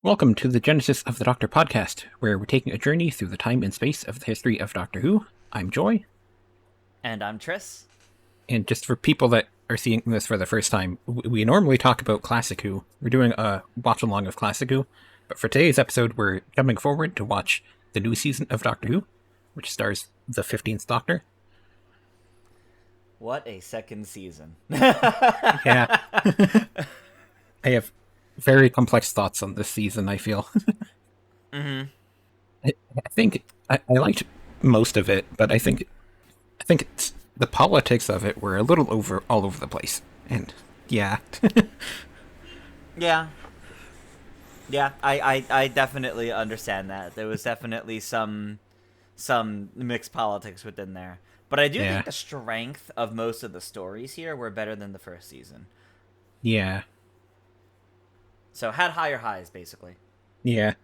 Welcome to the Genesis of the Doctor podcast, where we're taking a journey through the time and space of the history of Doctor Who. I'm Joy. And I'm Tris. And just for people that are seeing this for the first time, we normally talk about Classic Who. We're doing a watch-along of Classic Who, but for today's episode, we're coming forward to watch the new season of Doctor Who, which stars the 15th Doctor. What a second season. Yeah. I have very complex thoughts on this season, I feel. Mm-hmm. I think I liked most of it, but I think it's, the politics of it were a little all over the place. And yeah. Yeah. Yeah, I definitely understand that. There was definitely some mixed politics within there. But I do think the strength of most of the stories here were better than the first season. Yeah. So had higher highs, basically. Yeah.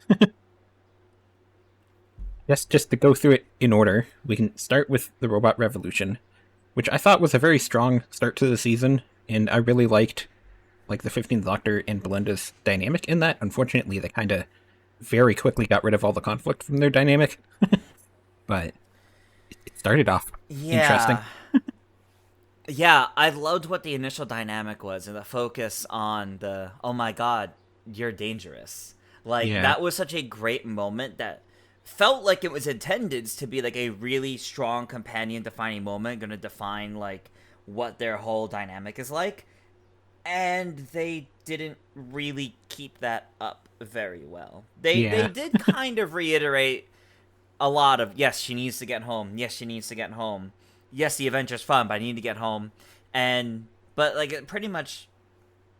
Just to go through it in order, we can start with the Robot Revolution, which I thought was a very strong start to the season, and I really liked the 15th Doctor and Belinda's dynamic in that. Unfortunately, they kind of very quickly got rid of all the conflict from their dynamic, but it started off interesting. Yeah, I loved what the initial dynamic was and the focus on the, oh my god, you're dangerous. That was such a great moment that felt like it was intended to be like a really strong companion defining moment, going to define what their whole dynamic is like. And they didn't really keep that up very well. They did kind of reiterate a lot of, yes, she needs to get home. Yes, she needs to get home. Yes, the adventure's fun, but I need to get home. But pretty much,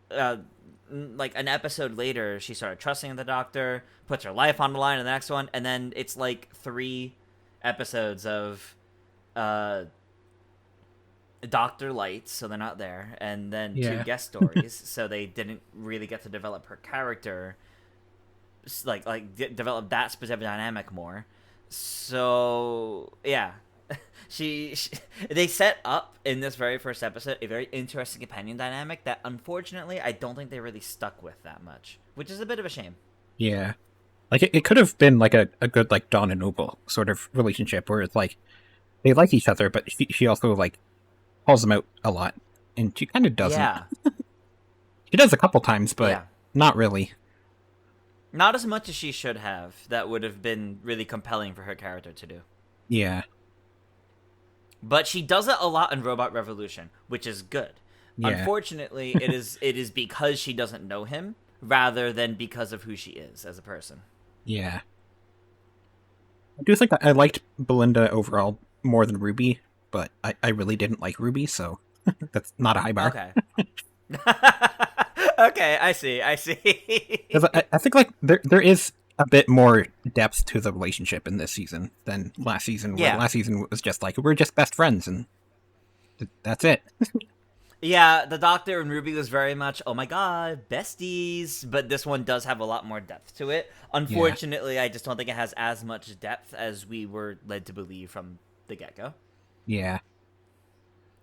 an episode later, she started trusting the Doctor, puts her life on the line in the next one, and then it's like 3 episodes of Doctor Lights, so they're not there, and then 2 guest stories, so they didn't really get to develop her character, develop that specific dynamic more. So yeah. They set up in this very first episode a very interesting companion dynamic that unfortunately I don't think they really stuck with that much, which is a bit of a shame. Yeah. It could have been a good Dawn and Noble sort of relationship where it's they like each other, but she also calls them out a lot, and she kind of doesn't. Yeah. She does a couple times, but not really. Not as much as she should have. That would have been really compelling for her character to do. Yeah. But she does it a lot in Robot Revolution, which is good. Yeah. Unfortunately, it is because she doesn't know him, rather than because of who she is as a person. Yeah. I do think I liked Belinda overall more than Ruby, but I really didn't like Ruby, so that's not a high bar. Okay. Okay, I see. I think there is a bit more depth to the relationship in this season than last season. Where last season was just we're just best friends and that's it. Yeah, the Doctor and Ruby was very much, oh my god, besties. But this one does have a lot more depth to it. Unfortunately, I just don't think it has as much depth as we were led to believe from the get-go. Yeah.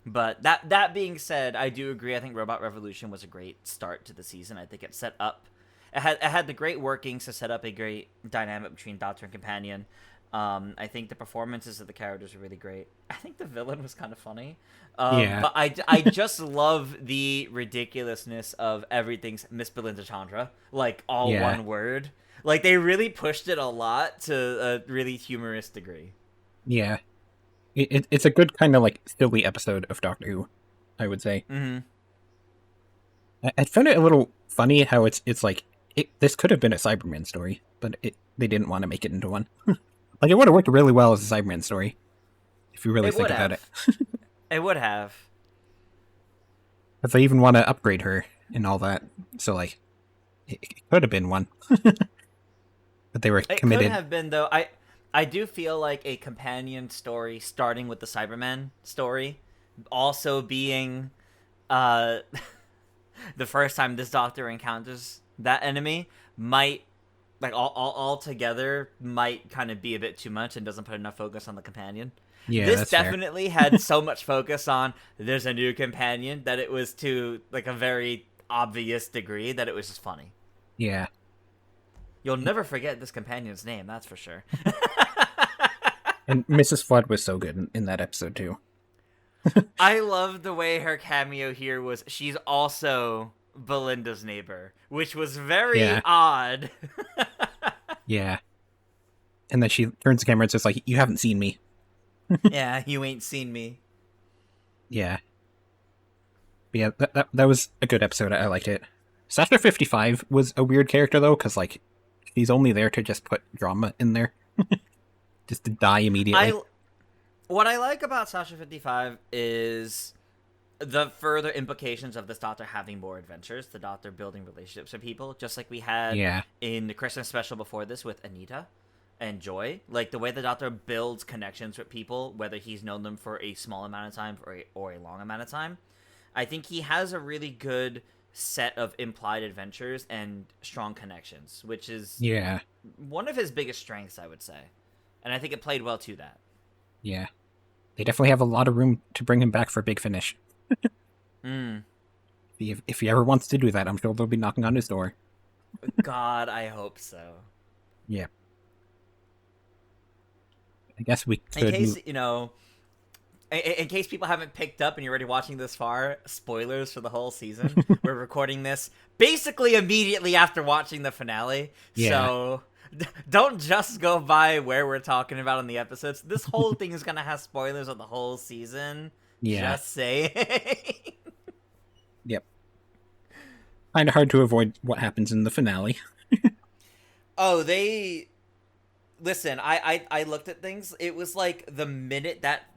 But that being said, I do agree. I think Robot Revolution was a great start to the season. I think it set up... It had the great workings to set up a great dynamic between Doctor and Companion. I think the performances of the characters are really great. I think the villain was kind of funny. But I just love the ridiculousness of everything's Miss Belinda Chandra. All one word. They really pushed it a lot to a really humorous degree. Yeah. It's a good kind of silly episode of Doctor Who, I would say. Mm-hmm. I found it a little funny how it's this could have been a Cyberman story, but they didn't want to make it into one. It would have worked really well as a Cyberman story, if you really think about it. It would have. If they even want to upgrade her and all that, so it could have been one. But they were committed. It could have been, though. I do feel like a companion story starting with the Cyberman story, also being the first time this Doctor encounters that enemy, might all together might kind of be a bit too much and doesn't put enough focus on the companion. Yeah, this definitely had so much focus on there's a new companion that it was to a very obvious degree that it was just funny. Yeah. You'll never forget this companion's name, that's for sure. And Mrs. Flood was so good in that episode too. I love the way her cameo here was she's also Belinda's neighbor, which was very odd. Yeah. And then she turns the camera and says, like, you haven't seen me. Yeah, you ain't seen me. Yeah. But yeah, that was a good episode. I liked it. Sasha 55 was a weird character, though, because, like, she's only there to just put drama in there. Just to die immediately. What I like about Sasha 55 is the further implications of this Doctor having more adventures, the Doctor building relationships with people, just like we had in the Christmas special before this with Anita and Joy. Like, the way the Doctor builds connections with people, whether he's known them for a small amount of time or a long amount of time. I think he has a really good set of implied adventures and strong connections, which is one of his biggest strengths, I would say. And I think it played well to that. Yeah. They definitely have a lot of room to bring him back for Big Finish. If he ever wants to do that, I'm sure they'll be knocking on his door. God, I hope so. Yeah. I guess we could... In case people haven't picked up and you're already watching this far, spoilers for the whole season. We're recording this basically immediately after watching the finale. Yeah. So don't just go by where we're talking about in the episodes. This whole thing is going to have spoilers of the whole season. Yeah. Just saying. Yep. Kind of hard to avoid what happens in the finale. Listen, I looked at things. It was like the minute that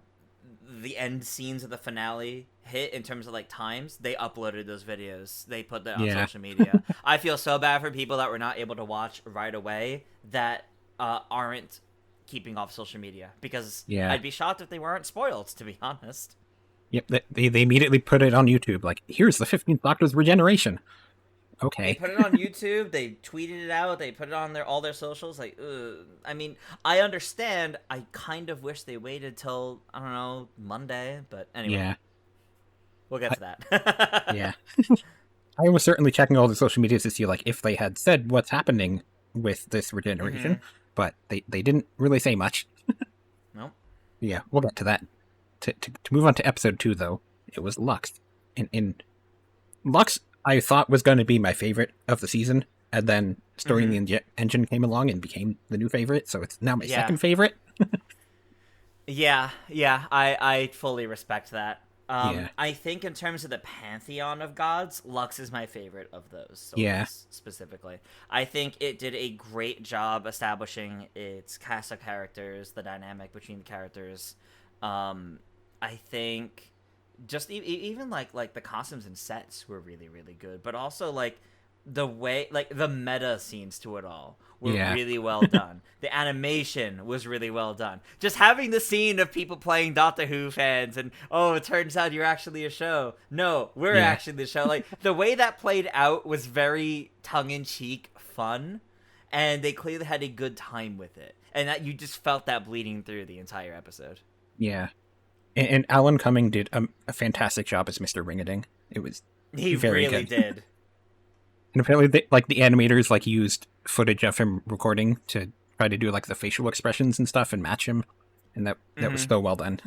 the end scenes of the finale hit in terms of like times, they uploaded those videos. They put that on social media. I feel so bad for people that were not able to watch right away that aren't keeping off social media, because I'd be shocked if they weren't spoiled, to be honest. Yep, they immediately put it on YouTube. Like, here's the 15th Doctor's regeneration. Okay. They put it on YouTube. They tweeted it out. They put it on all their socials. Like, I mean, I understand. I kind of wish they waited till, I don't know, Monday. But anyway, we'll get to that. Yeah. I was certainly checking all the social medias to see, like, if they had said what's happening with this regeneration, but they didn't really say much. Nope. Yeah, we'll get to that. To move on to episode 2, though, it was Lux. And Lux, I thought, was going to be my favorite of the season, and then Story in the Engine came along and became the new favorite, so it's now my second favorite. I fully respect that. I think in terms of the pantheon of gods, Lux is my favorite of those. Specifically, I think it did a great job establishing its cast of characters, the dynamic between the characters. I think just even like the costumes and sets were really, really good, but also like the way, like the meta scenes to it all were really well done. The animation was really well done. Just having the scene of people playing Doctor Who fans and, oh, it turns out you're actually a show. No, we're actually the show. Like, the way that played out was very tongue-in-cheek fun, and they clearly had a good time with it. And that you just felt that bleeding through the entire episode. Yeah. And Alan Cumming did a fantastic job as Mr. Ringading. It was very really good. Did. And apparently, the animators used footage of him recording to try to do like the facial expressions and stuff and match him, and that was so well done.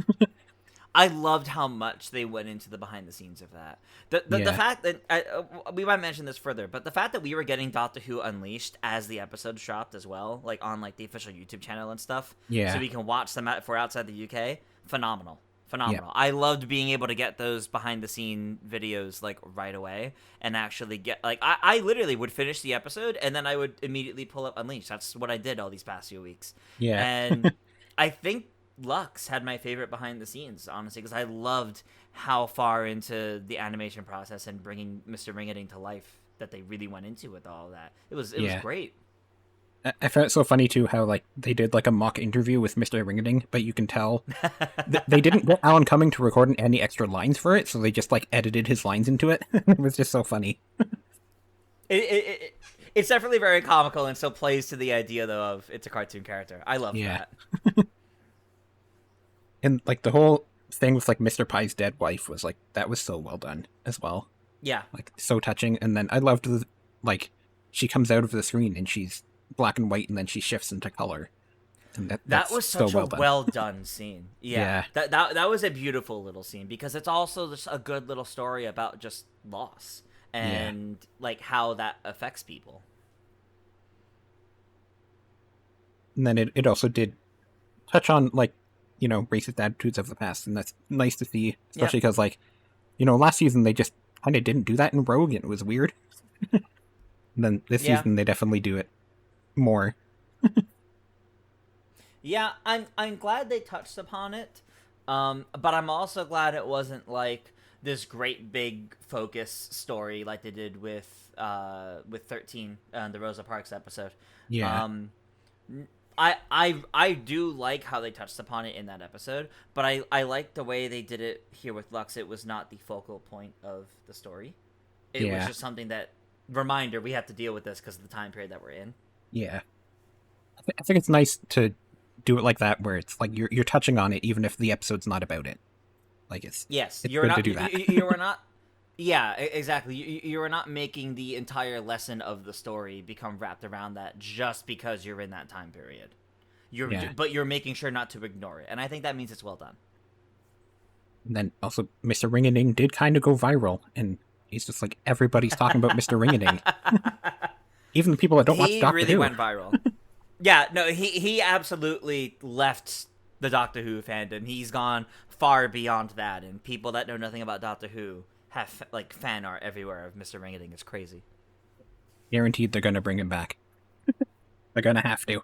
I loved how much they went into the behind the scenes of that. The fact that we might mention this further, but the fact that we were getting Doctor Who Unleashed as the episodes dropped as well, like on like the official YouTube channel and stuff, so we can watch them if we're outside the UK. Phenomenal. Yeah. I loved being able to get those behind the scene videos like right away and actually get like I literally would finish the episode and then I would immediately pull up Unleashed. That's what I did all these past few weeks. Yeah. And I think Lux had my favorite behind the scenes, honestly, because I loved how far into the animation process and bringing Mr. Ringading to life that they really went into with all of that. It was great. I found it so funny, too, how like they did like a mock interview with Mr. Ringading, but you can tell they didn't get Alan Cumming to record any extra lines for it, so they just like edited his lines into it. It was just so funny. It's definitely very comical and still plays to the idea, though, of it's a cartoon character. I love that. And like the whole thing with like Mr. Pie's dead wife was like, that was so well done as well. Yeah. Like so touching. And then I loved like she comes out of the screen and she's black and white and then she shifts into color. And That that's was so such a well done. well done scene. Yeah. That was a beautiful little scene because it's also just a good little story about just loss and like how that affects people. And then it also did touch on, like, racist attitudes of the past, and that's nice to see, especially because, like, last season they just kind of didn't do that in Rogue, and it was weird. And then this season they definitely do it more. Yeah, I'm glad they touched upon it, but I'm also glad it wasn't like this great big focus story like they did with 13, the Rosa Parks episode. Yeah. I do like how they touched upon it in that episode, but I like the way they did it here with Lux. It was not the focal point of the story. It was just something that, reminder, we have to deal with this because of the time period that we're in. Yeah. I think it's nice to do it like that, where it's like you're touching on it even if the episode's not about it. Like it's you're good not to do that. you are not. Yeah, exactly. You are not making the entire lesson of the story become wrapped around that just because you're in that time period. But you're making sure not to ignore it, and I think that means it's well done. And then also, Mr. Ring-a-Ding did kind of go viral, and he's just like, everybody's talking about Mr. Ring-a-Ding. Even the people that don't watch Doctor Who. He really went viral. Yeah, no, he absolutely left the Doctor Who fandom. He's gone far beyond that, and people that know nothing about Doctor Who have like fan art everywhere of Mr. Ring-a-Ding. It's crazy. Guaranteed they're gonna bring him back. They're gonna have to.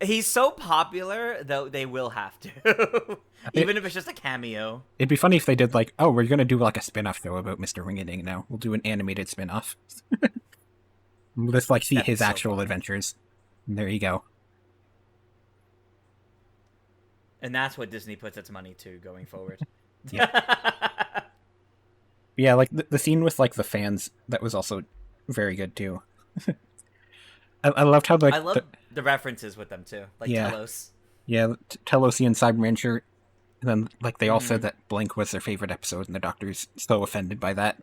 He's so popular, though they will have to. Even if it's just a cameo. It'd be funny if they did like, oh, we're gonna do like a spin-off show about Mr. Ring-a-Ding now. We'll do an animated spin-off. We'll just like see his actual adventures. And there you go. And that's what Disney puts its money to going forward. Yeah, like the scene with like the fans, that was also very good too. I loved how I love the references with them too, like Telos. Yeah, Telosian Cyberman shirt. And then like they all said that Blink was their favorite episode, and the Doctor's so offended by that.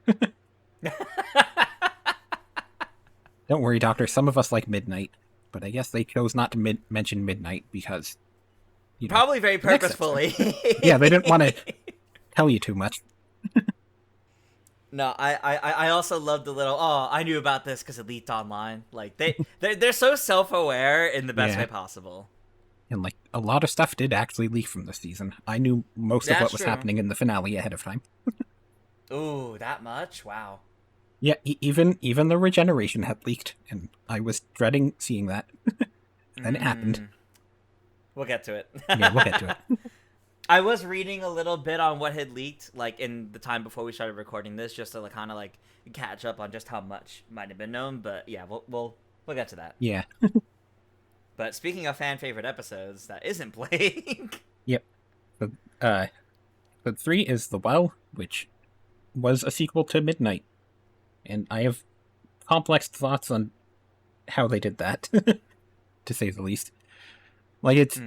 Don't worry, Doctor. Some of us like Midnight, but I guess they chose not to mention Midnight because probably very purposefully. Yeah, they didn't want to tell you too much. No, I also love the little, I knew about this because it leaked online. Like they're so self-aware in the best way possible. And like a lot of stuff did actually leak from this season. I knew most of what was happening in the finale ahead of time. Ooh, that much? Wow. Yeah, even the regeneration had leaked, and I was dreading seeing that. Then it happened. We'll get to it. Yeah, we'll get to it. I was reading a little bit on what had leaked, like in the time before we started recording this, just to like, kind of like catch up on just how much might have been known. But yeah, we'll get to that. Yeah. But speaking of fan favorite episodes that isn't playing. Yep. But 3 is The Well, which was a sequel to Midnight, and I have complex thoughts on how they did that, to say the least. Like it's.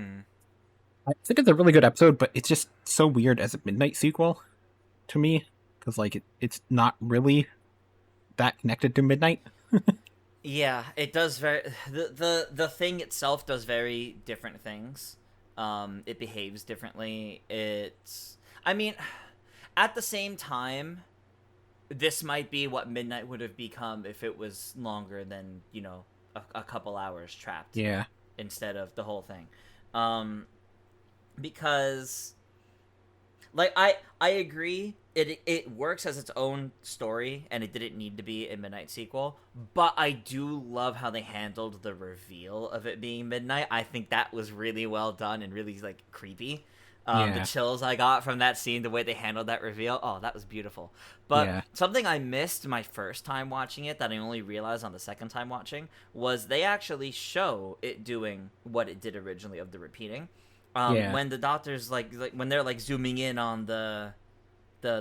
I think it's a really good episode, but it's just so weird as a Midnight sequel to me, because like it's not really that connected to Midnight. Yeah, it does the thing itself does very different things. It behaves differently. I mean, at the same time, this might be what Midnight would have become if it was longer than, a couple hours trapped. Yeah. Instead of the whole thing. Because like I agree it works as its own story and it didn't need to be a Midnight sequel, but I do love how they handled the reveal of it being Midnight. I think that was really well done and really like creepy. The chills I got from that scene, the way they handled that reveal, that was beautiful. But something I missed my first time watching it that I only realized on the second time watching was they actually show it doing what it did originally of the repeating. When the doctors like when they're like zooming in on the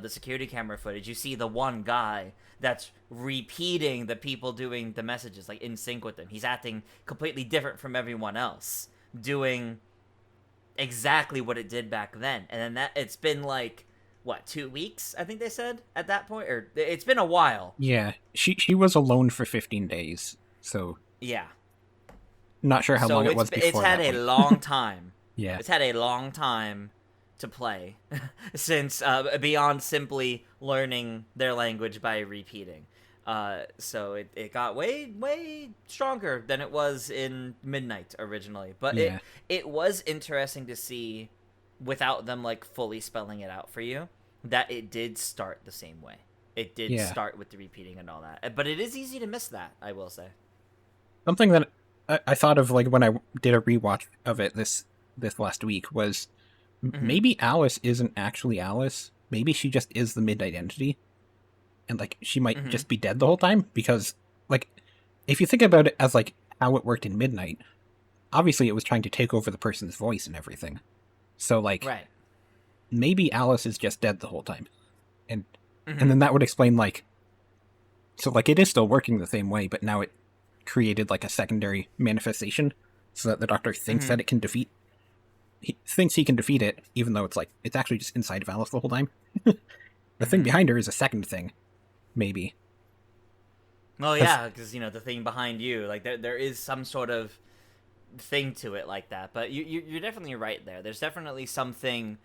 security camera footage, you see the one guy that's repeating the people doing the messages like in sync with them. He's acting completely different from everyone else, doing exactly what it did back then. And then it's been like 2 weeks, I think they said at that point, or it's been a while. Yeah, she was alone for 15 days, so yeah. Not sure how long So it was it's before had that a point. long time. Yeah. It's had a long time to play since beyond simply learning their language by repeating. So it got way stronger than it was in Midnight originally. But Yeah. it was interesting to see, without them like fully spelling it out for you, that it did start the same way. It did Yeah. start with the repeating and all that. But it is easy to miss that, I will say. Something that I thought of like when I did a rewatch of it this last week was Mm-hmm. maybe Alice isn't actually Alice. Maybe she just is the Midnight Entity, and like she might Mm-hmm. just be dead the whole time because like if you think about it as like how it worked in Midnight, obviously it was trying to take over the person's voice and everything. So like Right. maybe Alice is just dead the whole time, and Mm-hmm. then that would explain like so like it is still working the same way, but now it created like a secondary manifestation so that the Doctor thinks Mm-hmm. that it can defeat. He thinks he can defeat it, even though it's like it's actually just inside of Alice the whole time. The thing Mm-hmm. behind her is a second thing, maybe. Well, 'Cause- yeah, because the thing behind you, like there is some sort of thing to it like that. But you're definitely right there. There's definitely something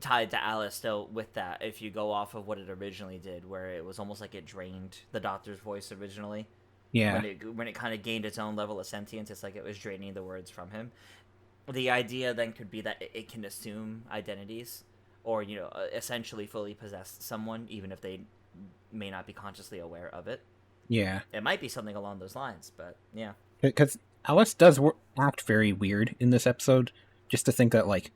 tied to Alice still with that. If you go off of what it originally did, where it was almost like it drained the Doctor's voice originally, yeah, when it kind of gained its own level of sentience, it's like it was draining the words from him. The idea then could be that it can assume identities, or essentially fully possess someone, even if they may not be consciously aware of it. yeah. It might be something along those lines, but yeah. Because Alice does act very weird in this episode. Just to think that, like,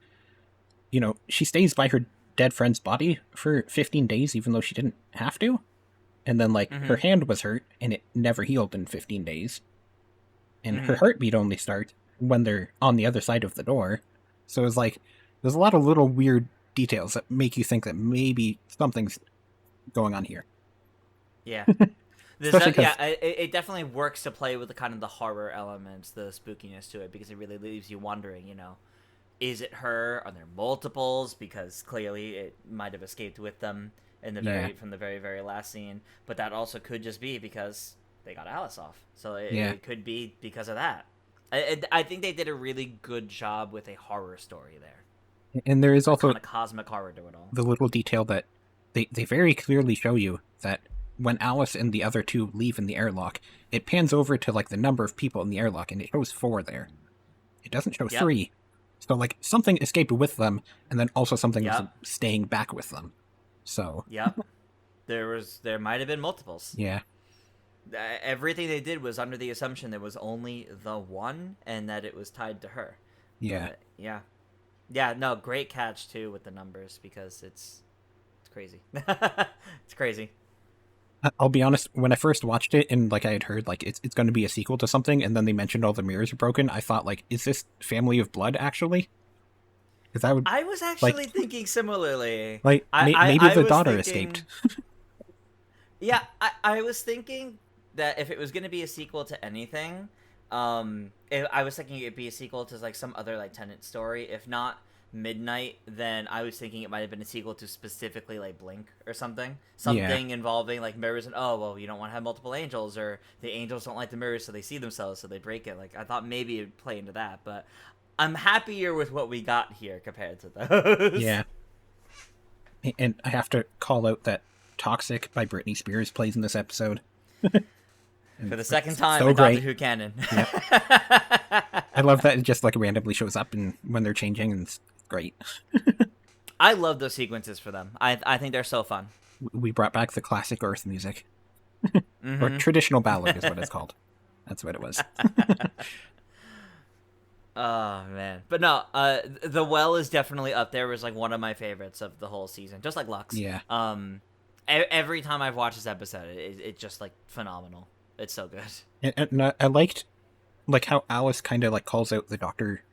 she stays by her dead friend's body for 15 days, even though she didn't have to. And then, like, Mm-hmm. her hand was hurt, and it never healed in 15 days. And Mm-hmm. her heartbeat only starts when they're on the other side of the door. So it's like, there's a lot of little weird details that make you think that maybe something's going on here. Yeah. Especially because, It definitely works to play with the kind of the horror elements, the spookiness to it, because it really leaves you wondering, is it her? Are there multiples? Because clearly it might have escaped with them from the very, very last scene. But that also could just be because they got Alice off. So it could be because of that. I think they did a really good job with a horror story there. and there is A also kind of cosmic horror to it all. the little detail that they very clearly show you that when Alice and the other two leave in the airlock, it pans over to like the number of people in the airlock and it shows 4 there. It doesn't show Yep. 3. So like something escaped with them and then also something was Yep. staying back with them. So Yep. There might have been multiples. yeah. Everything they did was under the assumption there was only the one and that it was tied to her. Yeah. But, yeah. No, great catch too with the numbers because it's crazy. It's crazy. I'll be honest, when I first watched it and like I had heard like it's going to be a sequel to something and then they mentioned all the mirrors are broken, I thought like, is this Family of Blood actually? Because I was actually thinking similarly. like maybe I the was daughter thinking- escaped. Yeah, I was thinking that if it was going to be a sequel to anything, I was thinking it'd be a sequel to like some other like Tennant story. If not Midnight, then I was thinking it might have been a sequel to specifically like Blink or something involving like mirrors and you don't want to have multiple angels, or the angels don't like the mirrors so they see themselves so they break it. Like I thought maybe it'd play into that, but I'm happier with what we got here compared to those. Yeah. And I have to call out that Toxic by Britney Spears plays in this episode. For the second time So in Doctor great. Who canon. I love that it just like randomly shows up and when they're changing, and it's great. I love those sequences for them. I think they're so fun. We brought back the classic Earth music. Mm-hmm. Or traditional ballad is what it's called. That's what it was. Oh man, but no, the well is definitely up there as like one of my favorites of the whole season, just like Lux. Yeah. Every time I've watched this episode, it's just like phenomenal. It's so good. And I liked like how Alice kind of like calls out the Doctor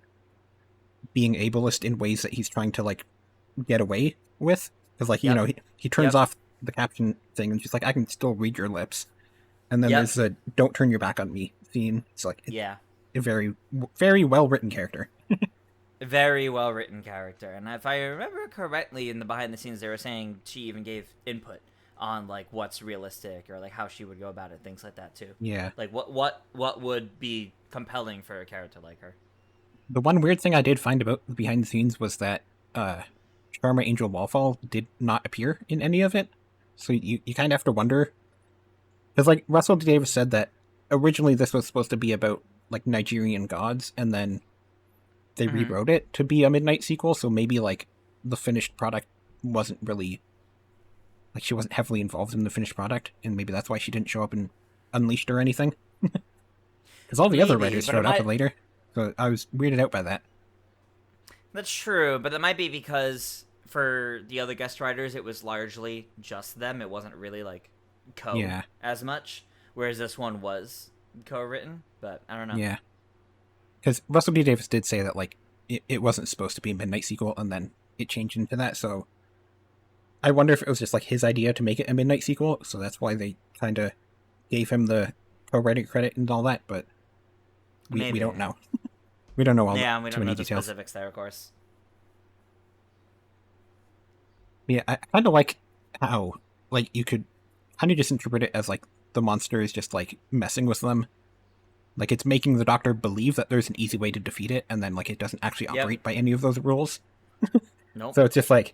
being ableist in ways that he's trying to like get away with. Because like he turns off the caption thing and she's like, I can still read your lips. And then there's a "Don't turn your back on me" scene. It's like a very very well written character. Very well written character, and if I remember correctly, in the behind the scenes, they were saying she even gave input on like what's realistic or like how she would go about it, things like that too. Yeah. Like what would be compelling for a character like her. The one weird thing I did find about the behind the scenes was that Sharma Angel Wallfall did not appear in any of it. So you kind of have to wonder. Because, like, Russell T. Davies said that originally this was supposed to be about, like, Nigerian gods, and then they rewrote it to be a Midnight sequel, so maybe, like, the finished product wasn't really... Like, she wasn't heavily involved in the finished product, and maybe that's why she didn't show up in Unleashed or anything. Because all the other writers showed up later, so I was weirded out by that. That's true, but that might be because for the other guest writers, it was largely just them. It wasn't really, like, as much, whereas this one was co-written, but I don't know. Yeah. Because Russell T. Davies did say that, like, it wasn't supposed to be a Midnight sequel, and then it changed into that, so I wonder if it was just, like, his idea to make it a Midnight sequel, so that's why they kind of gave him the co-writing credit and all that, but we don't know. We don't know all we too don't many know details. The specifics there, of course. Yeah, I kind of like how, like, you could kind of just interpret it as, like, the monster is just, like, messing with them. Like, it's making the Doctor believe that there's an easy way to defeat it, and then, like, it doesn't actually operate by any of those rules. Nope. So it's just, like,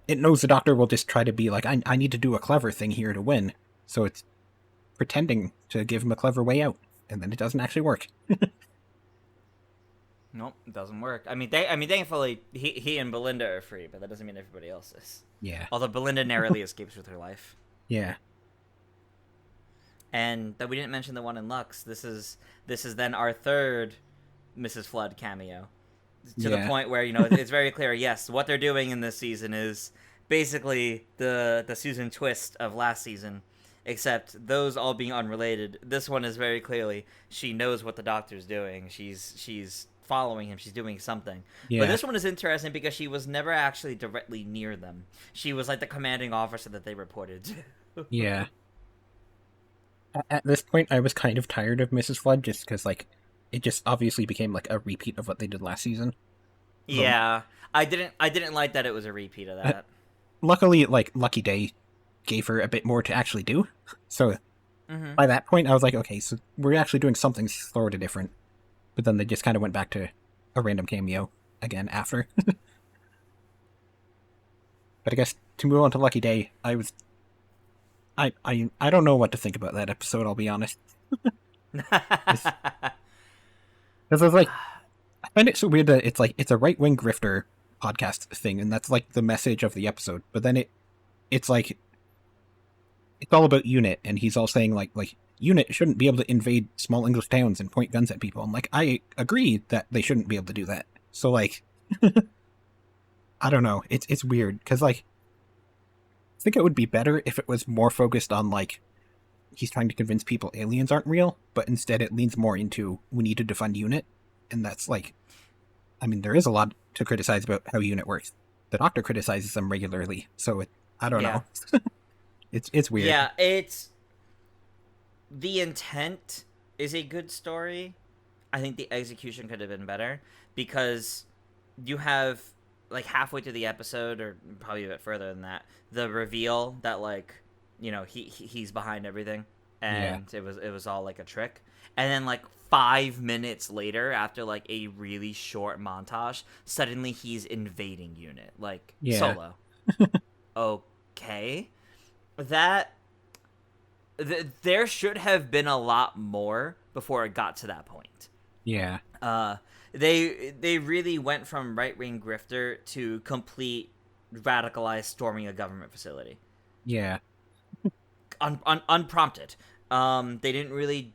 it knows the Doctor will just try to be like, I need to do a clever thing here to win. So it's pretending to give him a clever way out, and then it doesn't actually work. Nope, it doesn't work. I mean, thankfully, he and Belinda are free, but that doesn't mean everybody else is. Yeah. Although Belinda narrowly escapes with her life. Yeah. And that we didn't mention the one in Lux. This is then our third Mrs. Flood cameo. To the point where, you know, it's very clear, yes, what they're doing in this season is basically the Susan twist of last season, except those all being unrelated. This one is very clearly, she knows what the Doctor's doing. She's following him. She's doing something. Yeah. But this one is interesting because she was never actually directly near them. She was like the commanding officer that they reported to. Yeah. At this point, I was kind of tired of Mrs. Flood just because, like, it just obviously became like a repeat of what they did last season. Yeah, I didn't like that it was a repeat of that. Luckily, like, Lucky Day gave her a bit more to actually do. So by that point, I was like, okay, so we're actually doing something sort of different. But then they just kind of went back to a random cameo again after. But I guess to move on to Lucky Day, I don't know what to think about that episode, I'll be honest. Because I was like, I find it so weird that it's like, it's a right-wing grifter podcast thing, and that's like the message of the episode. But then it's like, it's all about UNIT, and he's all saying like UNIT shouldn't be able to invade small English towns and point guns at people. I'm like, I agree that they shouldn't be able to do that. So, like, I don't know. It's weird, because, like, I think it would be better if it was more focused on, like, he's trying to convince people aliens aren't real, but instead it leans more into, we need to defund UNIT, and that's, like, I mean, there is a lot to criticize about how UNIT works. The Doctor criticizes them regularly, so I don't know. It's weird. Yeah, it's... The intent is a good story. I think the execution could have been better, because you have, like, halfway through the episode, or probably a bit further than that, the reveal that, like, you know, he's behind everything, and it was all like a trick. And then, like, 5 minutes later, after like a really short montage, suddenly he's invading UNIT, like, solo. Okay, there should have been a lot more before it got to that point. Yeah. They really went from right-wing grifter to complete radicalized storming a government facility. Yeah. Unprompted. They didn't really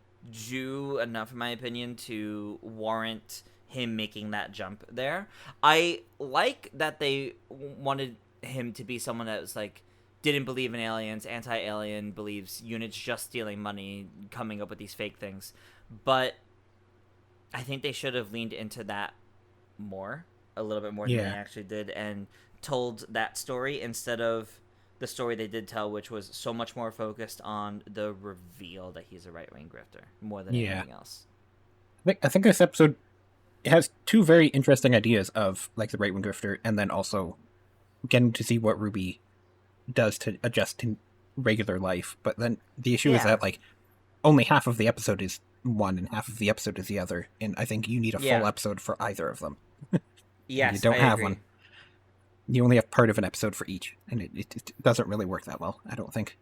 do enough, in my opinion, to warrant him making that jump there. I like that they wanted him to be someone that was, like, didn't believe in aliens, anti-alien, believes UNIT's just stealing money, coming up with these fake things. But I think they should have leaned into that a little bit more than they actually did, and told that story instead of the story they did tell, which was so much more focused on the reveal that he's a right-wing grifter more than anything else. I think this episode, it has two very interesting ideas of, like, the right-wing grifter, and then also getting to see what Ruby does to adjust to regular life. But then the issue is that, like, only half of the episode is one and half of the episode is the other, and I think you need a full Yeah. episode for either of them. You Yes, I don't have agree. one. You only have part of an episode for each, and it doesn't really work that well, I don't think.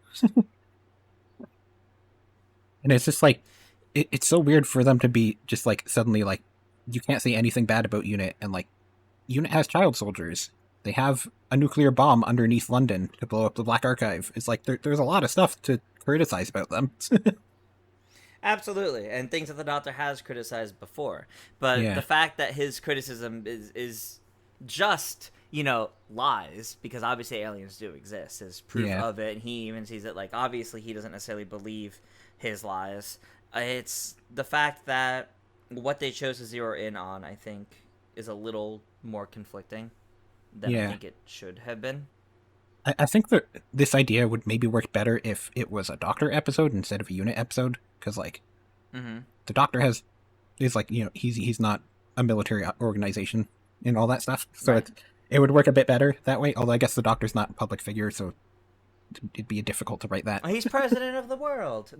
And it's just like, it's so weird for them to be just like suddenly like, you can't say anything bad about UNIT, and like, UNIT has child soldiers. They have a nuclear bomb underneath London to blow up the Black Archive. It's like, there's a lot of stuff to criticize about them. Absolutely, and things that the Doctor has criticized before. But Yeah. the fact that his criticism is just, lies, because obviously aliens do exist, is proof Yeah. of it, and he even sees it. Like, obviously he doesn't necessarily believe his lies. It's the fact that what they chose to zero in on, I think, is a little more conflicting than I Yeah. think it should have been. I think that this idea would maybe work better if it was a Doctor episode instead of a UNIT episode, because like, Mm-hmm. the Doctor is like, he's not a military organization and all that stuff, so Right. it would work a bit better that way. Although I guess the Doctor's not a public figure, so it'd be difficult to write that. He's president of the world.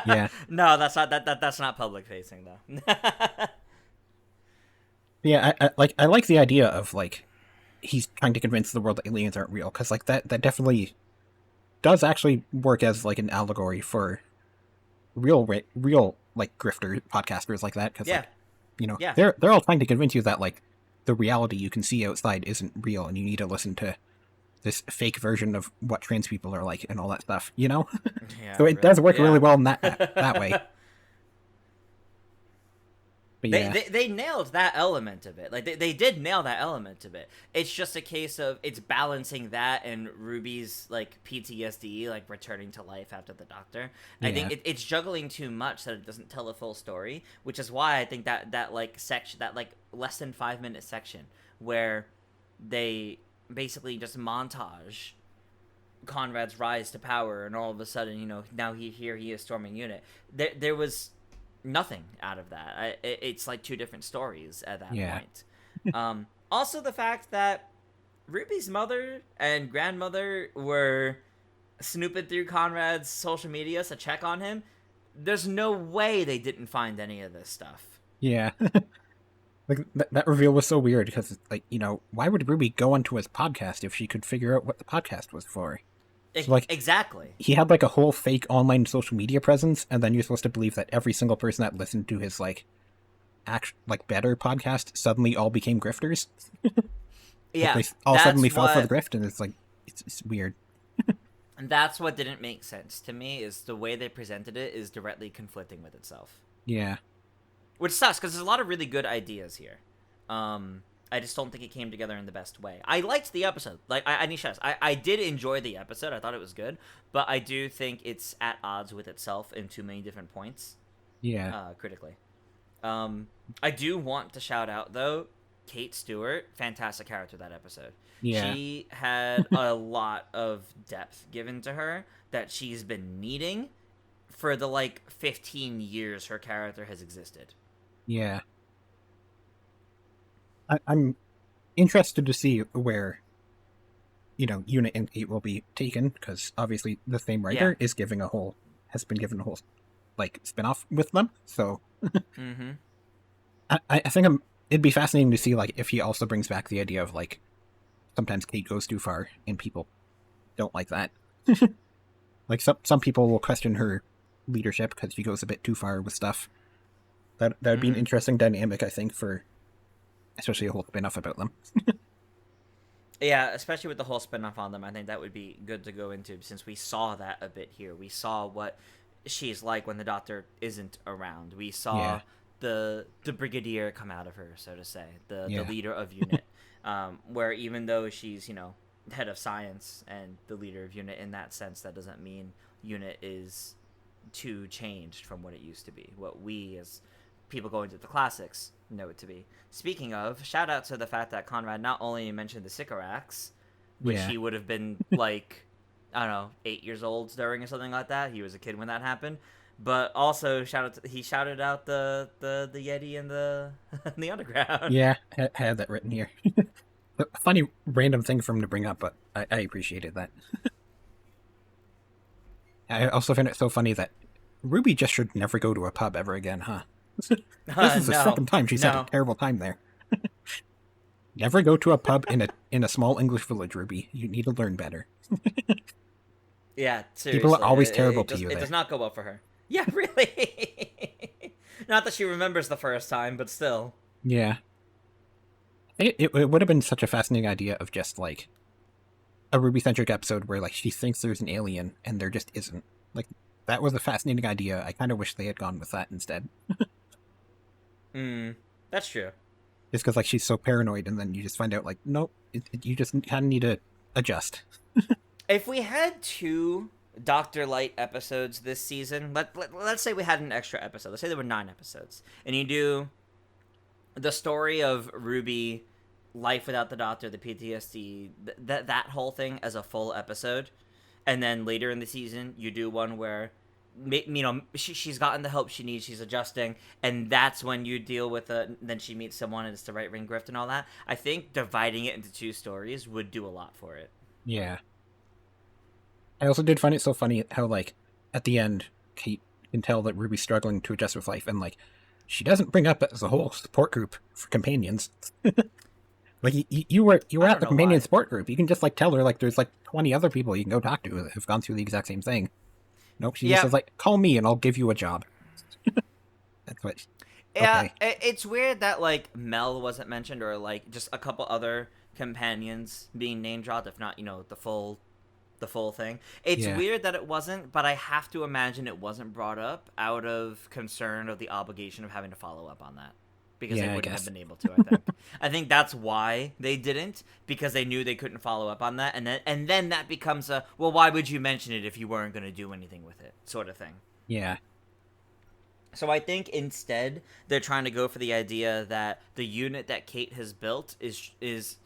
Yeah. No, that's not public facing though. Yeah, I like the idea of like, he's trying to convince the world that aliens aren't real, because like that definitely does actually work as like an allegory for real like grifter podcasters like that, because Yeah. like, Yeah. they're all trying to convince you that like the reality you can see outside isn't real, and you need to listen to this fake version of what trans people are like and all that stuff. Yeah, So it does work yeah. really well in that way. But yeah, They nailed that element of it. Like they did nail that element of it. It's just a case of it's balancing that and Ruby's like PTSD, like returning to life after the Doctor. I think Yeah. it's juggling too much that it doesn't tell the full story, which is why I think that like section, that like less than 5 minute section where they basically just montage Conrad's rise to power, and all of a sudden, now he is storming UNIT. There was nothing out of that. It's like two different stories at that Yeah. point. Also, the fact that Ruby's mother and grandmother were snooping through Conrad's social media to check on him. There's no way they didn't find any of this stuff. Yeah. Like that reveal was so weird, because like, why would Ruby go onto his podcast if she could figure out what the podcast was for? So, like, Exactly. he had like a whole fake online social media presence, and then you're supposed to believe that every single person that listened to his like better podcast suddenly all became grifters. Yeah, Like, they all suddenly fell for the grift, and it's like, it's weird. And that's what didn't make sense to me, is the way they presented it is directly conflicting with itself. Yeah. Which sucks, because there's a lot of really good ideas here. I just don't think it came together in the best way. I liked the episode. Like, I need shots. I did enjoy the episode. I thought it was good. But I do think it's at odds with itself in too many different points. Yeah. Critically. I do want to shout out, though, Kate Stewart. Fantastic character that episode. Yeah. She had a lot of depth given to her that she's been needing for the, 15 years her character has existed. Yeah. I'm interested to see where, Unit and 8 will be taken, because obviously the same writer has been given a whole, spin-off with them, so... Mm-hmm. I think it'd be fascinating to see, if he also brings back the idea of, sometimes Kate goes too far, and people don't like that. Some people will question her leadership because she goes a bit too far with stuff. That would be an interesting dynamic, I think, for especially a whole spin-off about them. Yeah, especially with the whole spin-off on them, I think that would be good to go into, since we saw that a bit here. We saw what she's like when the Doctor isn't around. We saw the brigadier come out of her, so to say, the leader of UNIT, where even though she's, head of science and the leader of UNIT in that sense, that doesn't mean UNIT is too changed from what it used to be, what we as people going to the classics know it to be. Speaking of, shout out to the fact that Conrad not only mentioned the Sycorax, which he would have been I don't know, 8 years old during or something like that. He was a kid when that happened. But also he shouted out the Yeti and the the underground. Yeah, I had that written here. A funny random thing for him to bring up, but I appreciated that. I also found it so funny that Ruby just should never go to a pub ever again, huh? This is the No, second time she's had a no. terrible time there. Never go to a pub in a small English village, Ruby. You need to learn better. Yeah, People are seriously, always terrible to you it there. does not go well for her. Yeah, really. Not that she remembers the first time, but still. Yeah. It would have been such a fascinating idea of just, like, a Ruby-centric episode where, like, she thinks there's an alien and there just isn't. Like, that was a fascinating idea. I kind of wish they had gone with that instead. That's true. Just because, like, she's so paranoid, and then you just find out, like, nope, you just kind of need to adjust. If we had 2 Doctor Light episodes this season, let's say we had an extra episode. Let's say there were 9 episodes, and you do the story of Ruby, life without the Doctor, the PTSD, that whole thing as a full episode, and then later in the season you do one where, you know, she's gotten the help she needs, she's adjusting, and that's when you deal with then she meets someone and it's the right ring grift and all that. I think dividing it into 2 stories would do a lot for it. Yeah. I also did find it so funny how, like, at the end, Kate can tell that Ruby's struggling to adjust with life, and, like, she doesn't bring up as a whole support group for companions. Like, you were at the companion support group. You can just, like, tell her, like, there's, like, 20 other people you can go talk to that have gone through the exact same thing. Nope, she just says, like, call me and I'll give you a job. That's what... Yeah, okay. It's weird that, like, Mel wasn't mentioned, or, like, just a couple other companions being name dropped, if not, you know, the full thing. It's weird that it wasn't, but I have to imagine it wasn't brought up out of concern of the obligation of having to follow up on that, because they wouldn't have been able to. I think that's why they didn't, because they knew they couldn't follow up on that, and then that becomes a, well, why would you mention it if you weren't going to do anything with it, sort of thing. Yeah. So I think instead they're trying to go for the idea that the unit that Kate has built is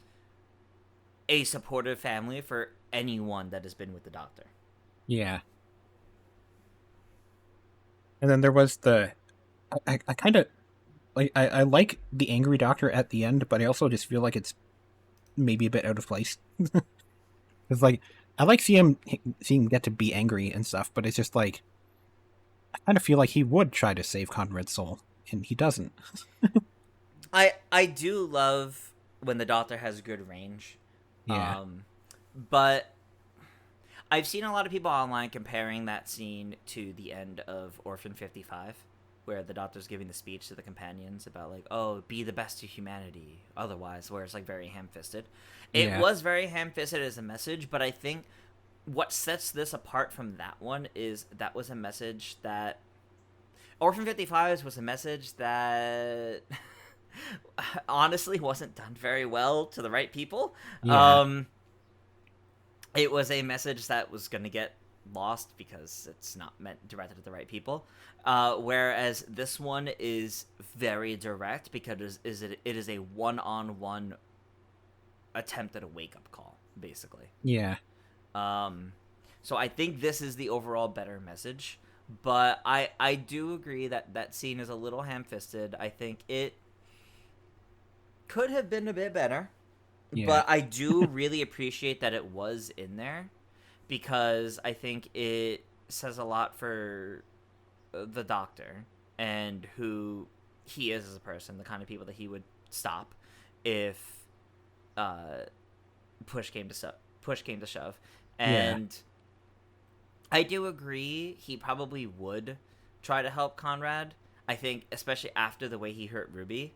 a supportive family for anyone that has been with the Doctor. Yeah. And then there was I kind of, like, I like the angry Doctor at the end, but I also just feel like it's maybe a bit out of place. It's like, I like seeing him get to be angry and stuff, but it's just like, I kind of feel like he would try to save Conrad's soul, and he doesn't. I do love when the Doctor has good range. Yeah. But I've seen a lot of people online comparing that scene to the end of Orphan 55, where the Doctor's giving the speech to the companions about, like, oh, be the best of humanity, otherwise, where it's, like, very ham-fisted. It was very ham-fisted as a message, but I think what sets this apart from that one is that was a message that... Orphan 55 was a message that... honestly wasn't done very well to the right people. It was a message that was going to get lost because it's not meant directed at the right people, whereas this one is very direct because it is a one-on-one attempt at a wake-up call, basically. So I think this is the overall better message, but I do agree that scene is a little ham-fisted. I think it could have been a bit better. But I do really appreciate that it was in there, because I think it says a lot for the Doctor and who he is as a person, the kind of people that he would stop if push came to shove. And I do agree he probably would try to help Conrad. I think, especially after the way he hurt Ruby.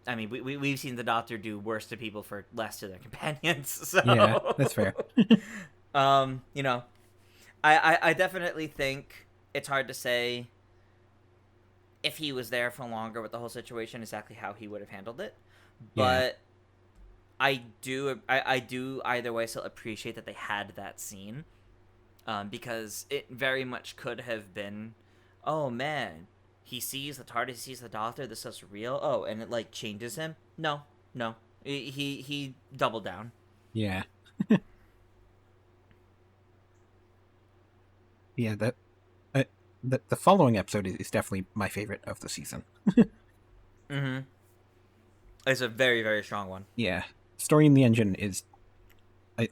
I mean, we've seen the Doctor do worse to people for less to their companions. So. Yeah, that's fair. You know, I definitely think it's hard to say if he was there for longer with the whole situation exactly how he would have handled it. But I do either way still appreciate that they had that scene, because it very much could have been, oh man, he sees the TARDIS, he sees the Doctor, this is real. Oh, and it, like, changes him? No. He doubled down. Yeah. Yeah, the following episode is definitely my favorite of the season. It's a very, very strong one. Yeah. Story in the Engine is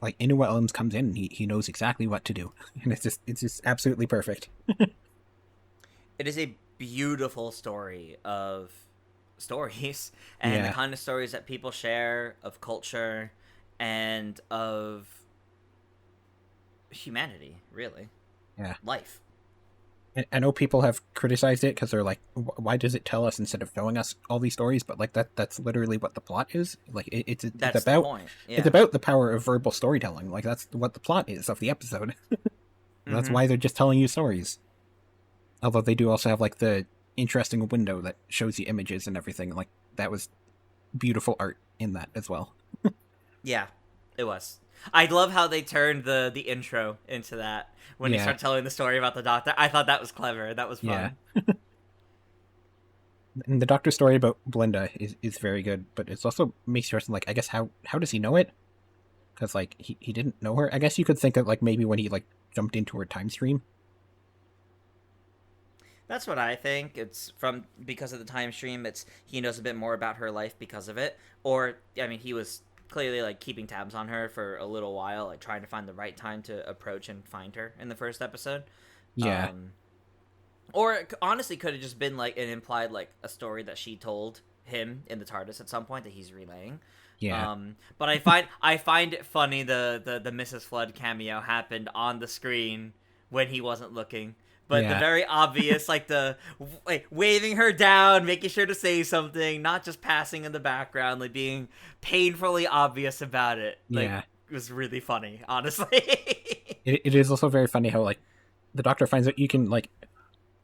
like Inua Elms comes in, and he knows exactly what to do, and it's just absolutely perfect. It is a beautiful story of stories and the Yeah, kind of stories that people share of culture and of humanity, really. yeah. Life. And I know people have criticized it because they're like, why does it tell us instead of showing us all these stories? But like that's literally what the plot is. Like it's That's the about point. it's Yeah. about the power of verbal storytelling. Like that's what the plot is of the episode. That's Mm-hmm. why they're just telling you stories. Although they do also have like the interesting window that shows you images and everything. Like that was beautiful art in that as well. Yeah, it was. I love how they turned the intro into that when he Yeah, started telling the story about the doctor. I thought that was clever. That was yeah. fun. And the doctor story about Belinda is very good, but it's also makes you question like, I guess how does he know it? Because like he didn't know her. I guess you could think of like maybe when he like jumped into her time stream. That's what I think. It's from because of the time stream. It's he knows a bit more about her life because of it. Or I mean, he was clearly like keeping tabs on her for a little while, like trying to find the right time to approach and find her in the first episode. Yeah, Um, or it honestly could have just been like an implied like a story that she told him in the TARDIS at some point that he's relaying. yeah, But I find it funny the Mrs. Flood cameo happened on the screen when he wasn't looking. But the yeah, very obvious, like the like waving her down, making sure to say something, not just passing in the background, like being painfully obvious about it, like yeah. was really funny, honestly. It is also very funny how like the doctor finds out you can like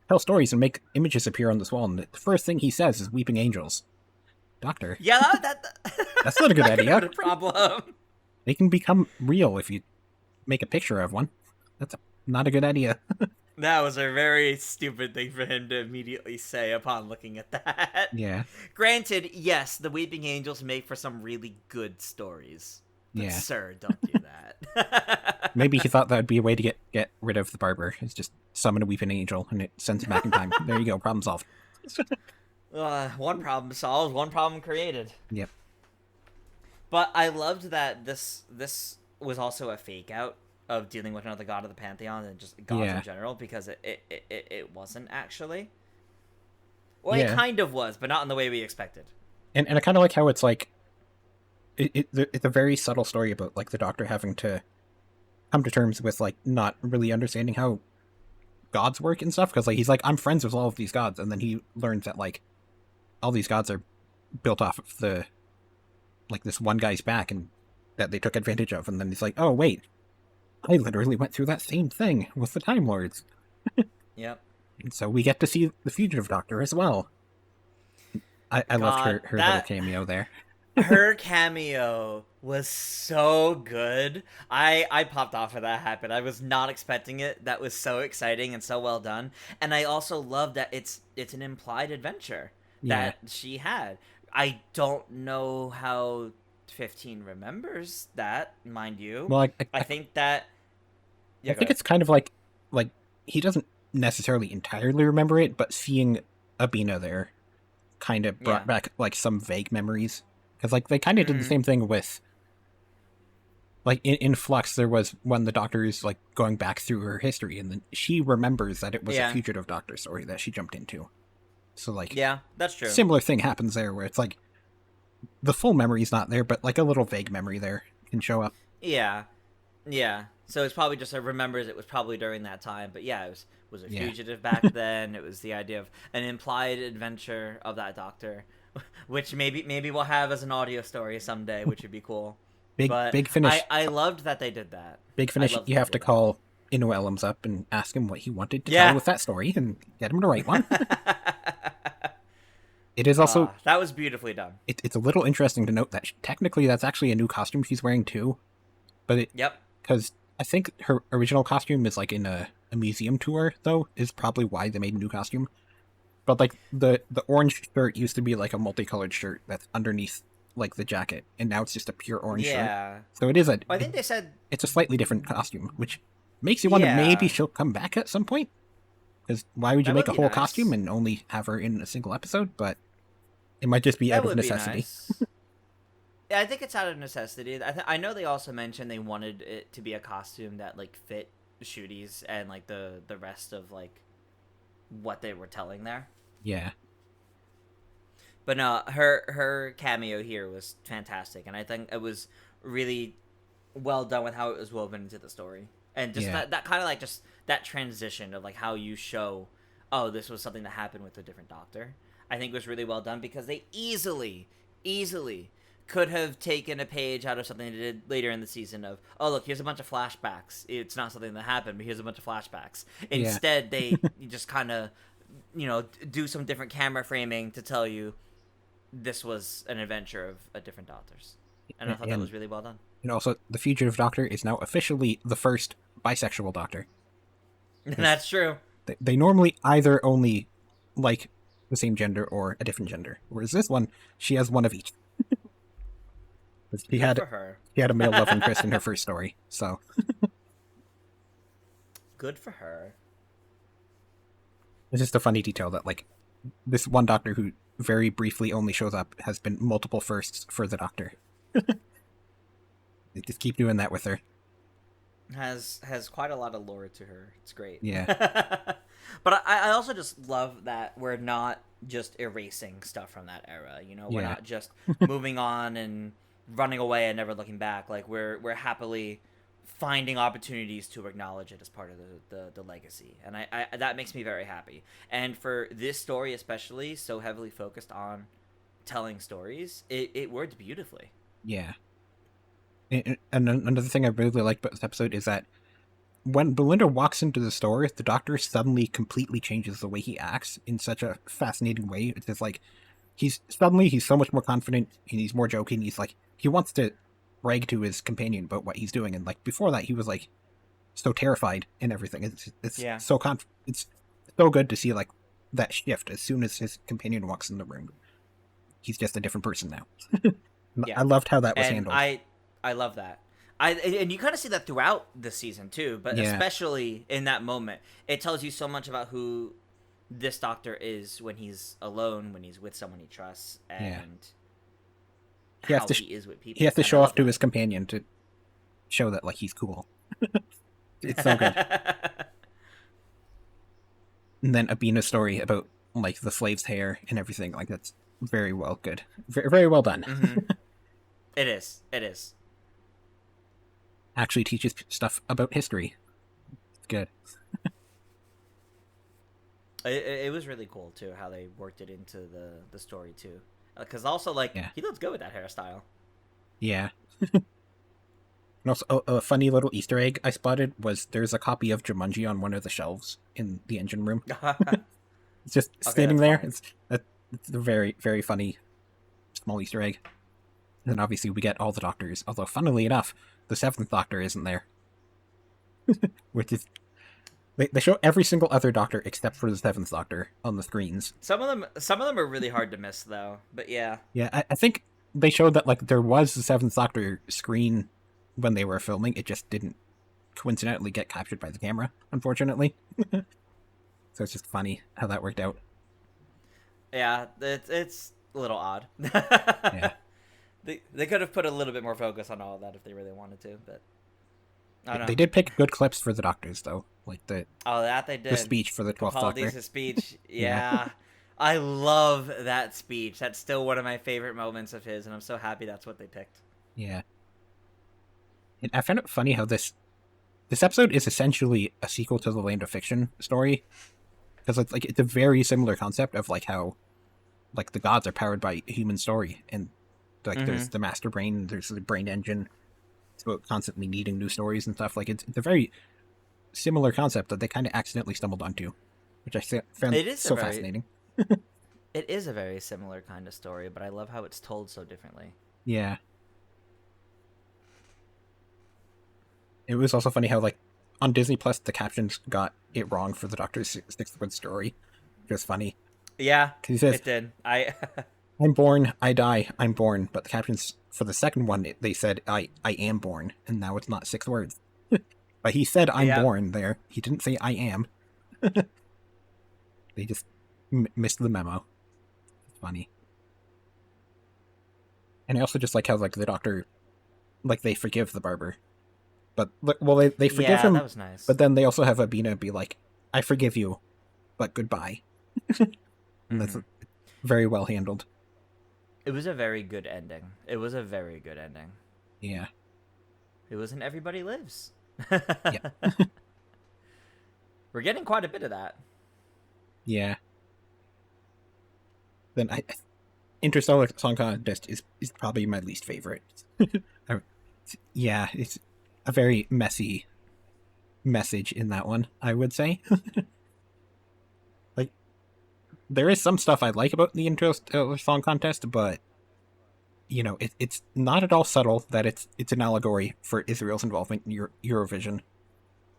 tell stories and make images appear on this wall, and the first thing he says is "weeping angels." Doctor, Yeah, that's not a good that could have idea. been a problem. They can become real if you make a picture of one. That's not a good idea. That was a very stupid thing for him to immediately say upon looking at that. Yeah, Granted, yes, the Weeping Angels make for some really good stories. But yeah. sir, don't do that. Maybe he thought that would be a way to get rid of the barber. Is just summon a weeping angel and it sends him back in time. There you go, problem solved. One problem solved, one problem created. Yep. But I loved that this was also a fake out of dealing with another god of the pantheon and just gods Yeah. in general, because it wasn't actually. Well, Yeah. it kind of was, but not in the way we expected. And I kind of like how it's like it's a very subtle story about like the doctor having to come to terms with like not really understanding how gods work and stuff, because like he's like, I'm friends with all of these gods, and then he learns that like all these gods are built off of the like this one guy's back, and that they took advantage of, and then he's like, oh wait, I literally went through that same thing with the Time Lords. Yep. And so we get to see the fugitive doctor as well. I loved her little cameo there. Her cameo was so good. I popped off when that happened. I was not expecting it. That was so exciting and so well done. And I also love that it's an implied adventure that she had. I don't know how 15 remembers that, mind you. Well, I think that I think it's kind of like he doesn't necessarily entirely remember it, but seeing Abina there kind of brought back like some vague memories, because like they kind of did the same thing with like in Flux. There was when the doctor is like going back through her history, and then she remembers that it was a fugitive doctor story that she jumped into. So like that's true. Similar thing happens there where it's like the full memory's not there, but like a little vague memory there can show up. Yeah. So it's probably just remembers it was probably during that time, but yeah, it was a fugitive back then. It was the idea of an implied adventure of that doctor, which maybe we'll have as an audio story someday, which would be cool. Big Finish. I loved that they did that. Big Finish. You have to call Inu Elms up and ask him what he wanted to tell with that story, and get him to write one. It is also that was beautifully done. It's a little interesting to note that technically that's actually a new costume she's wearing too, but because I think her original costume is like in a museum tour, though, is probably why they made a new costume. But like the orange shirt used to be like a multicolored shirt that's underneath like the jacket, and now it's just a pure orange shirt. So it is I think they said it's a slightly different costume, which makes you wonder maybe she'll come back at some point. Because why would you make a whole costume and only have her in a single episode? But it might just be out of necessity. I think it's out of necessity. I know they also mentioned they wanted it to be a costume that like fit Shooties and like the rest of like what they were telling there. Yeah. But no, her cameo here was fantastic, and I think it was really well done with how it was woven into the story, and just that kind of like just that transition of like how you show, oh, this was something that happened with a different Doctor. I think was really well done because they easily could have taken a page out of something they did later in the season of, oh, look, here's a bunch of flashbacks. It's not something that happened, but here's a bunch of flashbacks. Instead, they just kind of, do some different camera framing to tell you this was an adventure of a different Doctors. And I thought that was really well done. And also, the Fugitive Doctor is now officially the first bisexual Doctor. That's true. They normally either only like the same gender or a different gender. Whereas this one, she has one of each. She had a male love interest in her first story, so. Good for her. It's just a funny detail that, like, this one Doctor who very briefly only shows up has been multiple firsts for the Doctor. They just keep doing that with her. Has quite a lot of lore to her. It's great. Yeah. But I also just love that we're not just erasing stuff from that era. We're not just moving on and running away and never looking back. Like we're happily finding opportunities to acknowledge it as part of the legacy, and I that makes me very happy. And for this story especially, so heavily focused on telling stories, it worked beautifully. Yeah. And another thing I really like about this episode is that when Belinda walks into the store, the Doctor suddenly completely changes the way he acts in such a fascinating way. It's just like he's so much more confident and he's more joking. He's like, he wants to brag to his companion about what he's doing, and like before that he was like so terrified and everything. It's it's so good to see like that shift as soon as his companion walks in the room. He's just a different person now. I loved how that was handled. I love that. And you kind of see that throughout the season too, but especially in that moment, it tells you so much about who this Doctor is when he's alone, when he's with someone he trusts, and he is with people. He has to show off to his companion to show that like he's cool. It's so good. And then Abina's story about like the slave's hair and everything, like that's very well good, very, very well done. Mm-hmm. It is. Actually teaches stuff about history. It's good. It was really cool too how they worked it into the story too, because also like he looks good with that hairstyle. Yeah. And also a funny little Easter egg I spotted was there's a copy of Jumanji on one of the shelves in the engine room. It's just standing there. It's a very, very funny small Easter egg. And then obviously we get all the Doctors, although funnily enough, the 7th Doctor isn't there. Which is... They show every single other Doctor except for the 7th Doctor on the screens. Some of them are really hard to miss, though. But yeah. Yeah, I think they showed that like there was the 7th Doctor screen when they were filming. It just didn't coincidentally get captured by the camera, unfortunately. So it's just funny how that worked out. Yeah, it's a little odd. Yeah. They could have put a little bit more focus on all of that if they really wanted to, but I don't know. They did pick good clips for the Doctors, though. Like that they did. The speech for the 12th Doctor. Capaldi's speech, yeah. I love that speech. That's still one of my favorite moments of his, and I'm so happy that's what they picked. Yeah. And I found it funny how this episode is essentially a sequel to the Land of Fiction story, because it's a very similar concept of like how like the gods are powered by a human story, and like there's the master brain, there's the brain engine. It's about constantly needing new stories and stuff. Like it's a very similar concept that they kind of accidentally stumbled onto, which I found fascinating. It is a very similar kind of story, but I love how it's told so differently. Yeah. It was also funny how like on Disney Plus the captions got it wrong for the Doctor's 6th Word story. It was funny. Yeah, he says, it did. I'm born, I die, I'm born. But the captions for the second one, they said, I am born. And now it's not 6 words. But he said, I'm born there. He didn't say, I am. They just missed the memo. It's funny. And I also just like how like the Doctor, like they forgive the barber, but well they forgive Yeah, him, that was nice. but then they also have Abina be like, "I forgive you, but goodbye," and that's very well handled. It was a very good ending. It was a very good ending. Yeah. It wasn't Everybody Lives. Yeah. We're getting quite a bit of that. Yeah. Then Interstellar Song Contest is probably my least favorite. Yeah, it's a very messy message in that one, I would say. Like, there is some stuff I like about the Interstellar Song Contest, but you know, it's not at all subtle that it's an allegory for Israel's involvement in Eurovision,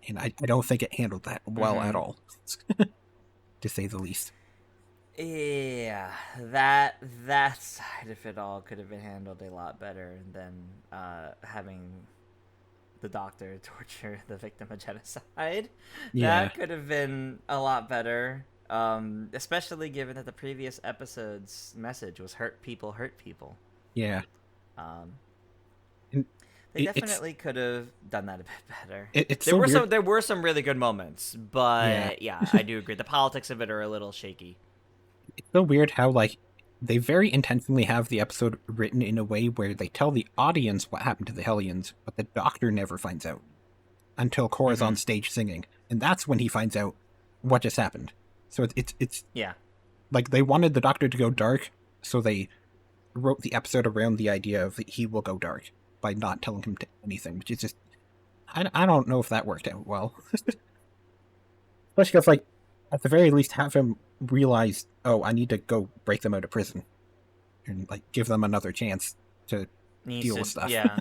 and I don't think it handled that well at all, to say the least. Yeah, that side of it all could have been handled a lot better than having the Doctor torture the victim of genocide. Yeah, That could have been a lot better, especially given that the previous episode's message was hurt people hurt people. yeah. Um, And they definitely could have done that a bit better. It's so weird. There were some really good moments, but yeah, I do agree. The politics of it are a little shaky. It's so weird how like they very intentionally have the episode written in a way where they tell the audience what happened to the Hellions, but the Doctor never finds out until Cora's on stage singing, and that's when he finds out what just happened. So it's Yeah, like they wanted the Doctor to go dark, so they wrote the episode around the idea of he will go dark by not telling him anything, which is just I don't know if that worked out well. Especially because like at the very least have him realize, oh, I need to go break them out of prison and like give them another chance to deal with stuff. Yeah,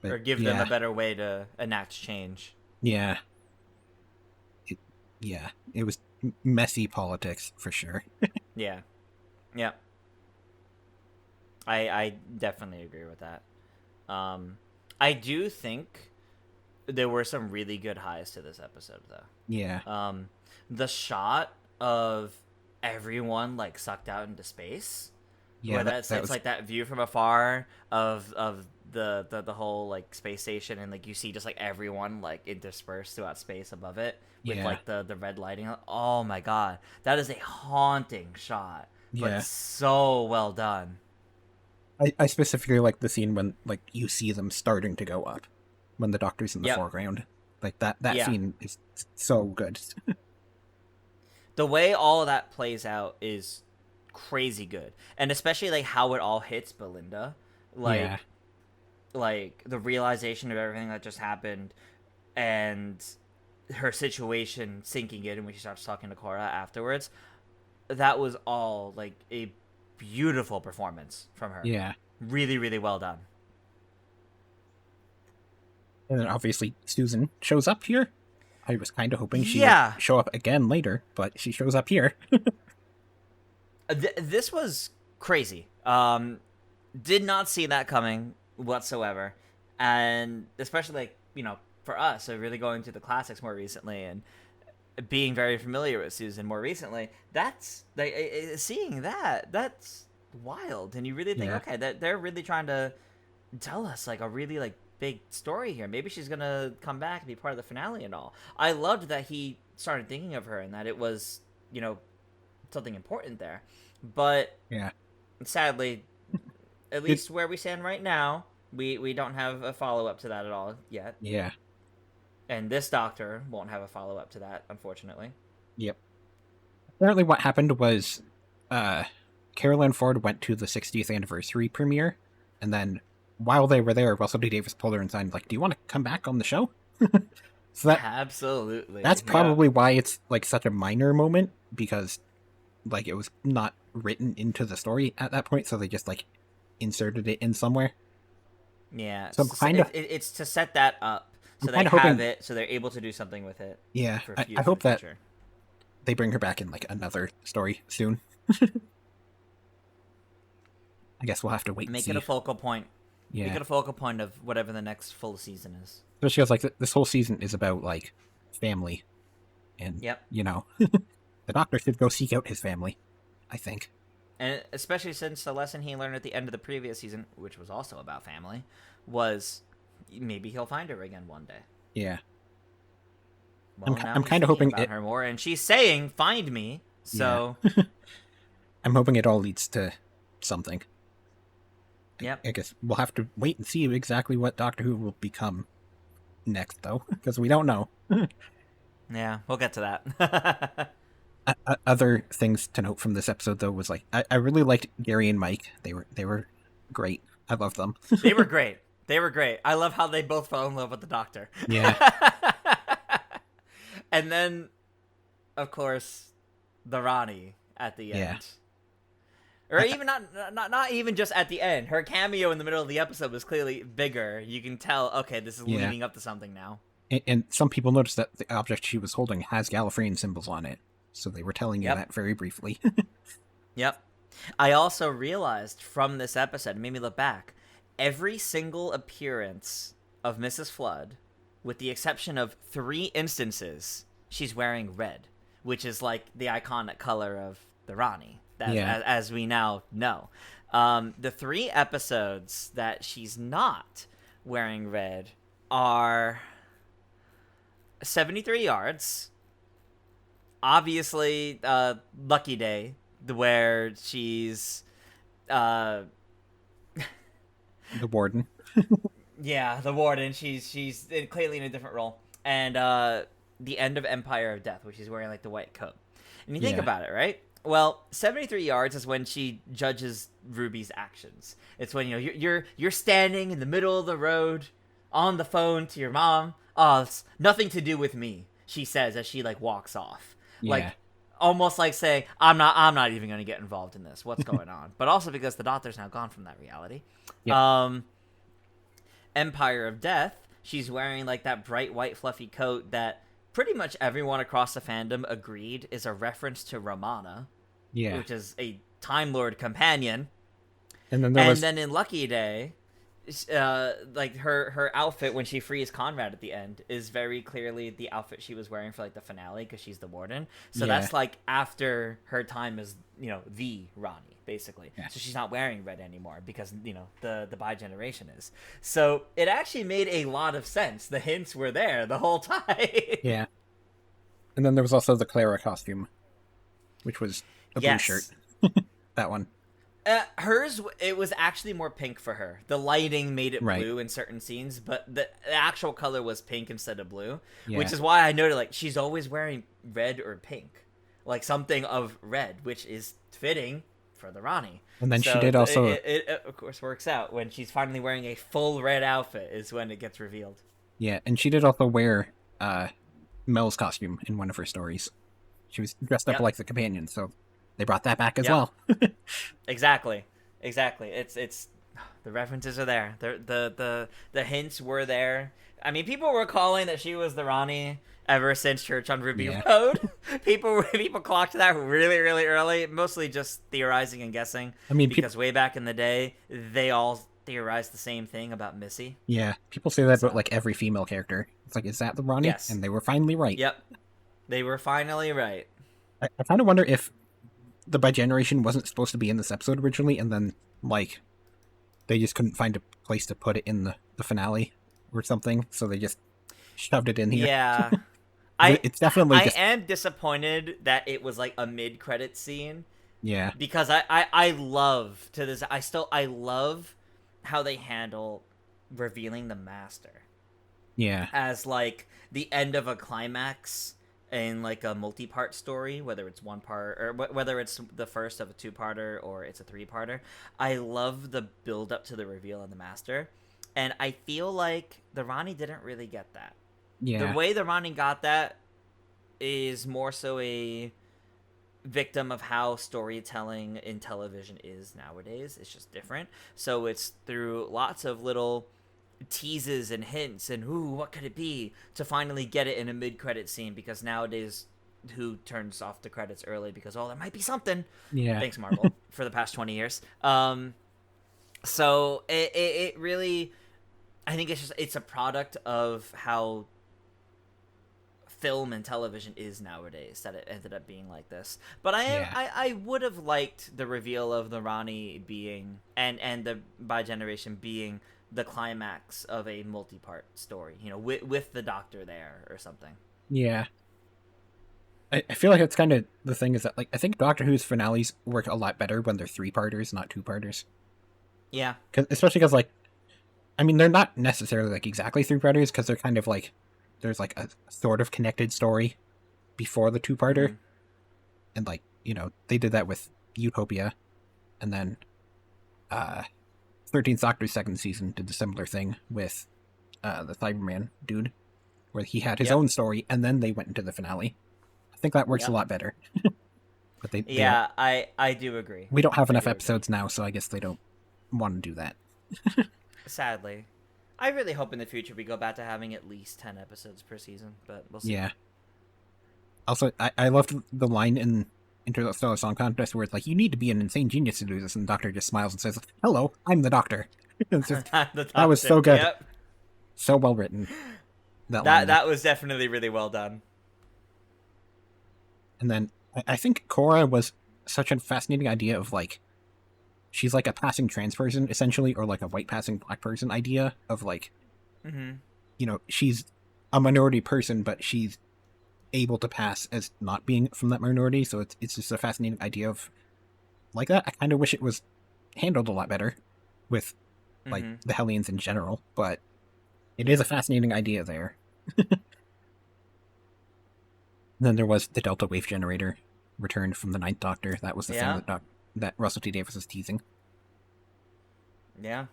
But, or give them a better way to enact change. Yeah. It was messy politics for sure. Yeah, yeah. I definitely agree with that. I do think there were some really good highs to this episode, though. Yeah. The shot of everyone like sucked out into space. Yeah, where it's like that view from afar of the whole like space station, and like you see just like everyone like interspersed throughout space above it with like the red lighting. Oh my god, that is a haunting shot, but so well done. I specifically like the scene when like you see them starting to go up when the Doctor's in the foreground. Like that scene is so good. The way all of that plays out is crazy good, and especially like how it all hits Belinda, like the realization of everything that just happened, and her situation sinking in when she starts talking to Cora afterwards. That was all like a beautiful performance from her. Yeah. Really, really well done. And then obviously Susan shows up here. I was kind of hoping she would show up again later, but she shows up here. This was crazy. Did not see that coming whatsoever. And especially, like, you know, for us, so really going through the classics more recently and being very familiar with Susan more recently, that's like seeing that's wild. And you really think, okay, that they're really trying to tell us like a really like big story here. Maybe she's gonna come back and be part of the finale and all. I loved that he started thinking of her and that it was, you know, something important there. But sadly, at least where we stand right now, we don't have a follow-up to that at all yet. Yeah. And this Doctor won't have a follow-up to that, unfortunately. Yep. Apparently what happened was Carolyn Ford went to the 60th anniversary premiere, and then while they were there, Russell T Davies pulled her and signed, like, do you want to come back on the show? So that absolutely. That's probably why it's like such a minor moment, because like it was not written into the story at that point, so they just like inserted it in somewhere. Yeah. So it's to set that up. So they have it, so they're able to do something with it. Yeah, I hope that they bring her back in like another story soon. I guess we'll have to wait. Make it a focal point. Yeah. Make it a focal point of whatever the next full season is. Especially because like this whole season is about like family, and you know, the Doctor should go seek out his family, I think. And especially since the lesson he learned at the end of the previous season, which was also about family, was maybe he'll find her again one day. Yeah. Well, now I'm he's kind of thinking hoping about her more, and she's saying, "Find me." So, yeah. I'm hoping it all leads to something. yep. I guess we'll have to wait and see exactly what Doctor Who will become next, though, because we don't know. Yeah, we'll get to that. Other things to note from this episode, though, was like I really liked Gary and Mike. They were great. I love them. They were great. They were great. I love how they both fell in love with the Doctor. Yeah. And then, of course, the Ronnie at the end. Yeah. Or even not even just at the end. Her cameo in the middle of the episode was clearly bigger. You can tell, okay, this is leading up to something now. And some people noticed that the object she was holding has Gallifreyan symbols on it. So they were telling you that very briefly. Yep. I also realized from this episode, it made me look back, every single appearance of Mrs. Flood, with the exception of 3 instances, she's wearing red, which is like the iconic color of the Rani, as we now know. The 3 episodes that she's not wearing red are 73 Yards, obviously Lucky Day, where she's the warden. Yeah, the warden. She's clearly in a different role. And the end of Empire of Death, which she's wearing like the white coat. And you think about it, right? Well, 73 Yards is when she judges Ruby's actions. It's when you're standing in the middle of the road on the phone to your mom. Oh, it's nothing to do with me, she says as she like walks off. Yeah. Like almost like saying, I'm not even going to get involved in this. What's going on? But also because the Doctor's now gone from that reality. Yep. Empire of Death, she's wearing like that bright white fluffy coat that pretty much everyone across the fandom agreed is a reference to Romana, which is a Time Lord companion. And then in Lucky Day, like her outfit when she frees Conrad at the end is very clearly the outfit she was wearing for like the finale because she's the warden. So that's like after her time as the Ronnie basically. Yeah. So she's not wearing red anymore because the bi-generation is. So it actually made a lot of sense. The hints were there the whole time. Yeah. And then there was also the Clara costume, which was a blue shirt. That one. Hers, it was actually more pink for her. The lighting made it blue in certain scenes, but the actual color was pink instead of blue, which is why I noted, like, she's always wearing red or pink. Like, something of red, which is fitting for the Rani. And then she did also... It, of course, works out. When she's finally wearing a full red outfit is when it gets revealed. Yeah, and she did also wear Mel's costume in one of her stories. She was dressed up like the companion, so... They brought that back as well. Exactly. It's the references are there. The hints were there. I mean, people were calling that she was the Rani ever since Church on Ruby Road. People clocked that really, really early. Mostly just theorizing and guessing. I mean, because way back in the day, they all theorized the same thing about Missy. Yeah, people say that about like every female character. It's like, is that the Rani? Yes. And they were finally right. Yep, they were finally right. I kind of wonder if the bi-generation wasn't supposed to be in this episode originally, and then, like, they just couldn't find a place to put it in the finale or something, so they just shoved it in here. Yeah. It's definitely... I am disappointed that it was, like, a mid-credit scene. Yeah. Because I love, to this... I love how they handle revealing the Master. Yeah. As, like, the end of a climax... in like a multi-part story, whether it's one part or whether it's the first of a 2-parter or it's a 3-parter. I love the build up to the reveal of the Master, and I feel like the Rani didn't really get that. Yeah. The way the Rani got that is more so a victim of how storytelling in television is nowadays. It's just different. So it's through lots of little teases and hints and what could it be to finally get it in a mid-credit scene, because nowadays who turns off the credits early because there might be something. Thanks Marvel for the past 20 years. So it really, I think it's a product of how film and television is nowadays that it ended up being like this. But Yeah. I would have liked the reveal of the Ronnie being and the bi-generation being the climax of a multi-part story, with the Doctor there or something. Yeah. I feel like that's kind of the thing is that, like, I think Doctor Who's finales work a lot better when they're 3-parters, not 2-parters. Yeah. Especially because, like, I mean, they're not necessarily, like, exactly 3-parters, because they're kind of, like, there's, like, a sort of connected story before the 2-parter. Mm-hmm. And, like, they did that with Utopia. And then 13th Doctor's second season did the similar thing with the Cyberman dude, where he had his own story, and then they went into the finale. I think that works a lot better. But I do agree. We don't have enough episodes now, so I guess they don't want to do that. Sadly. I really hope in the future we go back to having at least 10 episodes per season, but we'll see. Yeah. Also, I loved the line in Interstellar Song Contest where it's like, you need to be an insane genius to do this, and the Doctor just smiles and says, hello, I'm the Doctor. That was so good. Yep. So well written. That was definitely really well done. And then I think Cora was such a fascinating idea of, like, she's like a passing trans person, essentially, or like a white passing black person idea of, like, she's a minority person, but she's able to pass as not being from that minority. So it's just a fascinating idea of, like, that. I kind of wish it was handled a lot better with, like, the Hellions in general, but it is a fascinating idea there. Then there was the Delta Wave Generator returned from the Ninth Doctor. That was the thing that Russell T Davies was teasing. Yeah.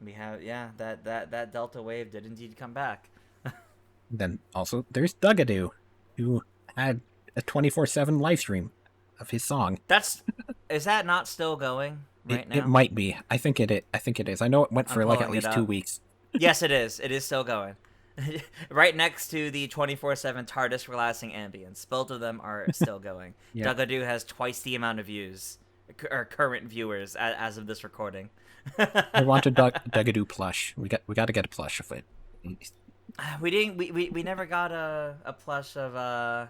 We have that Delta Wave did indeed come back. Then also there's Dugadoo, who had a 24/7 live stream of his song. Is that not still going right now? It might be. I think it is. I know it went for like at least 2 weeks. Yes, it is. It is still going. Right next to the 24/7 TARDIS relaxing ambience. Both of them are still going. Yeah. Dugadoo has twice the amount of views, or current viewers, as of this recording. I want a Dugadoo plush. We got to get a plush of it. We didn't. We never got a plush of oh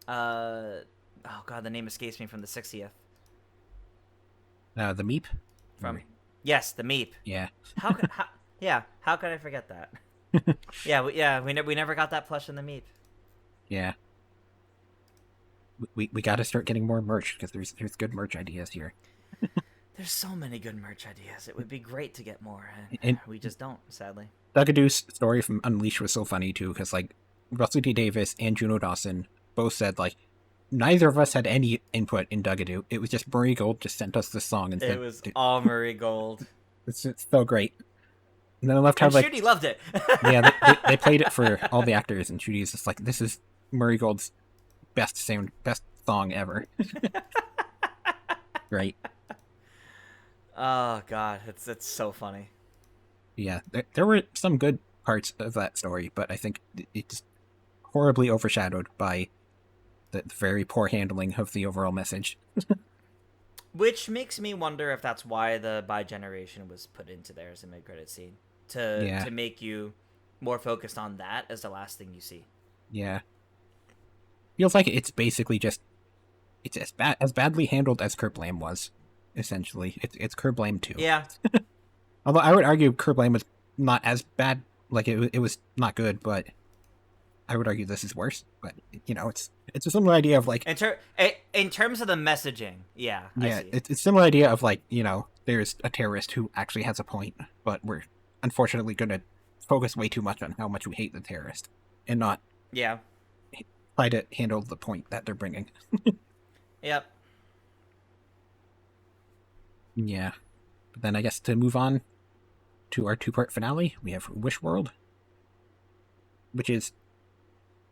god, the name escapes me, from the 60th. The Meep. Yes, the Meep. Yeah. How could I forget that? We never got that plush in the Meep. Yeah. We got to start getting more merch, because there's good merch ideas here. There's so many good merch ideas. It would be great to get more, and we just don't, sadly. Dugadoo's story from Unleashed was so funny too, because, like, Russell T Davies and Juno Dawson both said, like, neither of us had any input in Dugadoo. It was just Murray Gold just sent us this song and said, it was all Murray Gold. It's so great. And then I loved how, like, Ncuti loved it. Yeah, they played it for all the actors, and Ncuti just like, this is Murray Gold's best song ever. Right. Oh god, it's so funny. Yeah, there were some good parts of that story, but I think it's horribly overshadowed by the very poor handling of the overall message. Which makes me wonder if that's why the bi-generation was put into there as a mid-credit scene. To make you more focused on that as the last thing you see. Yeah. Feels like it's basically just, it's as badly handled as Kerblame was, essentially. It's Kerblame too. Yeah. Although I would argue Kerblame was not as bad, like it was not good, but I would argue this is worse. But it's a similar idea of, like, in terms of the messaging, yeah. I see. It's a similar idea of, like, there's a terrorist who actually has a point, but we're unfortunately going to focus way too much on how much we hate the terrorist and not try to handle the point that they're bringing. Yep. Yeah. But then I guess to move on to our 2-part finale, we have Wish World, which is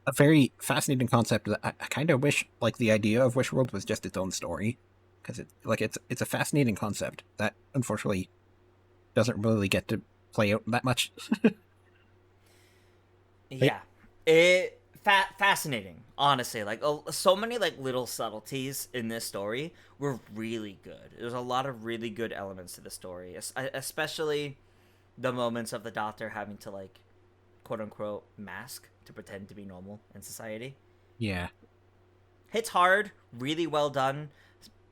a very fascinating concept that I kind of wish, like, the idea of Wish World was just its own story, because it's a fascinating concept that unfortunately doesn't really get to play out that much. Yeah. Fascinating, honestly. Like, so many, like, little subtleties in this story were really good. There's a lot of really good elements to the story, especially the moments of the Doctor having to, like, quote unquote mask to pretend to be normal in society. Yeah. Hits hard, really well done.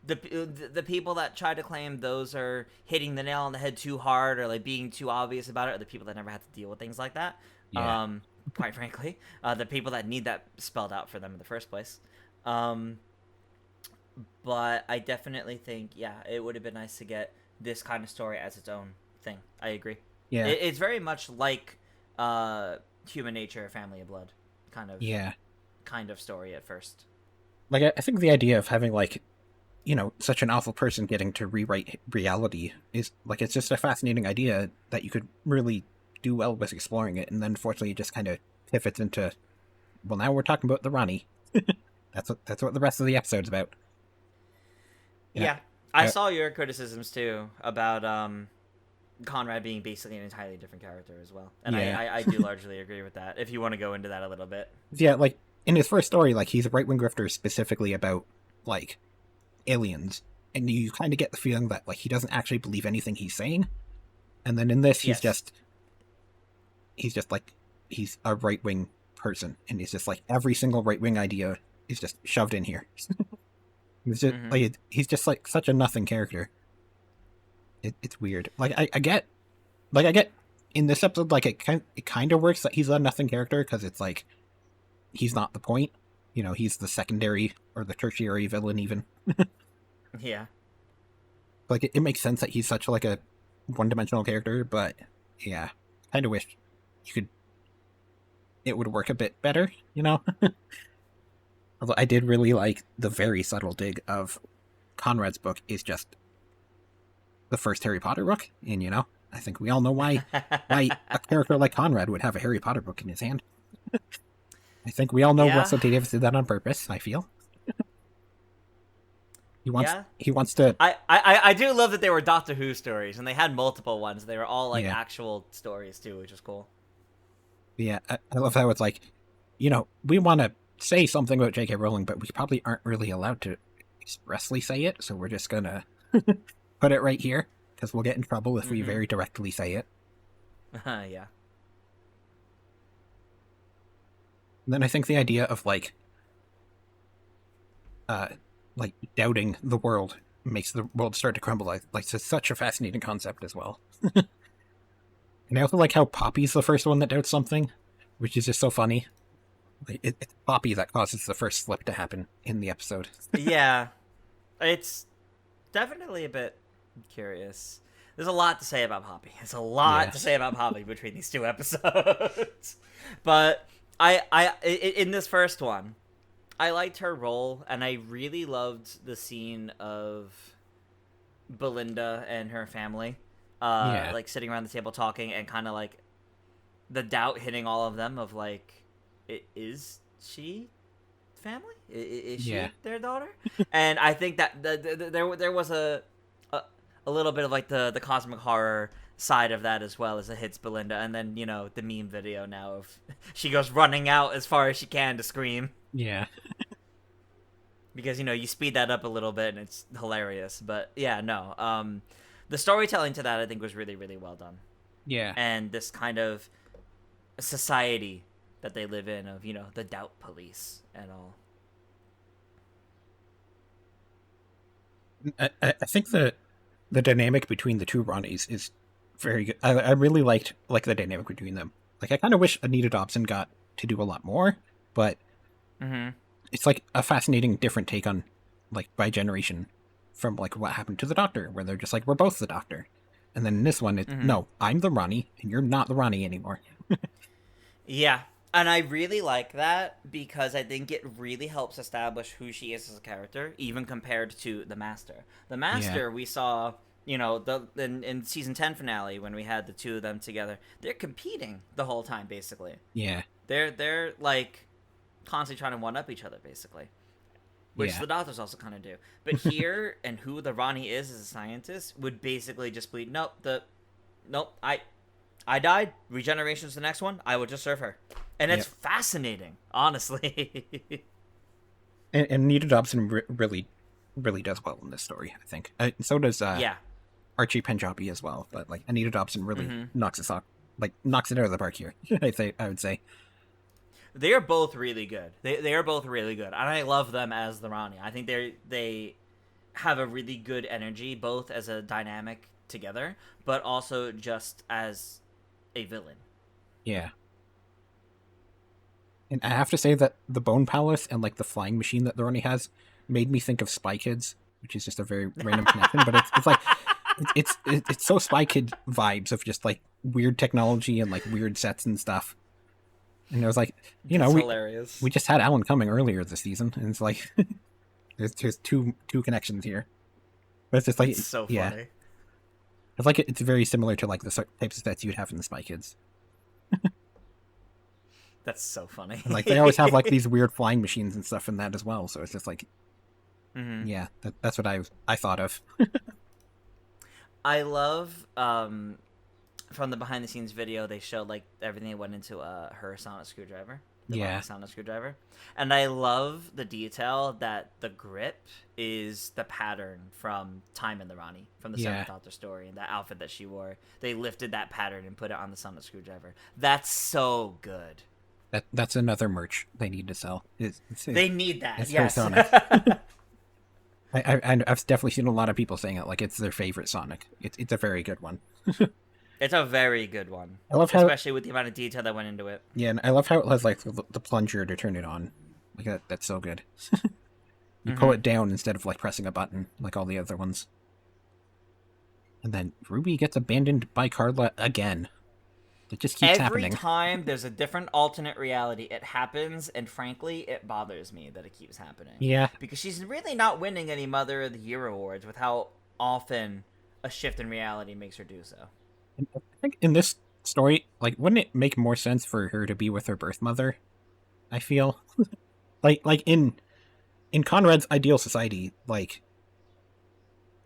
The people that try to claim those are hitting the nail on the head too hard or like being too obvious about it are the people that never have to deal with things like that. Yeah. Quite frankly, the people that need that spelled out for them in the first place. But I definitely think, yeah, it would have been nice to get this kind of story as its own thing. I agree. Yeah. It's very much like Human Nature, Family of Blood kind of story at first. Like, I think the idea of having, like, you know, such an awful person getting to rewrite reality is, like, it's just a fascinating idea that you could really do well with exploring it, and then unfortunately it just kind of pivots into, well, now we're talking about the Ronnie. That's what the rest of the episode's about. Yeah. I saw your criticisms too about Conrad being basically an entirely different character as well, and I do largely agree with that. If you want to go into that a little bit, yeah, like in his first story, like he's a right-wing grifter specifically about like aliens, and you kind of get the feeling that like he doesn't actually believe anything he's saying, and then in this he's just like he's a right-wing person, and he's just like every single right-wing idea is just shoved in here. He's just like he's just like such a nothing character. It's weird. Like I get in this episode, like it kind of works that he's a nothing character because it's like he's not the point. You know, he's the secondary or the tertiary villain even. Yeah. Like it makes sense that he's such like a one-dimensional character, but yeah, kind of wish it would work a bit better, you know. Although I did really like the very subtle dig of Conrad's book is just the first Harry Potter book, and you know, I think we all know why a character like Conrad would have a Harry Potter book in his hand. I think we all know Russell T Davies did that on purpose. I feel he wants to. I do love that they were Doctor Who stories, and they had multiple ones. They were all like actual stories too, which is cool. Yeah, I love how it's like, you know, we want to say something about J.K. Rowling, but we probably aren't really allowed to expressly say it, so we're just gonna put it right here, because we'll get in trouble if we very directly say it. Yeah. And then I think the idea of, like doubting the world makes the world start to crumble. Like it's such a fascinating concept as well. And I also like how Poppy's the first one that doubts something, which is just so funny. It's Poppy that causes the first slip to happen in the episode. Yeah. It's definitely a bit curious. There's a lot to say about Poppy. There's a lot to say about Poppy between these two episodes. But I in this first one, I liked her role, and I really loved the scene of Belinda and her family. Like sitting around the table talking, and kind of like the doubt hitting all of them of like, is she family? Is she their daughter? And I think that there was a little bit of like the cosmic horror side of that as well as it hits Belinda, and then you know the meme video now of she goes running out as far as she can to scream. Yeah. Because you know you speed that up a little bit and it's hilarious, but yeah, no. The storytelling to that I think was really, really well done. Yeah. And this kind of society that they live in of, you know, the doubt police and all. I think the dynamic between the two Ronnies is very good. I really liked the dynamic between them. Like I kind of wish Anita Dobson got to do a lot more, but it's like a fascinating different take on like by generation from like what happened to the Doctor, where they're just like, we're both the Doctor. And then in this one, it's no, I'm the Ronnie and you're not the Ronnie anymore. Yeah. And I really like that because I think it really helps establish who she is as a character, even compared to the Master. The Master, we saw, you know, in season 10 finale when we had the two of them together, they're competing the whole time, basically. Yeah. They're like constantly trying to one up each other, basically. Which the Doctors also kind of do. But here, and who the Ronnie is as a scientist, would basically just be, I died. Regeneration's the next one. I will just serve her. And it's fascinating, honestly. and Anita Dobson really, really does well in this story, I think. So does Archie Panjabi as well. But like Anita Dobson really knocks us like knocks it out of the park here. I would say. They are both really good. They are both really good, and I love them as the Rani. I think they have a really good energy, both as a dynamic together, but also just as a villain. Yeah. And I have to say that the Bone Palace and like the flying machine that the Rani has made me think of Spy Kids, which is just a very random connection, but it's like it's so Spy Kid vibes of just like weird technology and like weird sets and stuff. And it was like, That's hilarious. We just had Alan Cumming earlier this season, and it's like there's two connections here. But it's just like it's so funny. Yeah. It's like it's very similar to like the types of sets you'd have in the Spy Kids. That's so funny. And, like they always have like these weird flying machines and stuff in that as well. So it's just like, yeah, that's what I thought of. I love from the behind the scenes video they showed like everything that went into her sonic screwdriver. Yeah, sonic screwdriver, and I love the detail that the grip is the pattern from Time in the Rani from the Seventh Doctor story, and that outfit that she wore. They lifted that pattern and put it on the sonic screwdriver. That's so good. That's another merch they need to sell. They need that. It's yes. Sonic. I've definitely seen a lot of people saying it like it's their favorite Sonic. It's a very good one. It's a very good one. I love how, especially with the amount of detail that went into it. Yeah, and I love how it has like the plunger to turn it on. Like that's so good. You pull it down instead of like pressing a button like all the other ones. And then Ruby gets abandoned by Carla again. It just keeps happening. Every time there's a different alternate reality, it happens, and frankly, it bothers me that it keeps happening. Yeah. Because she's really not winning any Mother of the Year awards with how often a shift in reality makes her do so. I think in this story, like, wouldn't it make more sense for her to be with her birth mother? I feel like in Conrad's ideal society, like,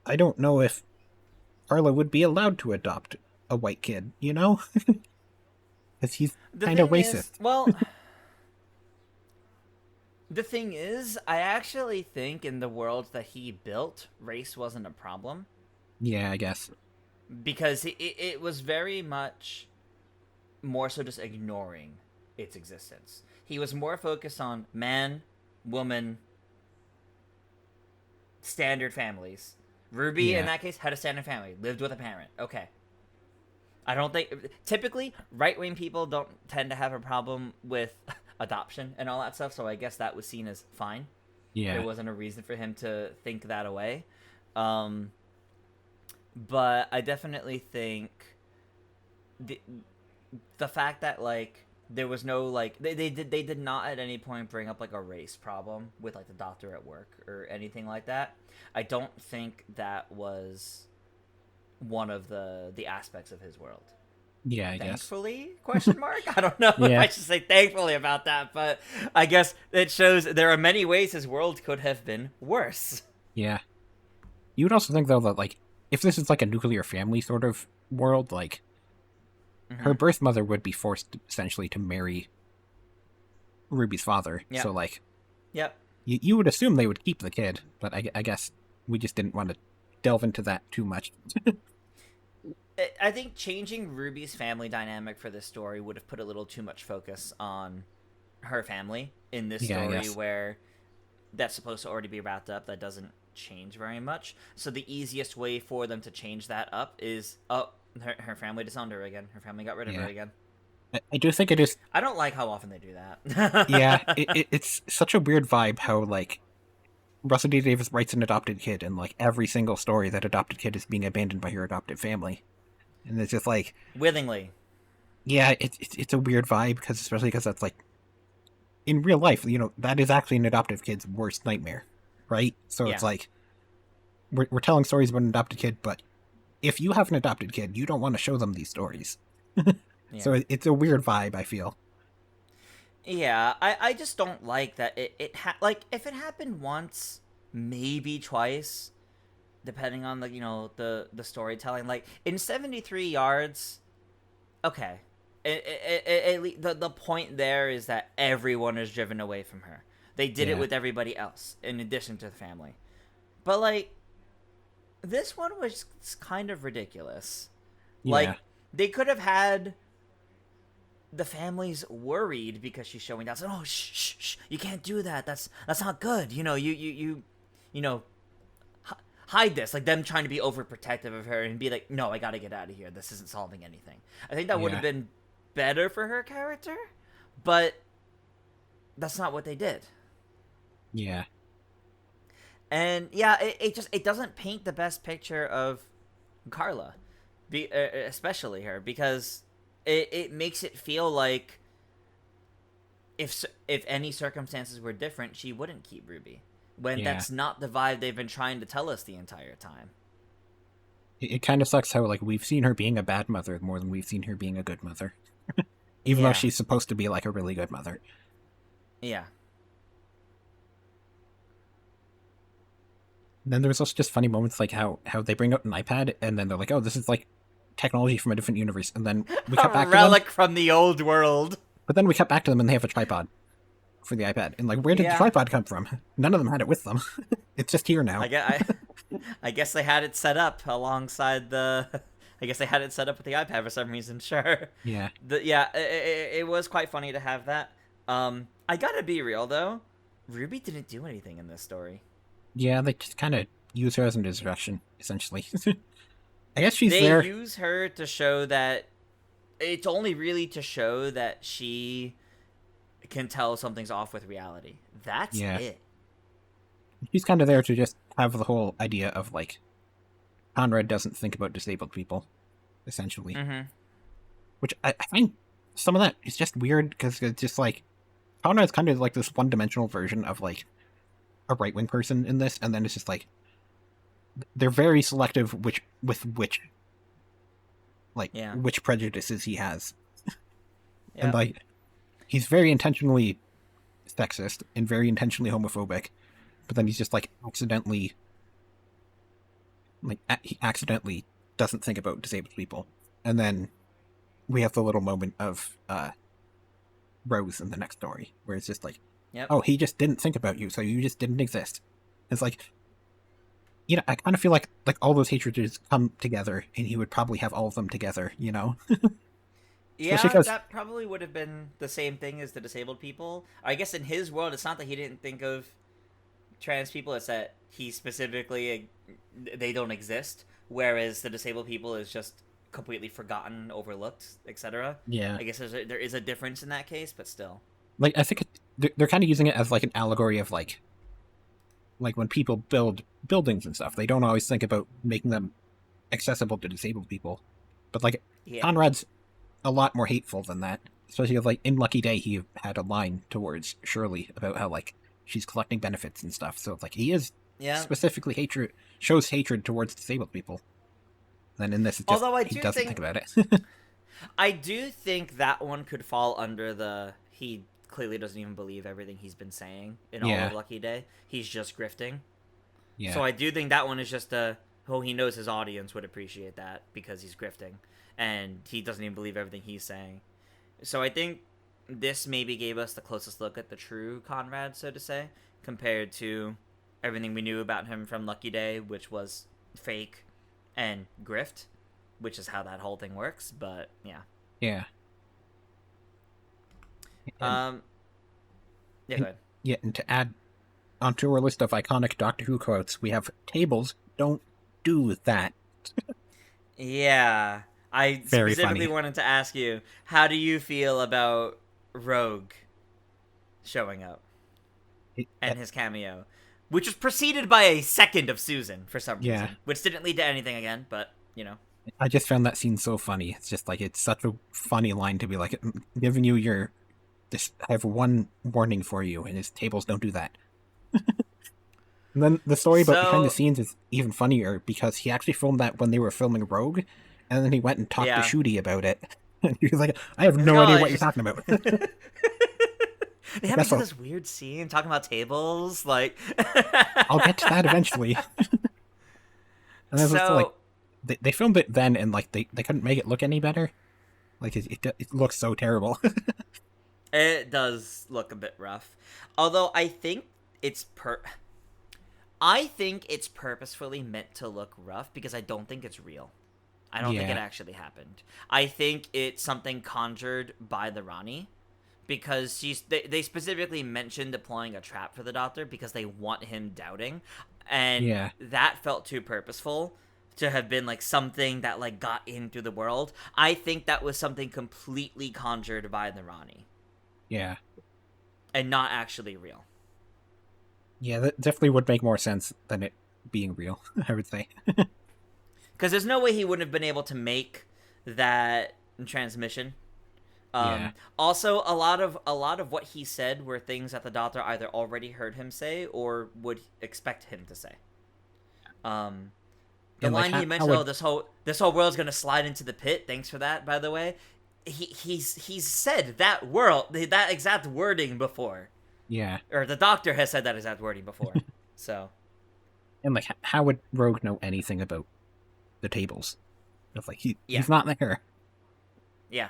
I don't know if Carla would be allowed to adopt a white kid, you know? Because he's kind of racist. The thing is, I actually think in the world that he built, race wasn't a problem. Yeah, I guess. Because it was very much more so just ignoring its existence. He was more focused on man, woman, standard families. Ruby, in that case, had a standard family, lived with a parent. Okay. I don't think... Typically, right-wing people don't tend to have a problem with adoption and all that stuff, so I guess that was seen as fine. Yeah. There wasn't a reason for him to think that away. But I definitely think the fact that like there was no like they did not at any point bring up like a race problem with like the doctor at work or anything like that. I don't think that was one of the aspects of his world. Yeah, I thankfully, guess. question mark? I don't know if I should say thankfully about that, but I guess it shows there are many ways his world could have been worse. Yeah. You would also think though that like if this is like a nuclear family sort of world, like her birth mother would be forced essentially to marry Ruby's father. Yep. So like, you would assume they would keep the kid, but I guess we just didn't want to delve into that too much. I think changing Ruby's family dynamic for this story would have put a little too much focus on her family in this story where that's supposed to already be wrapped up. That doesn't change very much. So the easiest way for them to change that up is, her family disowned her again. Her family got rid of her again. I do think it is... I don't like how often they do that. Yeah, it's such a weird vibe how, like, Russell D. Davis writes an adopted kid, and, like, every single story that adopted kid is being abandoned by her adopted family. And it's just, like... Willingly. Yeah, it's a weird vibe, especially because that's, like... In real life, you know, that is actually an adoptive kid's worst nightmare, right? So it's like... We're telling stories about an adopted kid, but if you have an adopted kid, you don't want to show them these stories. So it's a weird vibe, I feel. Yeah, I just don't like that like, if it happened once, maybe twice, depending on the storytelling. Like, in 73 Yards, okay. The point there is that everyone is driven away from her. They did it with everybody else, in addition to the family. But, like, this one was kind of ridiculous. Like, they could have had the family's worried because she's showing down. So, oh, shh, you can't do that. That's not good. You know, hide this. Like them trying to be overprotective of her and be like, no, I gotta get out of here. This isn't solving anything. I think that would have been better for her character, but that's not what they did. Yeah. And yeah, it doesn't paint the best picture of Carla, especially her, because it makes it feel like if any circumstances were different, she wouldn't keep Ruby, when that's not the vibe they've been trying to tell us the entire time. It kind of sucks how, like, we've seen her being a bad mother more than we've seen her being a good mother. Even though she's supposed to be, like, a really good mother. Yeah. And then there's also just funny moments like how they bring out an iPad and then they're like, oh, this is like technology from a different universe. And then we cut back to them. Relic from the old world. But then we cut back to them and they have a tripod for the iPad. And like, where did the tripod come from? None of them had it with them. It's just here now. I guess they had it set up alongside the... I guess they had it set up with the iPad for some reason, sure. Yeah. It was quite funny to have that. I gotta be real, though. Ruby didn't do anything in this story. Yeah, they just kind of use her as an distraction, essentially. I guess she's there. They use her to show that... It's only really to show that she can tell something's off with reality. That's it. She's kind of there to just have the whole idea of, like, Conrad doesn't think about disabled people, essentially. Mm-hmm. Which I find some of that is just weird, because it's just, like, Conrad's kind of like this one-dimensional version of, like, a right-wing person in this, and then it's just like they're very selective which prejudices he has. And like he's very intentionally sexist and very intentionally homophobic, but then he's just like he accidentally doesn't think about disabled people. And then we have the little moment of Rose in the next story where it's just like, oh, he just didn't think about you, so you just didn't exist. It's like, you know, I kind of feel like all those hatreds come together, and he would probably have all of them together, you know? That probably would have been the same thing as the disabled people. I guess in his world, it's not that he didn't think of trans people, it's that he specifically, they don't exist, whereas the disabled people is just completely forgotten, overlooked, etc. Yeah. I guess there is a difference in that case, but still. Like, I think they're kind of using it as, like, an allegory of, like when people build buildings and stuff, they don't always think about making them accessible to disabled people. But, like, Conrad's a lot more hateful than that. Especially, like, in Lucky Day, he had a line towards Shirley about how, like, she's collecting benefits and stuff. So, like, he is specifically shows hatred towards disabled people. Then in this, it's just, he doesn't think about it. I do think that one could fall under he clearly doesn't even believe everything he's been saying in all of Lucky Day. He's just grifting. Yeah. So I do think that one is just he knows his audience would appreciate that because he's grifting. And he doesn't even believe everything he's saying. So I think this maybe gave us the closest look at the true Conrad, so to say, compared to everything we knew about him from Lucky Day, which was fake and grift, which is how that whole thing works, but yeah. Yeah. Go ahead. Yeah, and to add onto our list of iconic Doctor Who quotes, we have tables don't do that. Yeah. I Very specifically funny. wanted to ask you, how do you feel about Rogue showing up and his cameo, which was preceded by a second of Susan for some reason, which didn't lead to anything again, but, you know. I just found that scene so funny. It's just like, it's such a funny line to be like, giving you I have one warning for you, and his tables don't do that. And then the story about behind the scenes is even funnier, because he actually filmed that when they were filming Rogue, and then he went and talked to Ncuti about it. And he was like, I have no idea what you're talking about. They have this weird scene talking about tables, like... I'll get to that eventually. And then like, they filmed it then, and like they couldn't make it look any better. Like, it looks so terrible. It does look a bit rough. Although I think it's purposefully meant to look rough, because I don't think it's real. I don't think it actually happened. I think it's something conjured by the Rani, because they specifically mentioned deploying a trap for the Doctor because they want him doubting, and that felt too purposeful to have been like something that like got into the world. I think that was something completely conjured by the Rani. Yeah. And not actually real. Yeah, that definitely would make more sense than it being real, I would say. Because there's no way he wouldn't have been able to make that transmission. Also, a lot of what he said were things that the Doctor either already heard him say or would expect him to say. The line he mentioned, "Oh, this whole world's gonna slide into the pit." Thanks for that, by the way. He's said that exact wording before. Yeah. Or the Doctor has said that exact wording before. So. And like, how would Rogue know anything about the tables? It's like he's not there. Yeah.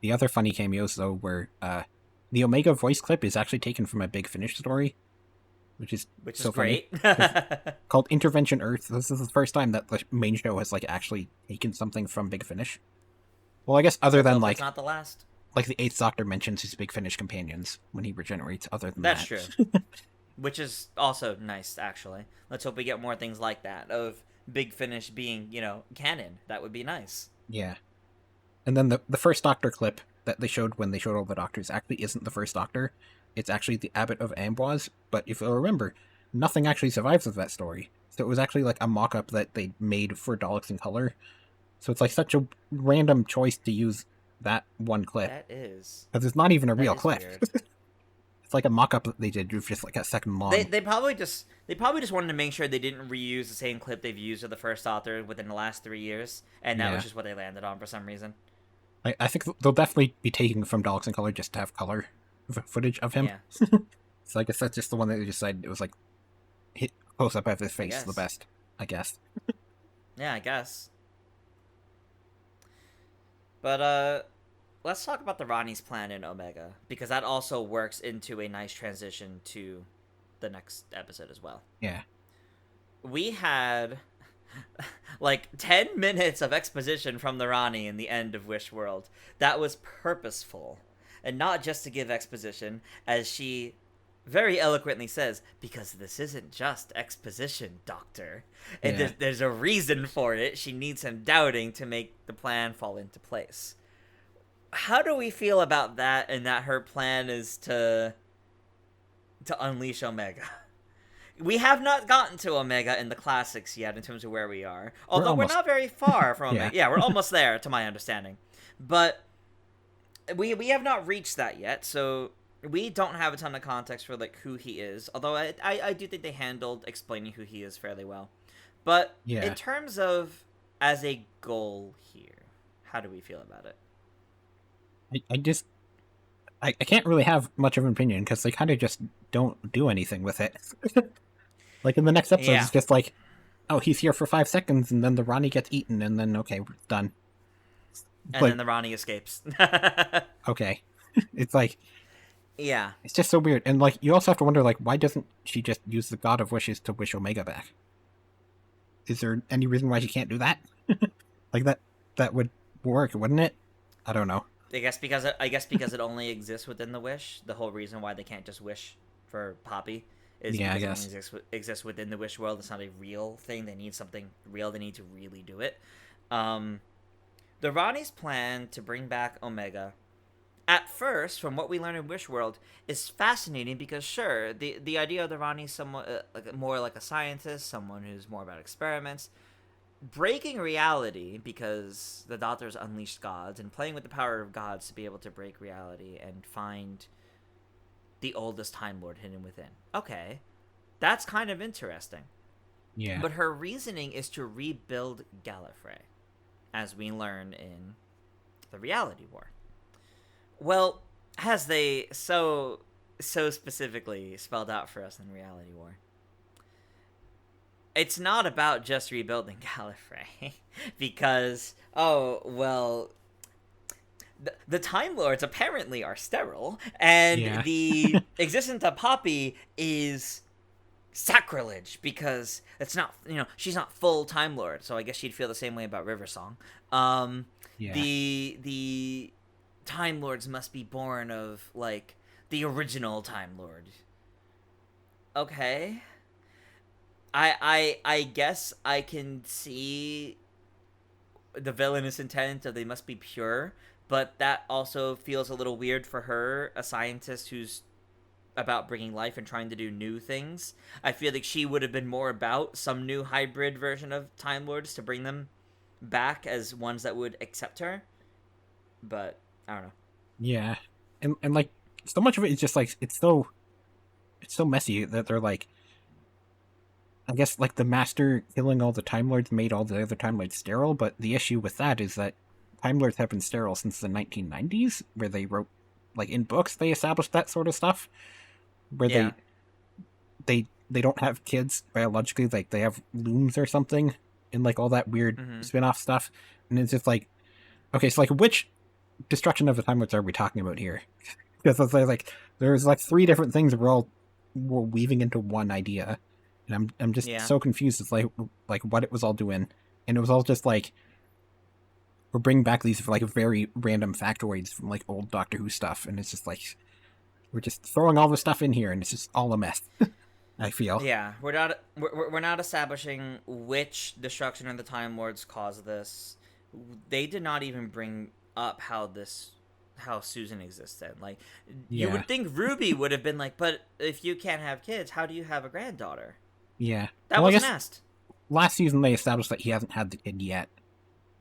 The other funny cameos though were the Omega voice clip is actually taken from a Big Finish story, which is so great. Called Intervention Earth. This is the first time that the main show has like actually taken something from Big Finish. Well, I guess other than like it's not the last. Like the Eighth Doctor mentions his Big Finish companions when he regenerates. Other than that's true, which is also nice actually. Let's hope we get more things like that of Big Finish being canon. That would be nice. Yeah. And then the first Doctor clip that they showed when they showed all the Doctors actually isn't the first Doctor. It's actually the Abbot of Amboise. But if you'll remember, nothing actually survives of that story. So it was actually like a mock-up that they made for Daleks in Color. So it's like such a random choice to use that one clip. That is. Because it's not even a real clip. It's like a mock-up that they did with just like a second long. They probably just wanted to make sure they didn't reuse the same clip they've used of the first Doctor within the last 3 years. And that was just what they landed on for some reason. I think they'll definitely be taking from Daleks in Color just to have color footage of him. Yeah. So I guess that's just the one that they decided it was like hit close up of his face the best, I guess. Yeah, I guess. But let's talk about the Rani's plan in Omega, because that also works into a nice transition to the next episode as well. Yeah. We had like 10 minutes of exposition from the Rani in the end of Wish World. That was purposeful. And not just to give exposition, as she very eloquently says, because this isn't just exposition, Doctor. And there's a reason for it. She needs him doubting to make the plan fall into place. How do we feel about that, and that her plan is to unleash Omega? We have not gotten to Omega in the classics yet in terms of where we are. Although we're not very far from Omega. Yeah, we're almost there, to my understanding. But we have not reached that yet, so we don't have a ton of context for like who he is. Although I do think they handled explaining who he is fairly well. But in terms of as a goal here, how do we feel about it? I can't really have much of an opinion because they kind of just don't do anything with it. Like in the next episode, it's just like, oh, he's here for 5 seconds, and then the Rani gets eaten, and then okay, we're done. And then the Rani escapes. Okay, it's like, yeah, it's just so weird. And like, you also have to wonder, like, why doesn't she just use the God of Wishes to wish Omega back? Is there any reason why she can't do that? Like that would work, wouldn't it? I don't know. I guess because it only exists within the wish. The whole reason why they can't just wish for Poppy is because it only exists within the wish world. It's not a real thing. They need something real. They need to really do it. The Rani's plan to bring back Omega, at first, from what we learn in Wish World, is fascinating because sure, the idea of the Rani is somewhat more like a scientist, someone who's more about experiments. Breaking reality, because the Doctor's unleashed gods, and playing with the power of gods to be able to break reality and find the oldest Time Lord hidden within. Okay, that's kind of interesting. Yeah. But her reasoning is to rebuild Gallifrey, as we learn in the Reality War. Well, as they so specifically spelled out for us in Reality War, it's not about just rebuilding Gallifrey, because, the Time Lords apparently are sterile, and the existence of Poppy is sacrilege, because it's not, she's not full Time Lord, so I guess she'd feel the same way about River Song. Yeah. The Time Lords must be born of, like, the original Time Lord. Okay. I guess I can see the villainous intent of they must be pure, but that also feels a little weird for her, a scientist who's about bringing life and trying to do new things. I feel like she would have been more about some new hybrid version of Time Lords to bring them back as ones that would accept her. But I don't know. Yeah. And like so much of it is just like it's so messy that they're like, I guess like the master killing all the Time Lords made all the other Time Lords sterile, but the issue with that is that Time Lords have been sterile since the 1990s, where they wrote, like in books, they established that sort of stuff, where Yeah. they don't have kids biologically, like they have looms or something, and like all that weird spin-off stuff, and it's just like, okay, so like which destruction of the Time Lords are we talking about here? Because it's like there's like three different things we're weaving into one idea. And I'm just Yeah. so confused. It's like what it was all doing, and it was all just like we're bringing back these like very random factoids from like old Doctor Who stuff, and it's just like we're just throwing all this stuff in here, and it's just all a mess. I feel. Yeah, we're not establishing which destruction of the Time Lords caused this. They did not even bring up how Susan existed. Like, you would think Ruby would have been like, but if you can't have kids, how do you have a granddaughter? Yeah. That well, wasn't asked. Last season they established that he hasn't had the kid yet,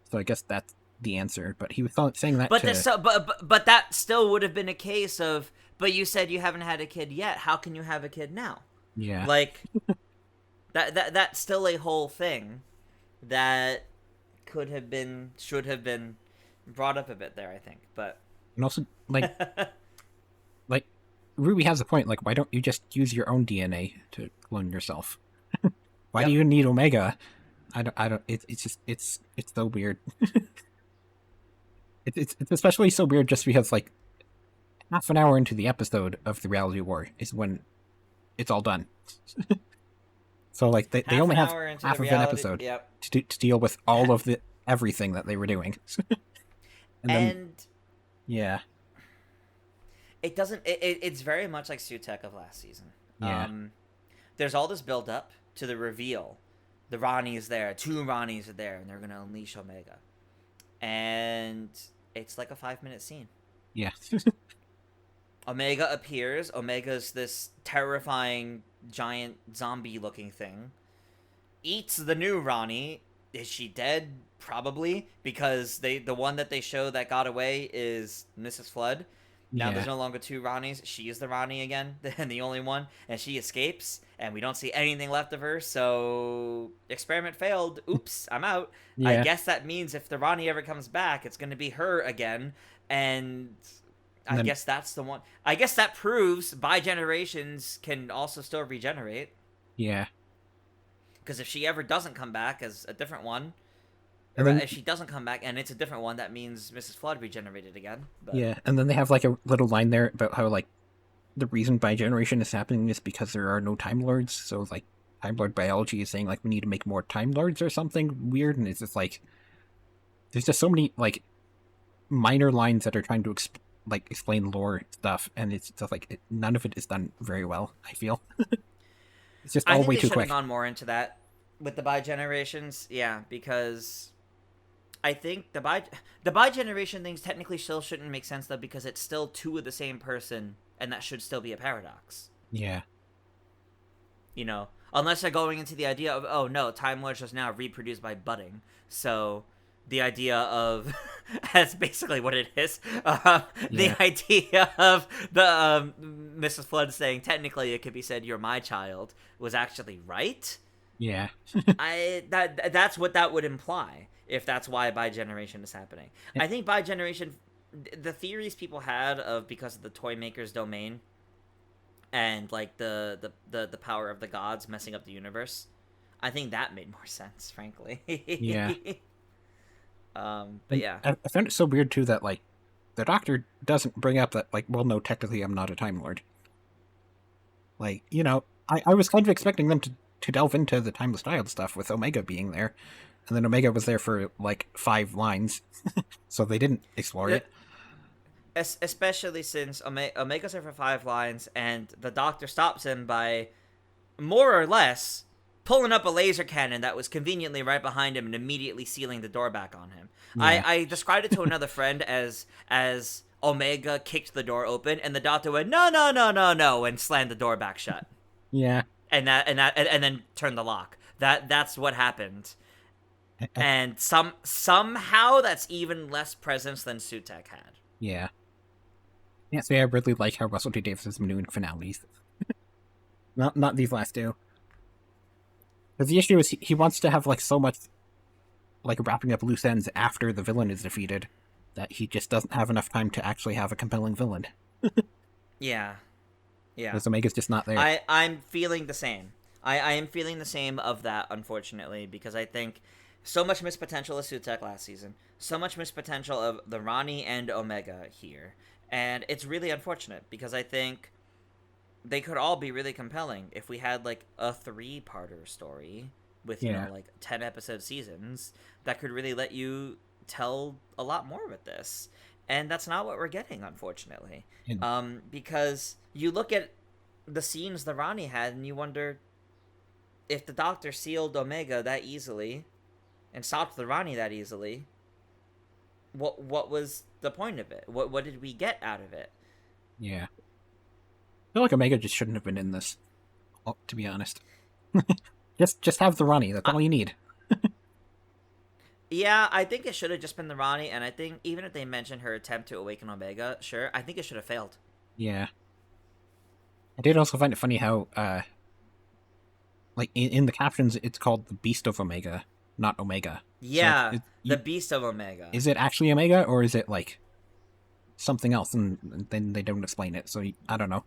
so I guess that's the answer. But he was saying that. But that still would have been a case of. But you said you haven't had a kid yet. How can you have a kid now? Yeah. Like, that's still a whole thing that should have been brought up a bit there, I think. But and also like like Ruby has a point. Like, why don't you just use your own DNA to clone yourself? Why do you need Omega? I don't. It's just it's so weird. it's especially so weird just because like half an hour into the episode of the Reality War is when it's all done. So like they only have half of an episode to deal with all of the everything that they were doing. and yeah, it doesn't. It's very much like Sutek of last season. Yeah. There's all this build up to the reveal. The Ronnie is there. 2 Ronnies are there, and they're gonna unleash Omega. And it's like a 5-minute scene. Yeah. Omega appears. Omega's this terrifying giant zombie-looking thing. Eats the new Ronnie. Is she dead? Probably, because the one that they show that got away is Mrs. Flood. Now there's no longer 2 Ronnies. She is the Ronnie again, and the only one, and she escapes, and we don't see anything left of her, so experiment failed. Oops, I'm out. Yeah. I guess that means if the Ronnie ever comes back, it's going to be her again, and I guess that's the one. I guess that proves bi-generations can also still regenerate. Yeah. Because if she ever doesn't come back as a different one, if she doesn't come back and it's a different one, that means Mrs. Flood regenerated again. But... Yeah, and then they have like a little line there about how like the reason bi-generation is happening is because there are no Time Lords. So like Time Lord biology is saying like we need to make more Time Lords or something weird, and it's just like there's just so many like minor lines that are trying to explain lore stuff, and it's just like none of it is done very well. I feel it's just all way too quick. I think they should have gone more into that with the bi-generations, yeah, because I think the bi-generation things technically still shouldn't make sense though, because it's still 2 of the same person, and that should still be a paradox. Yeah. You know, unless they're going into the idea of, oh no, Time Lords just now reproduced by budding, so the idea of that's basically what it is. The idea of the Mrs. Flood saying technically it could be said you're my child was actually right. Yeah. That's what that would imply if that's why bi-generation is happening. I think bi-generation, the theories people had of because of the toy maker's domain and like the power of the gods messing up the universe, I think that made more sense, frankly. Yeah. But yeah, I found it so weird too that like the Doctor doesn't bring up that like, well, no, technically I'm not a Time Lord. Like, you know, I was kind of expecting them to delve into the Timeless Child stuff with Omega being there, and then Omega was there for like 5 lines, so they didn't explore it. Especially since Omega's there for 5 lines, and the Doctor stops him by more or less pulling up a laser cannon that was conveniently right behind him and immediately sealing the door back on him. Yeah. I described it to another friend as Omega kicked the door open, and the Doctor went, no, no, no, no, no, and slammed the door back shut. Yeah. And then turned the lock. That's what happened. And somehow that's even less presence than Sutek had. Yeah. Yeah, so I really like how Russell T Davies has been doing finales. not these last 2. Because the issue is he wants to have like so much like wrapping up loose ends after the villain is defeated that he just doesn't have enough time to actually have a compelling villain. Yeah. Yeah. Because Omega's just not there. I'm feeling the same. I am feeling the same of that, unfortunately, because I think so much missed potential of Sutek last season, so much missed potential of the Ronnie and Omega here, and it's really unfortunate because I think they could all be really compelling if we had like a 3-parter story with you know like 10 episode seasons that could really let you tell a lot more with this, and that's not what we're getting, unfortunately. Because you look at the scenes the Ronnie had and you wonder if the Doctor sealed Omega that easily and stopped the Ronnie that easily, what was the point of it? What did we get out of it? Yeah. I feel like Omega just shouldn't have been in this, to be honest. just have the Ronnie, that's all you need. Yeah, I think it should have just been the Ronnie, and I think even if they mentioned her attempt to awaken Omega, sure, I think it should have failed. Yeah. I did also find it funny how, like, in the captions, it's called the Beast of Omega, not Omega. Yeah, so the Beast of Omega. Is it actually Omega, or is it, like, something else, and then they don't explain it, so I don't know.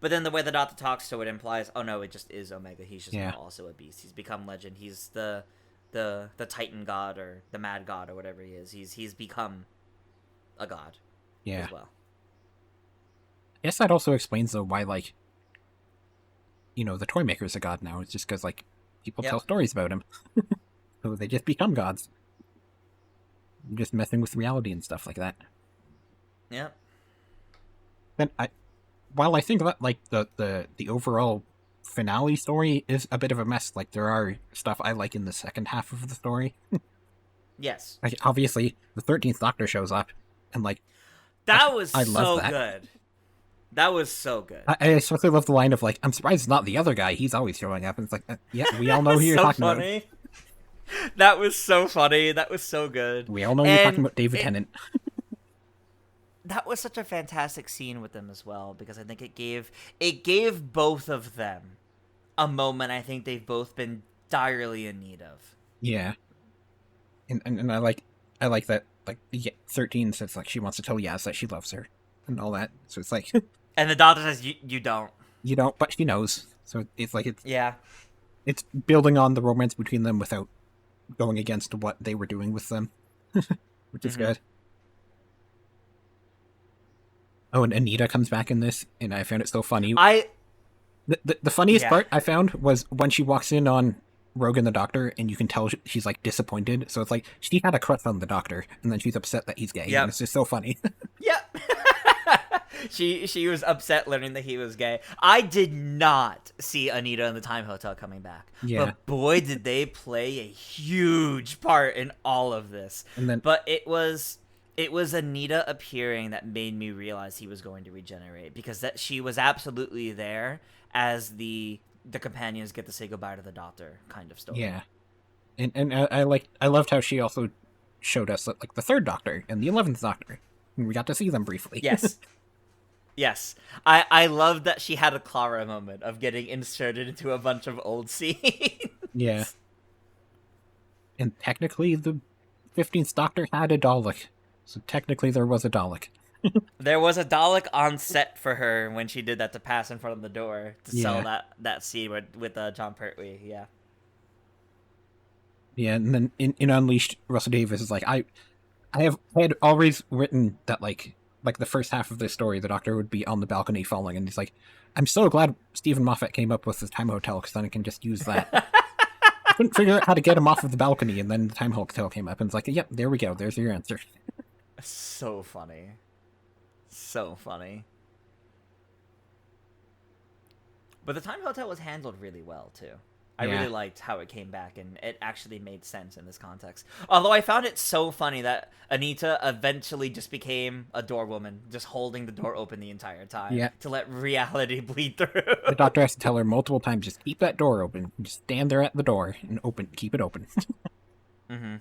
But then the way the Doctor talks to it implies, oh no, it just is Omega, he's just also a beast. He's become legend, he's the Titan God, or the Mad God, or whatever he is. He's become a god as well. I guess that also explains, though, why, like, you know, the Toymaker's a god now. It's just because, like, people tell stories about him. So they just become gods. Just messing with reality and stuff like that. Yep. Then while I think that, like, the overall finale story is a bit of a mess, like, there are stuff I like in the second half of the story. Yes. Like, obviously, the 13th Doctor shows up, and, like... That was so good. That was so good. I especially love the line of, like, I'm surprised it's not the other guy. He's always showing up. And it's like, yeah, we all know who you're talking about. That was so funny. That was so good. We all know you're talking about David Tennant. That was such a fantastic scene with them as well, because I think it gave both of them a moment I think they've both been direly in need of. Yeah. And I like that, like, 13 says, like, she wants to tell Yaz that she loves her and all that. So it's like... And the Doctor says, you don't. You don't, but she knows. So it's like, yeah. It's building on the romance between them without going against what they were doing with them, which is good. Oh, and Anita comes back in this, and I found it so funny. The funniest part I found was when she walks in on Rogue and the Doctor, and you can tell she's, like, disappointed. So it's like, she had a crush on the Doctor, and then she's upset that he's gay. Yep. And it's just so funny. Yep. She was upset learning that he was gay. I did not see Anita in the Time Hotel coming back. Yeah. But boy, did they play a huge part in all of this. But it was Anita appearing that made me realize he was going to regenerate, because that she was absolutely there as the companions get to say goodbye to the Doctor kind of story. Yeah. And I loved how she also showed us, like, the 3rd Doctor and the 11th Doctor. We got to see them briefly. Yes. Yes. I love that she had a Clara moment of getting inserted into a bunch of old scenes. Yeah. And technically, the 15th Doctor had a Dalek. So technically, there was a Dalek. There was a Dalek on set for her when she did that to pass in front of the door to sell that scene with John Pertwee. Yeah. Yeah, and then in Unleashed, Russell Davies is like, I had always written that, like, like the first half of this story, the Doctor would be on the balcony falling, and he's like, "I'm so glad Stephen Moffat came up with the time hotel because then I can just use that." I couldn't figure out how to get him off of the balcony, and then the time hotel came up, and it's like, "Yep, there we go. There's your answer." So funny. So funny. But the time hotel was handled really well, too. I really liked how it came back, and it actually made sense in this context. Although I found it so funny that Anita eventually just became a doorwoman, just holding the door open the entire time to let reality bleed through. The Doctor has to tell her multiple times, just keep that door open. Just stand there at the door and keep it open. Mm-hmm.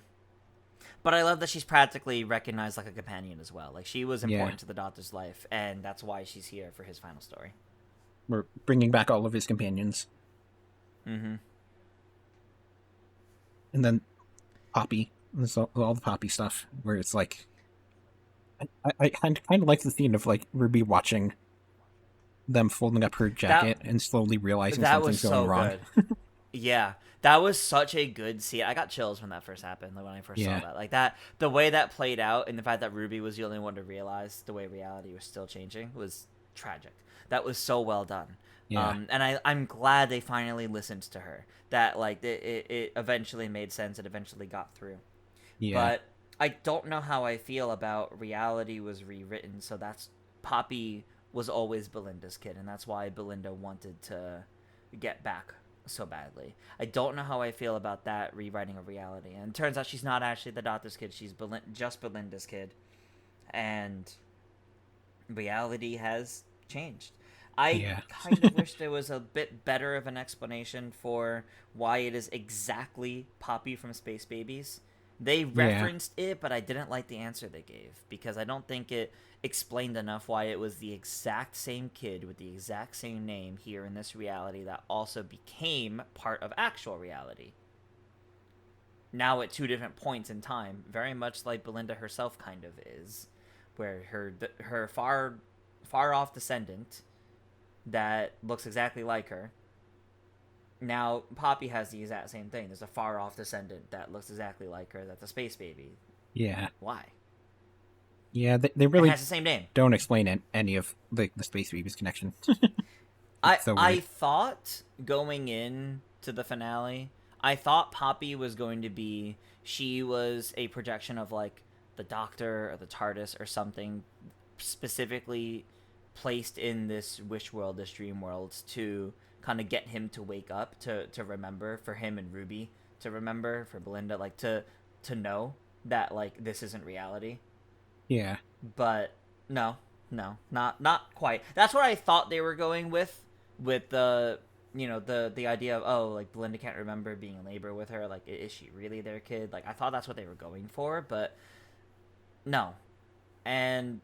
But I love that she's practically recognized like a companion as well. Like, she was important to the Doctor's life, and that's why she's here for his final story. We're bringing back all of his companions. Mm-hmm. And then Poppy, all the Poppy stuff, where it's like, I kind of like the scene of like Ruby watching them folding up her jacket and slowly realizing something's going wrong. Yeah, that was such a good scene. I got chills when that first happened, like when I first saw that. Like that, the way that played out, and the fact that Ruby was the only one to realize the way reality was still changing was tragic. That was so well done. Yeah. And I'm glad they finally listened to her. That like it eventually made sense. It eventually got through. Yeah. But I don't know how I feel about reality was rewritten. So that's Poppy was always Belinda's kid, and that's why Belinda wanted to get back so badly. I don't know how I feel about that rewriting of reality. And it turns out she's not actually the Doctor's kid. She's just Belinda's kid, and reality has changed. I kind of wish there was a bit better of an explanation for why it is exactly Poppy from Space Babies. They referenced it, but I didn't like the answer they gave, because I don't think it explained enough why it was the exact same kid with the exact same name here in this reality that also became part of actual reality. Now at two different points in time, very much like Belinda herself kind of is, where her far off descendant that looks exactly like her. Now Poppy has the exact same thing. There's a far off descendant that looks exactly like her. That's a space baby. Yeah. Why? Yeah, they really has the same name. Don't explain any of the space babies connection. I thought going in to the finale, I thought Poppy was going to be, she was a projection of like the Doctor or the TARDIS or something specifically placed in this wish world, this dream world, to kind of get him to wake up, to remember, for him and Ruby to remember, for Belinda, like to know that like this isn't reality. Yeah. But no, not quite. That's what I thought they were going with the, you know, the idea of, oh, like Belinda can't remember being in labor with her, like is she really their kid? Like I thought that's what they were going for, but no. And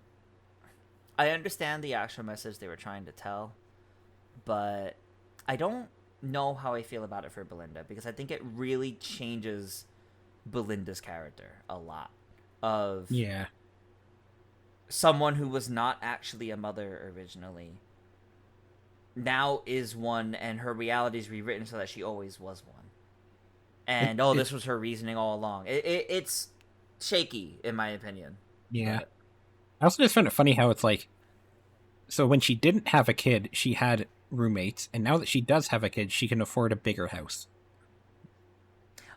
I understand the actual message they were trying to tell, but I don't know how I feel about it for Belinda, because I think it really changes Belinda's character a lot. Of someone who was not actually a mother originally now is one, and her reality is rewritten so that she always was one. And this was her reasoning all along. It's shaky, in my opinion. Yeah. But I also just found it funny how it's like, so when she didn't have a kid, she had roommates, and now that she does have a kid, she can afford a bigger house.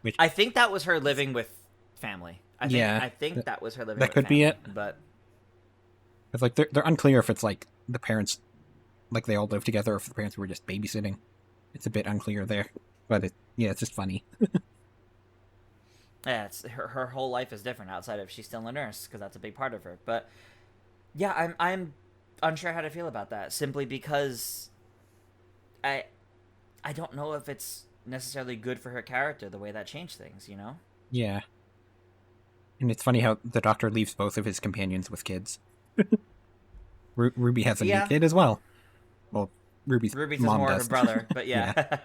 Which I think that was her living with family. I think that was her living with family. That could be it. But it's like they're unclear if it's like the parents, like they all live together, or if the parents were just babysitting. It's a bit unclear there, but it's just funny. Yeah, it's her whole life is different outside of she's still a nurse, because that's a big part of her. But yeah, I'm unsure how to feel about that, simply because I don't know if it's necessarily good for her character the way that changed things, you know? Yeah. And it's funny how the Doctor leaves both of his companions with kids. Ruby has a new kid as well. Well, Ruby's mom more does. Her brother, but yeah.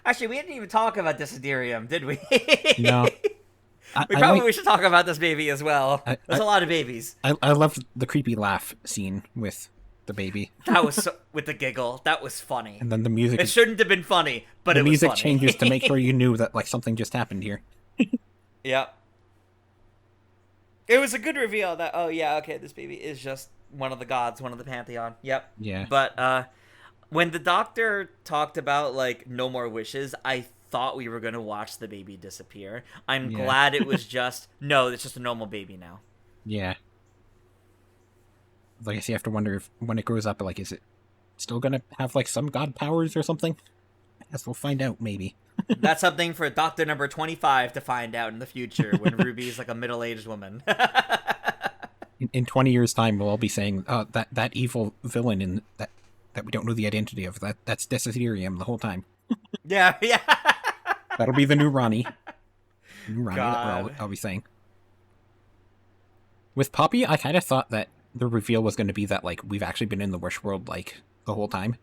Actually, we didn't even talk about Desiderium, did we? No. We should talk about this baby as well. There's a lot of babies. I love the creepy laugh scene with the baby. That was with the giggle. That was funny. And then the music. It shouldn't have been funny, but it was funny. The music changes to make sure you knew that like something just happened here. Yep. It was a good reveal that, oh yeah, okay, this baby is just one of the gods, one of the pantheon. Yep. Yeah. But when the doctor talked about like no more wishes, I thought we were gonna watch the baby disappear. I'm Yeah. glad it was just no, it's just a normal baby now. Yeah. Like I guess you have to wonder if when it grows up, like, is it still gonna have like some god powers or something? I guess we'll find out maybe. That's something for Doctor Number 25 to find out in the future when Ruby is like a middle-aged woman. In 20 years' time, we'll all be saying, that evil villain in that we don't know the identity of, that's Desiderium the whole time. Yeah, yeah. That'll be the new Ronnie. New Ronnie God. that I'll be saying. With Poppy, I kind of thought that the reveal was going to be that, like, we've actually been in the Wish World, like, the whole time.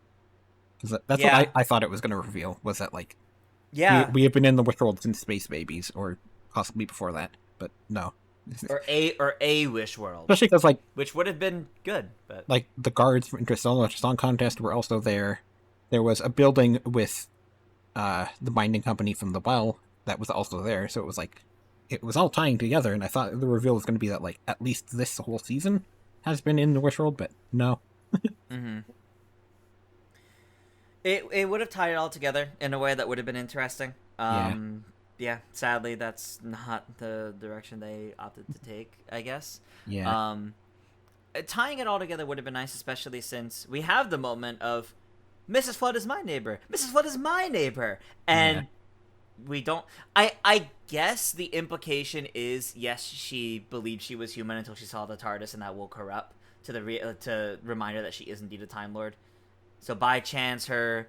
That's Yeah. what I thought it was going to reveal, was that, like, Yeah. we have been in the Wish World since Space Babies, or possibly before that, but no. Or a Wish World. Especially because, like, Which would have been good, but the guards for Interstellar Song Contest were also there. There was a building with the binding company from the Well that was also there, so it was like it was all tying together, and I thought the reveal was going to be that, like, at least this whole season has been in the Wish World, but no. mm-hmm. It would have tied it all together in a way that would have been interesting. Yeah, sadly, that's not the direction they opted to take, I guess. Yeah. Tying it all together would have been nice, especially since we have the moment of Mrs. Flood is my neighbor. Mrs. Flood is my neighbor. And we don't... I guess the implication is, yes, she believed she was human until she saw the TARDIS, and that woke her up to remind her that she is indeed a Time Lord. So by chance, her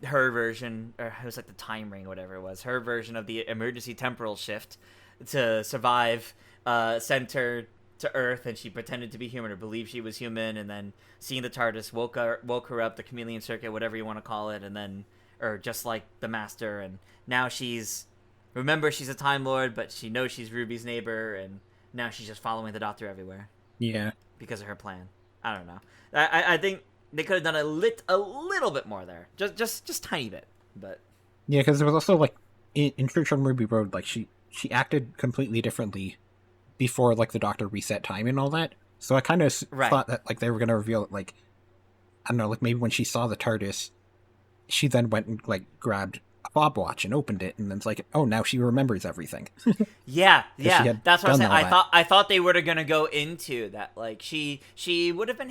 version, or it was like the time ring or whatever it was, her version of the emergency temporal shift to survive sent her to Earth, and she pretended to be human or believed she was human, and then seeing the TARDIS woke her up, the chameleon circuit, whatever you want to call it, and then, or just like the Master, and now she's a Time Lord, but she knows she's Ruby's neighbor, and now she's just following the Doctor everywhere. Yeah. Because of her plan. I don't know. I think they could have done a little bit more there, just tiny bit, but Yeah, because there was also, like, in Church on Ruby Road, like, she acted completely differently before, like, the Doctor reset time and all that. So I kind of thought that, like, they were going to reveal it, like, I don't know, like, maybe when she saw the TARDIS, she then went and, like, grabbed a fob watch and opened it, and then it's like, oh, now she remembers everything. yeah, that's what I'm saying. I thought they were gonna go into that, like, she would have been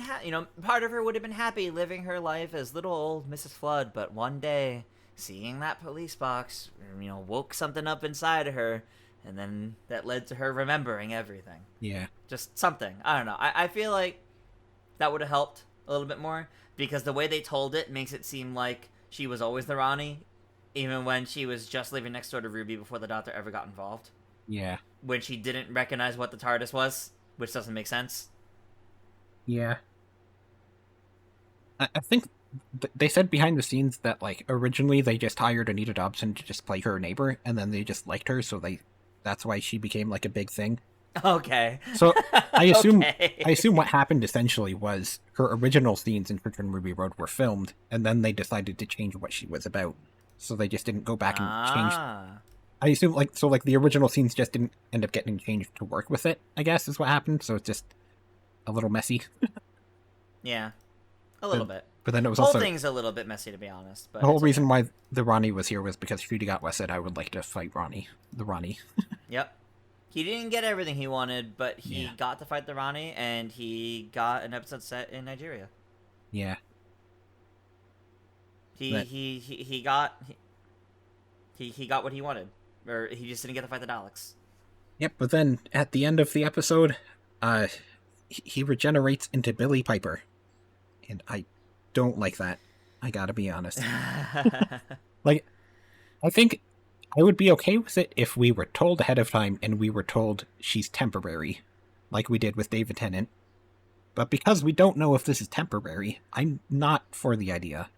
part of her would have been happy living her life as little old Mrs. Flood, but one day seeing that police box, woke something up inside of her, and then that led to her remembering everything. Yeah. Just something. I don't know. I feel like that would have helped a little bit more, because the way they told it makes it seem like she was always the Ronnie, even when she was just living next door to Ruby before the Doctor ever got involved. Yeah. When she didn't recognize what the TARDIS was, which doesn't make sense. Yeah. I think they said behind the scenes that, like, originally they just hired Anita Dobson to just play her neighbor, and then they just liked her, so that's why she became, like, a big thing. Okay. So I assume Okay. I assume what happened essentially was her original scenes in Church on Ruby Road were filmed, and then they decided to change what she was about. So they just didn't go back and change. I assume, like, the original scenes just didn't end up getting changed to work with it, I guess, is what happened. So it's just a little messy. Yeah. A little bit. But then it was the whole also... thing's a little bit messy, to be honest. But the whole reason why the Ronnie was here was because Ncuti Gatwa said, I would like to fight the Ronnie. Yep. He didn't get everything he wanted, but he got to fight the Ronnie, and he got an episode set in Nigeria. Yeah. He got what he wanted, or he just didn't get to fight the Daleks. Yep, but then at the end of the episode, he regenerates into Billy Piper, and I don't like that. I gotta be honest. Like, I think I would be okay with it if we were told ahead of time and we were told she's temporary, like we did with David Tennant. But because we don't know if this is temporary, I'm not for the idea.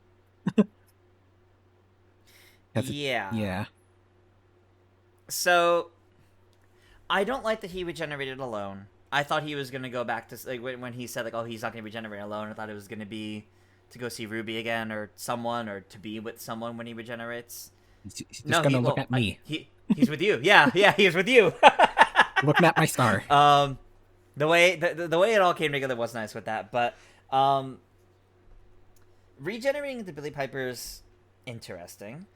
Yeah. So, I don't like that he regenerated alone. I thought he was going to go back to, like, when he said, like, oh, he's not going to regenerate alone, I thought it was going to be to go see Ruby again, or someone, or to be with someone when he regenerates. He's just going to look at me. He's with you. Yeah, he's with you. Looking at my star. The way it all came together was nice with that, but regenerating the Billy Piper's interesting.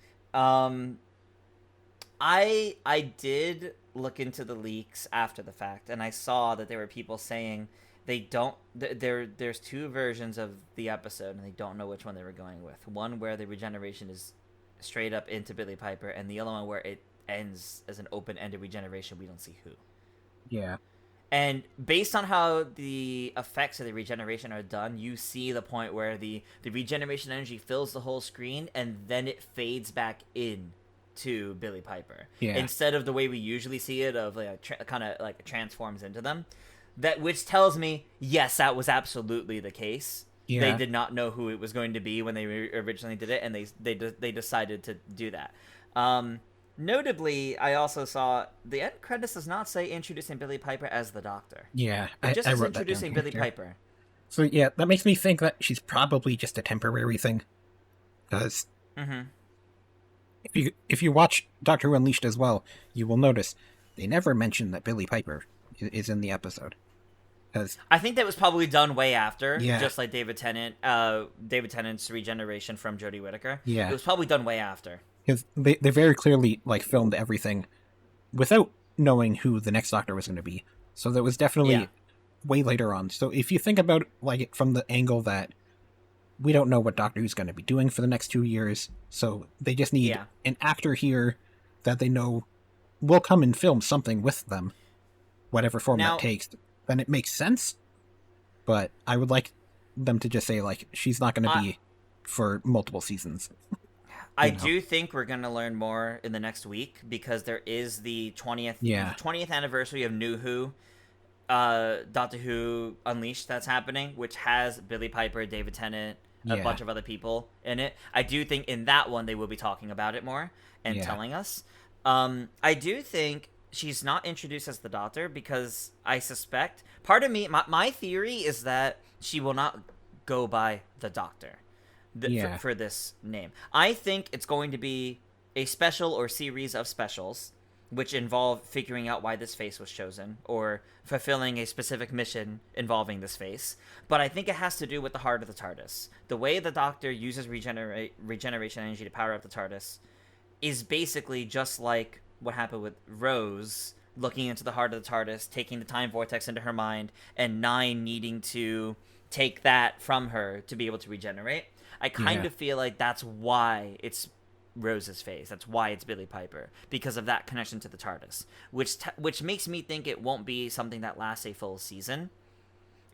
I did look into the leaks after the fact, and I saw that there were people saying they don't. There's two versions of the episode, and they don't know which one they were going with. One where the regeneration is straight up into Billy Piper, and the other one where it ends as an open-ended regeneration. We don't see who. Yeah. And based on how the effects of the regeneration are done, you see the point where the regeneration energy fills the whole screen, and then it fades back in to Billy Piper. Yeah. Instead of the way we usually see it, of like kind of like transforms into them. That which tells me, yes, that was absolutely the case. Yeah. They did not know who it was going to be when they originally did it, and they decided to do that. Notably, I also saw the end credits does not say introducing Billy Piper as the Doctor. Yeah, it just says introducing Billy Piper. So yeah, that makes me think that she's probably just a temporary thing. Because if you watch Doctor Who Unleashed as well, you will notice they never mention that Billy Piper is in the episode. I think that was probably done way after, yeah. just like David Tennant's regeneration from Jodie Whittaker. Yeah, it was probably done way after. Because they very clearly like filmed everything without knowing who the next Doctor was going to be. So that was definitely way later on. So if you think about like it from the angle that we don't know what Doctor Who's going to be doing for the next 2 years, so they just need an actor here that they know will come and film something with them, whatever form that takes, then it makes sense. But I would like them to just say like she's not going to be for multiple seasons. I do think we're going to learn more in the next week, because there is the 20th anniversary of New Who, Doctor Who Unleashed that's happening, which has Billy Piper, David Tennant, a bunch of other people in it. I do think in that one they will be talking about it more and telling us. I do think she's not introduced as the Doctor because I suspect, part of me, my theory is that she will not go by the Doctor. For this name. I think it's going to be a special or series of specials which involve figuring out why this face was chosen or fulfilling a specific mission involving this face. But I think it has to do with the heart of the TARDIS. The way the Doctor uses regeneration energy to power up the TARDIS is basically just like what happened with Rose looking into the heart of the TARDIS, taking the time vortex into her mind, and Nine needing to take that from her to be able to regenerate. I kind of feel like that's why it's Rose's face. That's why it's Billy Piper, because of that connection to the TARDIS, which makes me think it won't be something that lasts a full season.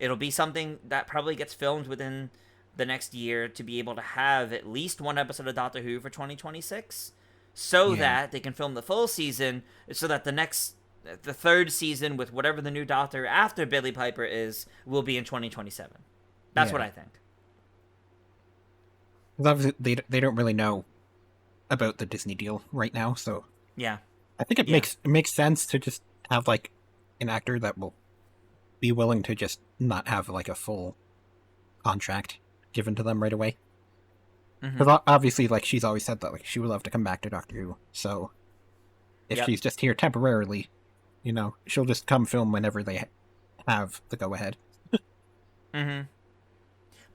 It'll be something that probably gets filmed within the next year to be able to have at least one episode of Doctor Who for 2026, so that they can film the full season, so that the third season with whatever the new Doctor after Billy Piper will be in 2027. That's what I think. Obviously, they don't really know about the Disney deal right now, so I think it makes sense to just have like an actor that will be willing to just not have like a full contract given to them right away. Because obviously, like she's always said that like she would love to come back to Doctor Who. So if she's just here temporarily, she'll just come film whenever they have the go ahead.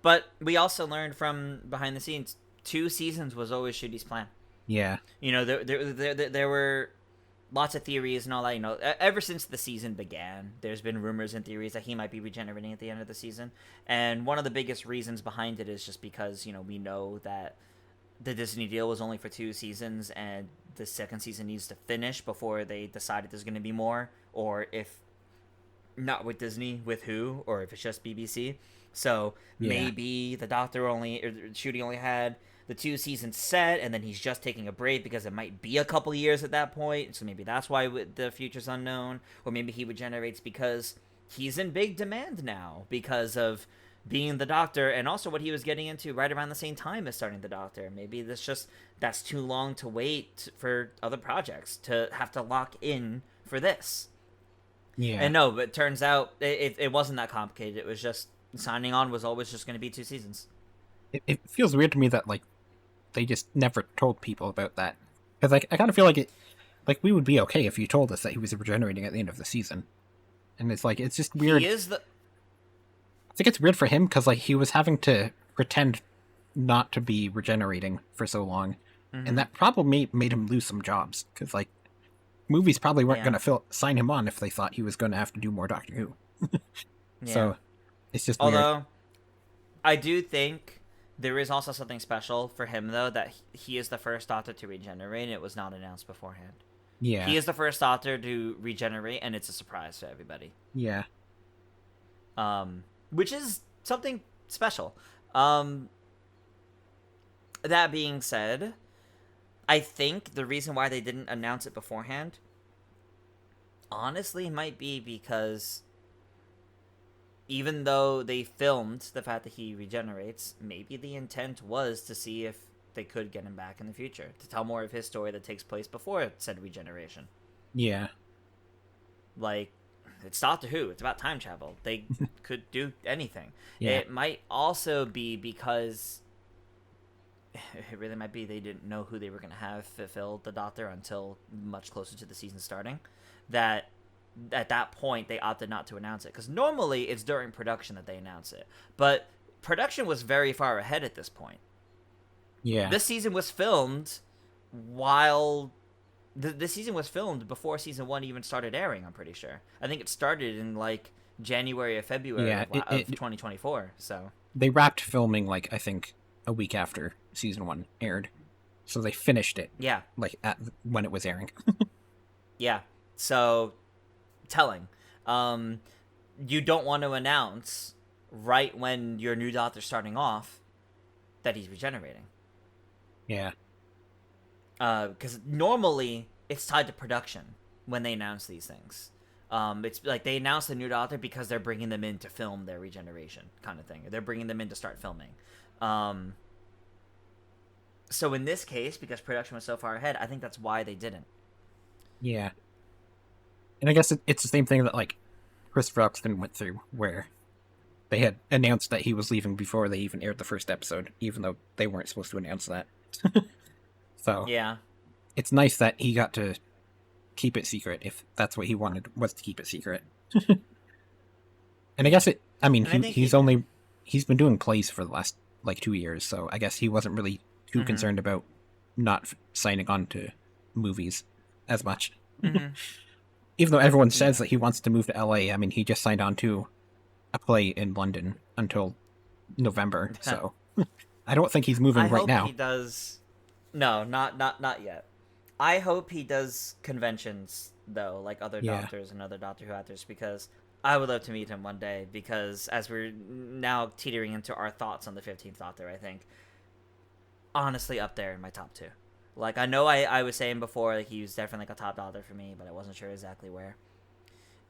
But we also learned from behind the scenes, 2 seasons was always Ncuti's plan. Yeah. There were lots of theories and all that. Ever since the season began, there's been rumors and theories that he might be regenerating at the end of the season. And one of the biggest reasons behind it is just because, we know that the Disney deal was only for 2 seasons, and the second season needs to finish before they decide if there's going to be more, or if not with Disney, with who, or if it's just BBC. So maybe the Doctor Ncuti only had the 2 seasons set, and then he's just taking a break because it might be a couple years at that point. So maybe that's why the future's unknown. Or maybe he regenerates because he's in big demand now because of being the Doctor, and also what he was getting into right around the same time as starting the Doctor. Maybe that's too long to wait for other projects to have to lock in for this. Yeah. And no, but it turns out it wasn't that complicated. It was just signing on was always just going to be 2 seasons. It feels weird to me that like they just never told people about that, because I kind of feel like like, we would be okay if you told us that he was regenerating at the end of the season. And it's like, it's just weird. He is the. I think it's weird for him because, like, he was having to pretend not to be regenerating for so long. Mm-hmm. And that probably made him lose some jobs. Because, like, movies probably weren't going to sign him on if they thought he was going to have to do more Doctor Who. So, it's just weird. I do think there is also something special for him, though, that he is the first Doctor to regenerate, and it was not announced beforehand. Yeah. He is the first Doctor to regenerate, and it's a surprise to everybody. Yeah. Which is something special. That being said, I think the reason why they didn't announce it beforehand, honestly, might be because even though they filmed the fact that he regenerates, maybe the intent was to see if they could get him back in the future, to tell more of his story that takes place before said regeneration. Yeah. Like, it's Doctor Who. It's about time travel. They could do anything. Yeah. It might also be because it really might be they didn't know who they were going to have fulfill the Doctor until much closer to the season starting. That at that point they opted not to announce it, because normally it's during production that they announce it. But production was very far ahead at this point. Yeah. This season was filmed while this season was filmed before season 1 even started airing, I'm pretty sure. I think it started in, like, January or February of 2024, so. They wrapped filming, like, I think, a week after season 1 aired. So they finished it. Yeah. Like, when it was airing. Yeah. So, telling. You don't want to announce right when your new Doctor's starting off that he's regenerating. Yeah. Because normally it's tied to production when they announce these things. It's like they announce the new Doctor because they're bringing them in to film their regeneration kind of thing. They're bringing them in to start filming. So in this case, because production was so far ahead, I think that's why they didn't. Yeah. And I guess it's the same thing that, like, Christopher Eccleston went through, where they had announced that he was leaving before they even aired the first episode, even though they weren't supposed to announce that. So yeah, it's nice that he got to keep it secret if that's what he wanted, was to keep it secret. And I guess he's been doing plays for the last, like, 2 years, so I guess he wasn't really too concerned about not signing on to movies as much. Even though everyone says that he wants to move to LA, I mean, he just signed on to a play in London until November, so I don't think he's moving right now. I hope he does. No, not yet. I hope he does conventions, though, like other doctors and other Doctor Who actors, because I would love to meet him one day, because as we're now teetering into our thoughts on the 15th Doctor, I think, honestly, up there in my top 2. Like, I know I was saying before, like, he was definitely, like, a top Doctor for me, but I wasn't sure exactly where.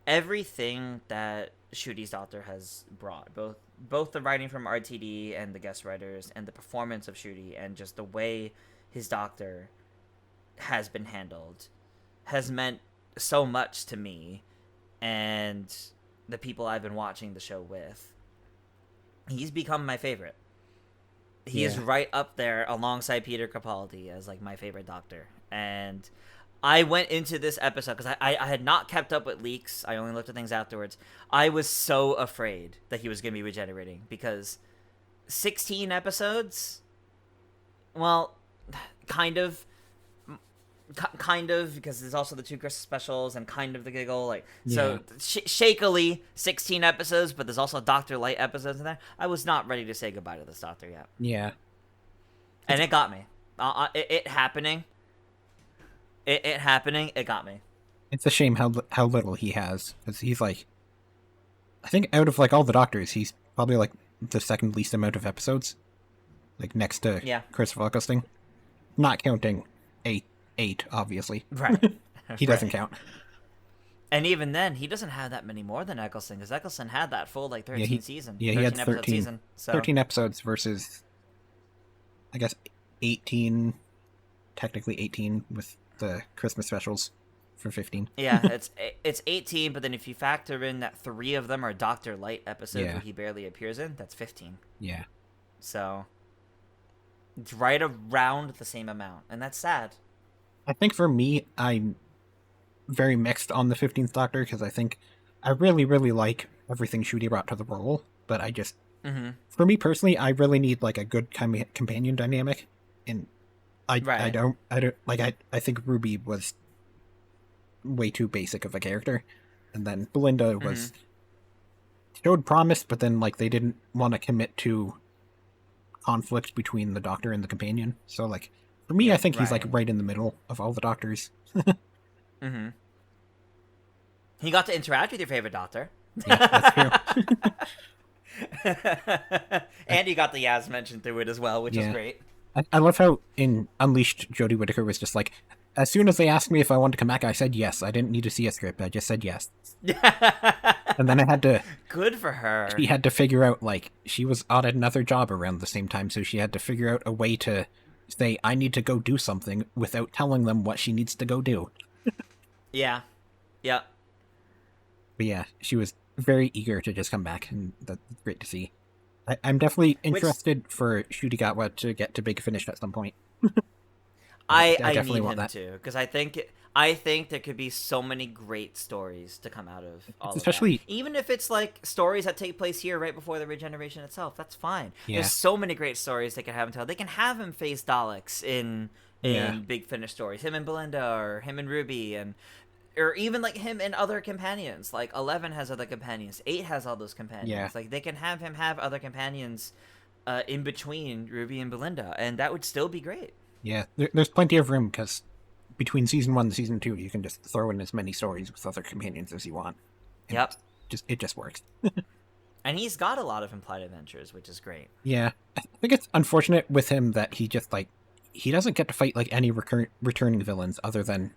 Everything that Ncuti's Doctor has brought, both the writing from RTD and the guest writers, and the performance of Ncuti, and just the way his Doctor has been handled, has meant so much to me and the people I've been watching the show with. He's become my favorite. He is right up there alongside Peter Capaldi as, like, my favorite Doctor. And I went into this episode because I had not kept up with leaks. I only looked at things afterwards. I was so afraid that he was going to be regenerating, because 16 episodes, well, kind of, because there's also the 2 Christmas specials and kind of the giggle, like, so shakily 16 episodes, but there's also Doctor Light episodes in there. I was not ready to say goodbye to this Doctor yet. Yeah. And it got me. It happening, it got me. It's a shame how little he has, because he's, like, I think out of, like, all the Doctors, he's probably, like, the second least amount of episodes, like, next to Christopher Eccleston, not counting 8, obviously. Right. He doesn't count. And even then, he doesn't have that many more than Eccleston, because Eccleston had that full, like, 13 season. Yeah, he had 13 season. So. 13 episodes versus, I guess, 18, technically 18 with the Christmas specials for 15. Yeah, it's 18, but then if you factor in that 3 of them are Doctor Light episodes where he barely appears in, that's 15. Yeah. So it's right around the same amount, and that's sad. I think for me, very mixed on the 15th Doctor, because I think I really, really like everything Ncuti brought to the role, but I just, for me personally, I really need like a good companion dynamic, and I don't like I think Ruby was way too basic of a character, and then Belinda was showed promise, but then like they didn't want to commit to conflict between the Doctor and the companion. So like for me, I think he's like right in the middle of all the Doctors. He got to interact with your favorite Doctor. Yeah, that's true. And he got the Yaz mentioned through it as well, which is great. I love how in Unleashed, Jodie Whittaker was just like, as soon as they asked me if I wanted to come back, I said yes. I didn't need to see a script. I just said yes. And then I had to... Good for her. She had to figure out, like, she was on another job around the same time, so she had to figure out a way to say, I need to go do something without telling them what she needs to go do. Yeah. Yeah. But yeah, she was very eager to just come back, and that's great to see. I'm definitely interested for Ncuti Gatwa to get to Big Finish at some point. I definitely need him too, because I think there could be so many great stories to come out of all especially of that. Even if it's like stories that take place here right before the regeneration itself, that's fine. Yeah. There's so many great stories they can have him tell. They can have him face Daleks in Big Finish stories, him and Belinda, or him and Ruby, or even like him and other companions. Like 11 has other companions, 8 has all those companions. Yeah. Like they can have him have other companions in between Ruby and Belinda, and that would still be great. Yeah, there's plenty of room, because between season 1 and season 2, you can just throw in as many stories with other companions as you want. Yep. It just works. And he's got a lot of implied adventures, which is great. Yeah. I think it's unfortunate with him that he just, like, he doesn't get to fight, like, any returning villains other than,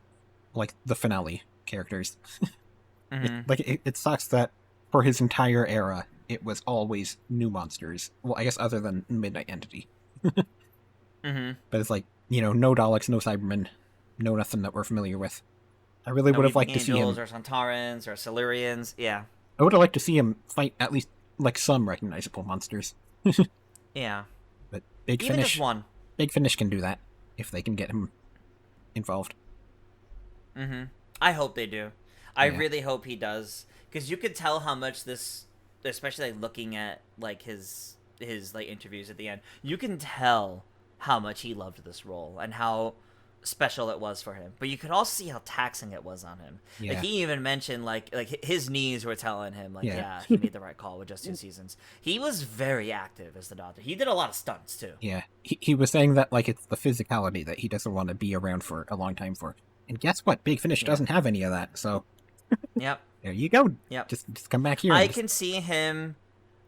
like, the finale characters. It sucks that for his entire era, it was always new monsters. Well, I guess other than Midnight Entity. But it's like, no Daleks, no Cybermen, no nothing that we're familiar with. I really would have liked to see him. Or Centaurans or Silurians, yeah. I would have liked to see him fight at least like some recognizable monsters. Yeah. But Big Even Finish, just one. Big Finish can do that if they can get him involved. I hope they do. I really hope he does, because you could tell how much this, especially like looking at like his like interviews at the end, you can tell how much he loved this role and how special it was for him. But you could also see how taxing it was on him. Yeah. Like he even mentioned like his knees were telling him like he made the right call with just 2 seasons. He was very active as the Doctor. He did a lot of stunts too. Yeah. He was saying that like it's the physicality that he doesn't want to be around for a long time for. And guess what? Big Finish doesn't have any of that. So Yep. There you go. Yep. Just come back here. I can see him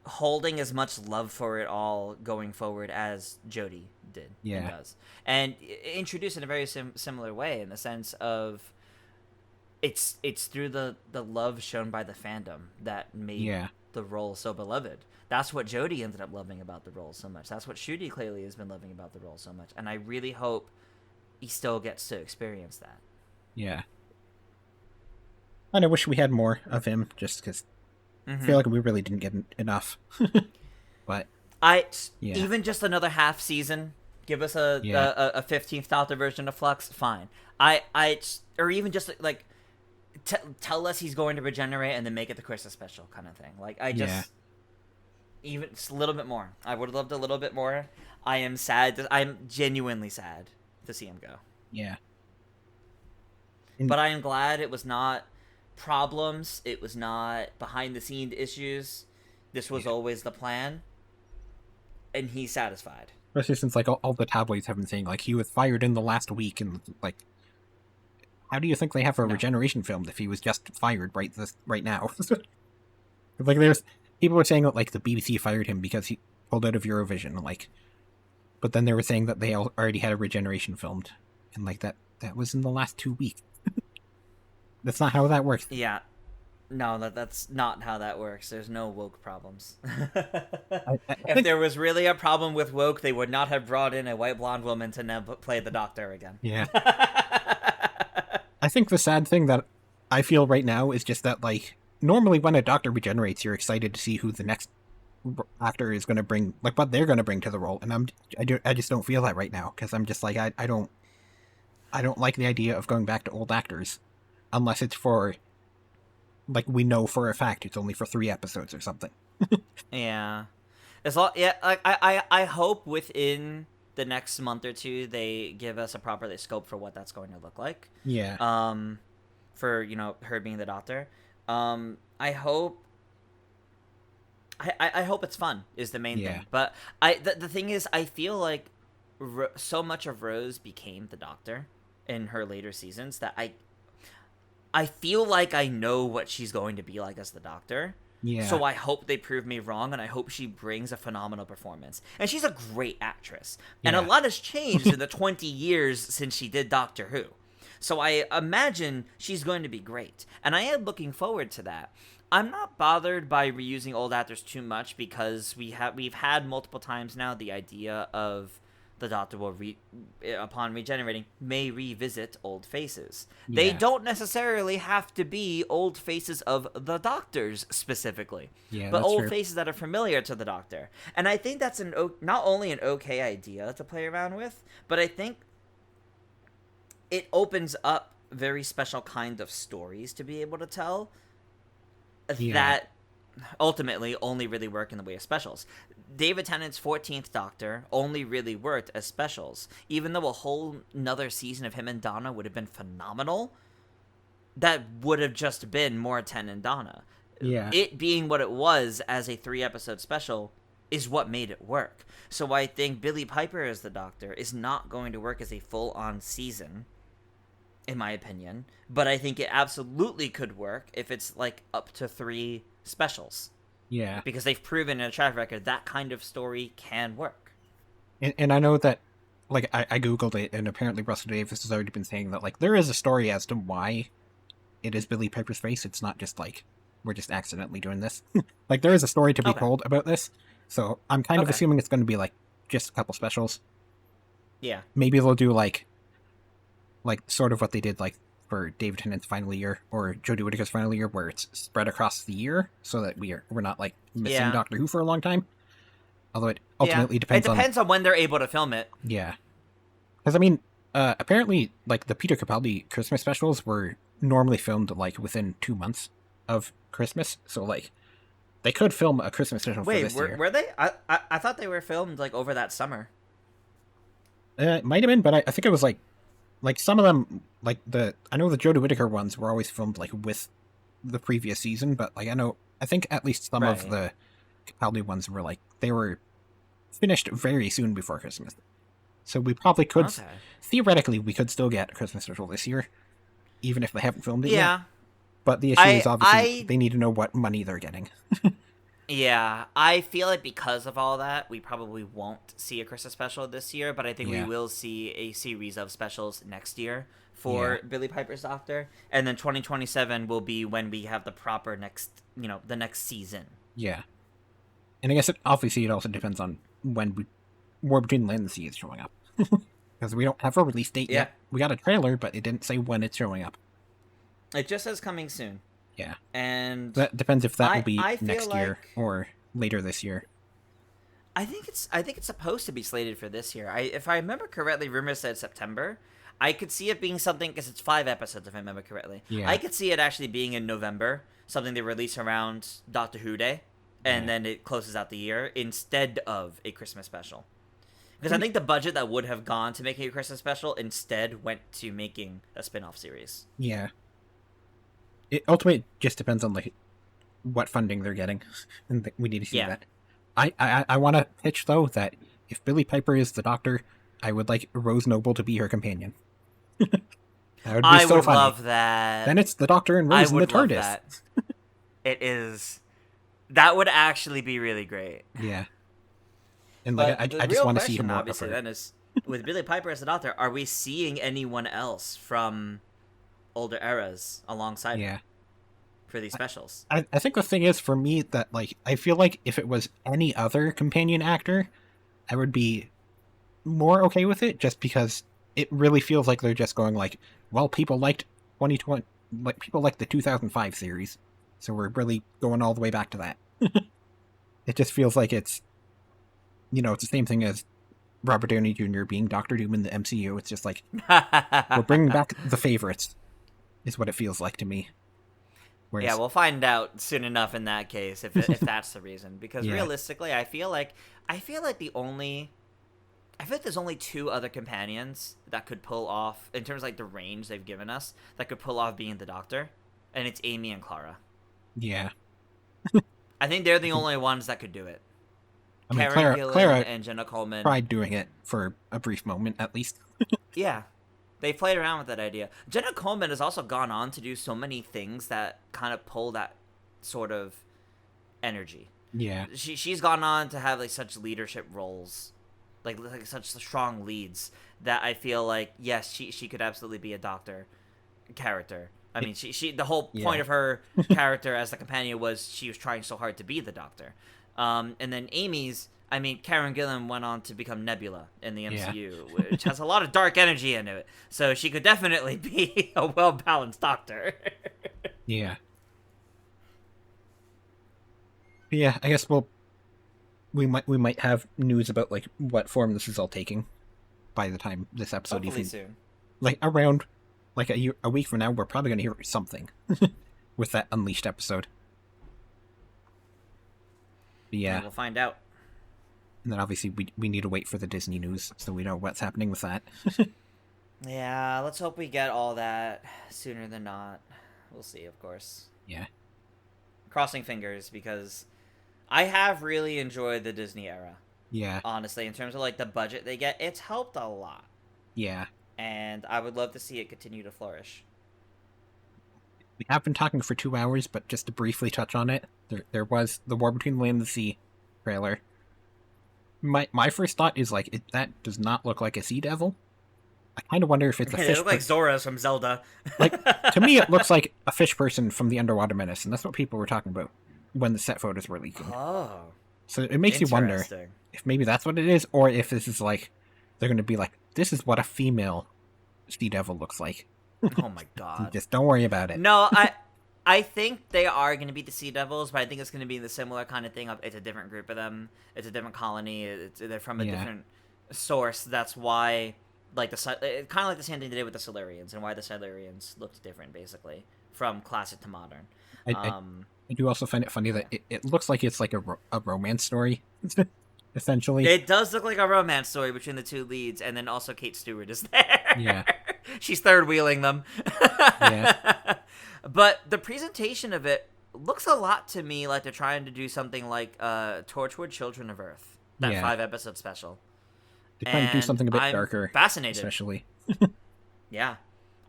holding as much love for it all going forward as Jodie did. Yeah. Does. And introduced in a very similar way, in the sense of it's through the love shown by the fandom that made the role so beloved. That's what Jodie ended up loving about the role so much. That's what Ncuti clearly has been loving about the role so much. And I really hope he still gets to experience that. Yeah. And I wish we had more of him, just because I feel like we really didn't get enough. But even just another half season, give us a 15th Doctor version of Flux, fine. Or even just like tell us he's going to regenerate and then make it the Christmas special kind of thing. Like even just a little bit more. I would have loved a little bit more. I am sad. I'm genuinely sad to see him go. Yeah. But I am glad it was not problems. It was not behind the scenes issues. This was always the plan. And he's satisfied. Especially since like all the tabloids have been saying like he was fired in the last week, and like, how do you think they have a regeneration filmed if he was just fired right now? Like there's people were saying that like the BBC fired him because he pulled out of Eurovision, like, but then they were saying that they already had a regeneration filmed, and like that was in the last 2 weeks. That's not how that works. Yeah. No, that's not how that works. There's no woke problems. If there was really a problem with woke, they would not have brought in a white blonde woman to play the Doctor again. Yeah. I think the sad thing that I feel right now is just that, like, normally when a Doctor regenerates, you're excited to see who the next actor is going to bring, like, what they're going to bring to the role. And I just don't feel that right now, because I'm just like, I don't like the idea of going back to old actors. unless it's for, like, we know for a fact it's only for 3 episodes or something. Yeah. Yeah, like I hope within the next month or two they give us a proper scope for what that's going to look like. Yeah. For her being the Doctor. I hope. I hope it's fun is the main thing. But the thing is, I feel like so much of Rose became the Doctor in her later seasons that I feel like I know what she's going to be like as the Doctor. Yeah. So I hope they prove me wrong, and I hope she brings a phenomenal performance. And she's a great actress. And a lot has changed in the 20 years since she did Doctor Who. So I imagine she's going to be great. And I am looking forward to that. I'm not bothered by reusing old actors too much because we've had multiple times now the idea of the Doctor will, upon regenerating, may revisit old faces. Yeah. They don't necessarily have to be old faces of the Doctors specifically, but old faces that are familiar to the Doctor. And I think that's not only an okay idea to play around with, but I think it opens up very special kind of stories to be able to tell that ultimately only really work in the way of specials. David Tennant's 14th Doctor only really worked as specials. Even though a whole nother season of him and Donna would have been phenomenal, that would have just been more Ten and Donna. Yeah. It being what it was as a 3-episode special is what made it work. So I think Billie Piper as the Doctor is not going to work as a full-on season, in my opinion. But I think it absolutely could work if it's like up to 3 specials. Yeah. Because they've proven in a track record that kind of story can work. And I know that, like, I Googled it, and apparently Russell Davis has already been saying that, like, there is a story as to why it is Billie Piper's face. It's not just, like, we're just accidentally doing this. Like, there is a story to be told about this. So I'm kind of assuming it's going to be, like, just a couple specials. Yeah. Maybe they'll do, like, sort of what they did, like, for David Tennant's final year, or Jodie Whittaker's final year, where it's spread across the year, so that we're not, like, missing Doctor Who for a long time. Although it ultimately depends on when they're able to film it. Yeah. Because, I mean, apparently, like, the Peter Capaldi Christmas specials were normally filmed, like, within 2 months of Christmas, so, like, they could film a Christmas special for this year. Were they? I thought they were filmed, like, over that summer. It might have been, but I think it was, like, some of them, like, I know the Jodie Whittaker ones were always filmed, like, with the previous season, but, like, I think at least some of the Capaldi ones were, like, they were finished very soon before Christmas. So we probably could, theoretically, we could still get a Christmas special this year, even if they haven't filmed it yet. But the issue is, obviously, they need to know what money they're getting. Yeah, I feel like because of all that, we probably won't see a Christmas special this year, but I think we will see a series of specials next year for Billie Piper's Doctor, and then 2027 will be when we have the proper next season. Yeah. And I guess it also depends on when War Between Land and the Sea is showing up. Because we don't have a release date yet. We got a trailer, but it didn't say when it's showing up. It just says coming soon. Yeah. And that depends if that will be next year or later this year. I think it's supposed to be slated for this year. If I remember correctly, rumors said September. I could see it being something, because it's 5 episodes if I remember correctly. Yeah. I could see it actually being in November, something they release around Doctor Who Day, and then it closes out the year instead of a Christmas special. Because I think the budget that would have gone to making a Christmas special instead went to making a spin-off series. Yeah. It ultimately just depends on, like, what funding they're getting, and we need to see that. I want to pitch, though, that if Billie Piper is the Doctor, I would like Rose Noble to be her companion. That would be so funny. Love that. Then it's the Doctor and Rose in the TARDIS. That. It is. That would actually be really great. Yeah. And like, I just want to see more obviously, then is, with Billie Piper as the Doctor, are we seeing anyone else from older eras alongside her for these specials? I think the thing is, for me, that, like, I feel like if it was any other companion actor, I would be more okay with it, just because it really feels like they're just going, like, well, people liked 2020, like, people liked the 2005 series, so we're really going all the way back to that. It just feels like it's the same thing as Robert Downey Jr. being Doctor Doom in the MCU. It's just like, we're bringing back the favorites. is what it feels like to me. Whereas, yeah, we'll find out soon enough in that case if that's the reason. Because realistically, I feel like there's only two other companions that could pull off, in terms of like the range they've given us, that could pull off being the Doctor, and it's Amy and Clara. Yeah. I think they're the only ones that could do it. I mean, Karen Gillan and Jenna Coleman tried doing it for a brief moment, at least. Yeah. They played around with that idea. Jenna Coleman has also gone on to do so many things that kind of pull that sort of energy. Yeah. She's gone on to have like such leadership roles, like such strong leads, that I feel like, yes, she could absolutely be a Doctor character. I mean, she the whole point of her character as the companion was she was trying so hard to be the Doctor. And then Amy's, I mean, Karen Gillan went on to become Nebula in the MCU, which has a lot of dark energy in it. So she could definitely be a well-balanced Doctor. Yeah. Yeah, I guess we might have news about like what form this is all taking by the time this episode Hopefully soon. Like around like a week from now, we're probably going to hear something with that Unleashed episode. But yeah, and we'll find out. And then obviously we need to wait for the Disney news so we know what's happening with that. Yeah, let's hope we get all that sooner than not. We'll see, of course. Yeah. Crossing fingers, because I have really enjoyed the Disney era. Yeah. Honestly, in terms of like the budget they get, it's helped a lot. Yeah. And I would love to see it continue to flourish. We have been talking for 2 hours, but just to briefly touch on it, there was the War Between the Land and the Sea trailer. My first thought is like that does not look like a Sea Devil. I kind of wonder if it's a fish. It looks like Zora's from Zelda. Like, to me, it looks like a fish person from the Underwater Menace, and that's what people were talking about when the set photos were leaking. Oh. So it makes you wonder if maybe that's what it is, or if this is like, they're going to be like, this is what a female Sea Devil looks like. Oh my god. Just don't worry about it. No, I think they are going to be the Sea Devils, but I think it's going to be the similar kind of thing of it's a different group of them, it's a different colony, they're from a different source. That's why, like kind of like the same thing they did with the Silurians, and why the Silurians looked different, basically, from classic to modern. I do also find it funny that it looks like it's like a romance story, essentially. It does look like a romance story between the two leads, and then also Kate Stewart is there. Yeah. She's third-wheeling them. Yeah. But the presentation of it looks a lot to me like they're trying to do something like Torchwood Children of Earth, that 5-episode special. They're trying to do something a bit darker. Fascinated. Especially. Yeah.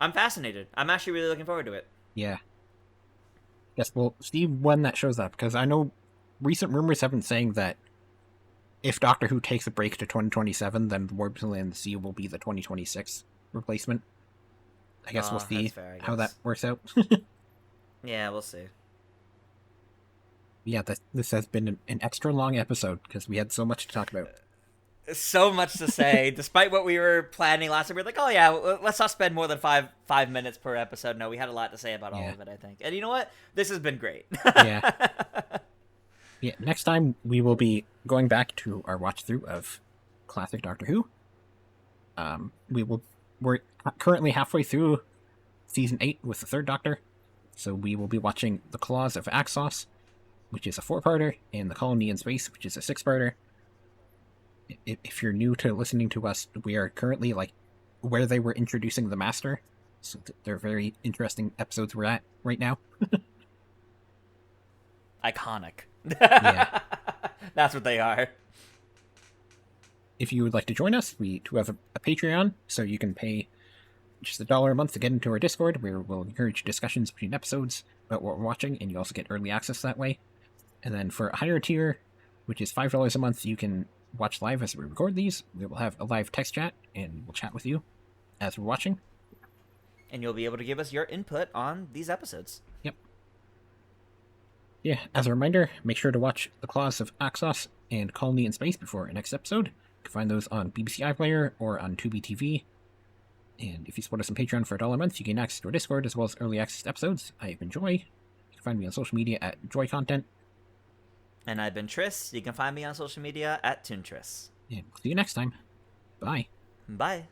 I'm fascinated. I'm actually really looking forward to it. Yeah. Yes, we'll see when that shows up, because I know recent rumors have been saying that if Doctor Who takes a break to 2027, then War Between the Land and the Sea will be the 2026 replacement. I guess we'll see how that works out. Yeah, we'll see. Yeah, this has been an extra long episode, because we had so much to talk about. So much to say. Despite what we were planning last time, we were like, oh yeah, let's not spend more than five minutes per episode. No, we had a lot to say about all of it, I think. And you know what? This has been great. Yeah. Yeah, next time we will be going back to our watch through of classic Doctor Who. We're currently halfway through season 8 with the third Doctor, so we will be watching The Claws of Axos, which is a 4-parter, and The Colony in Space, which is a 6-parter. If you're new to listening to us, we are currently like where they were introducing the Master, so they're very interesting episodes we're at right now. Iconic. Yeah. That's what they are. If you would like to join us, we do have a Patreon, so you can pay just $1 a month to get into our Discord, where we'll encourage discussions between episodes about what we're watching, and you also get early access that way. And then for a higher tier, which is $5 a month, you can watch live as we record these. We will have a live text chat, and we'll chat with you as we're watching. And you'll be able to give us your input on these episodes. Yep. Yeah, as a reminder, make sure to watch The Claws of Axos and Colony in Space before our next episode. You can find those on BBC iPlayer or on Tubi TV. And if you support us on Patreon for $1 a month, you gain access to our Discord as well as early access to episodes. I've been Joy. You can find me on social media at Joy Content. And I've been Triss. You can find me on social media at ToonTriss. And we'll see you next time. Bye. Bye.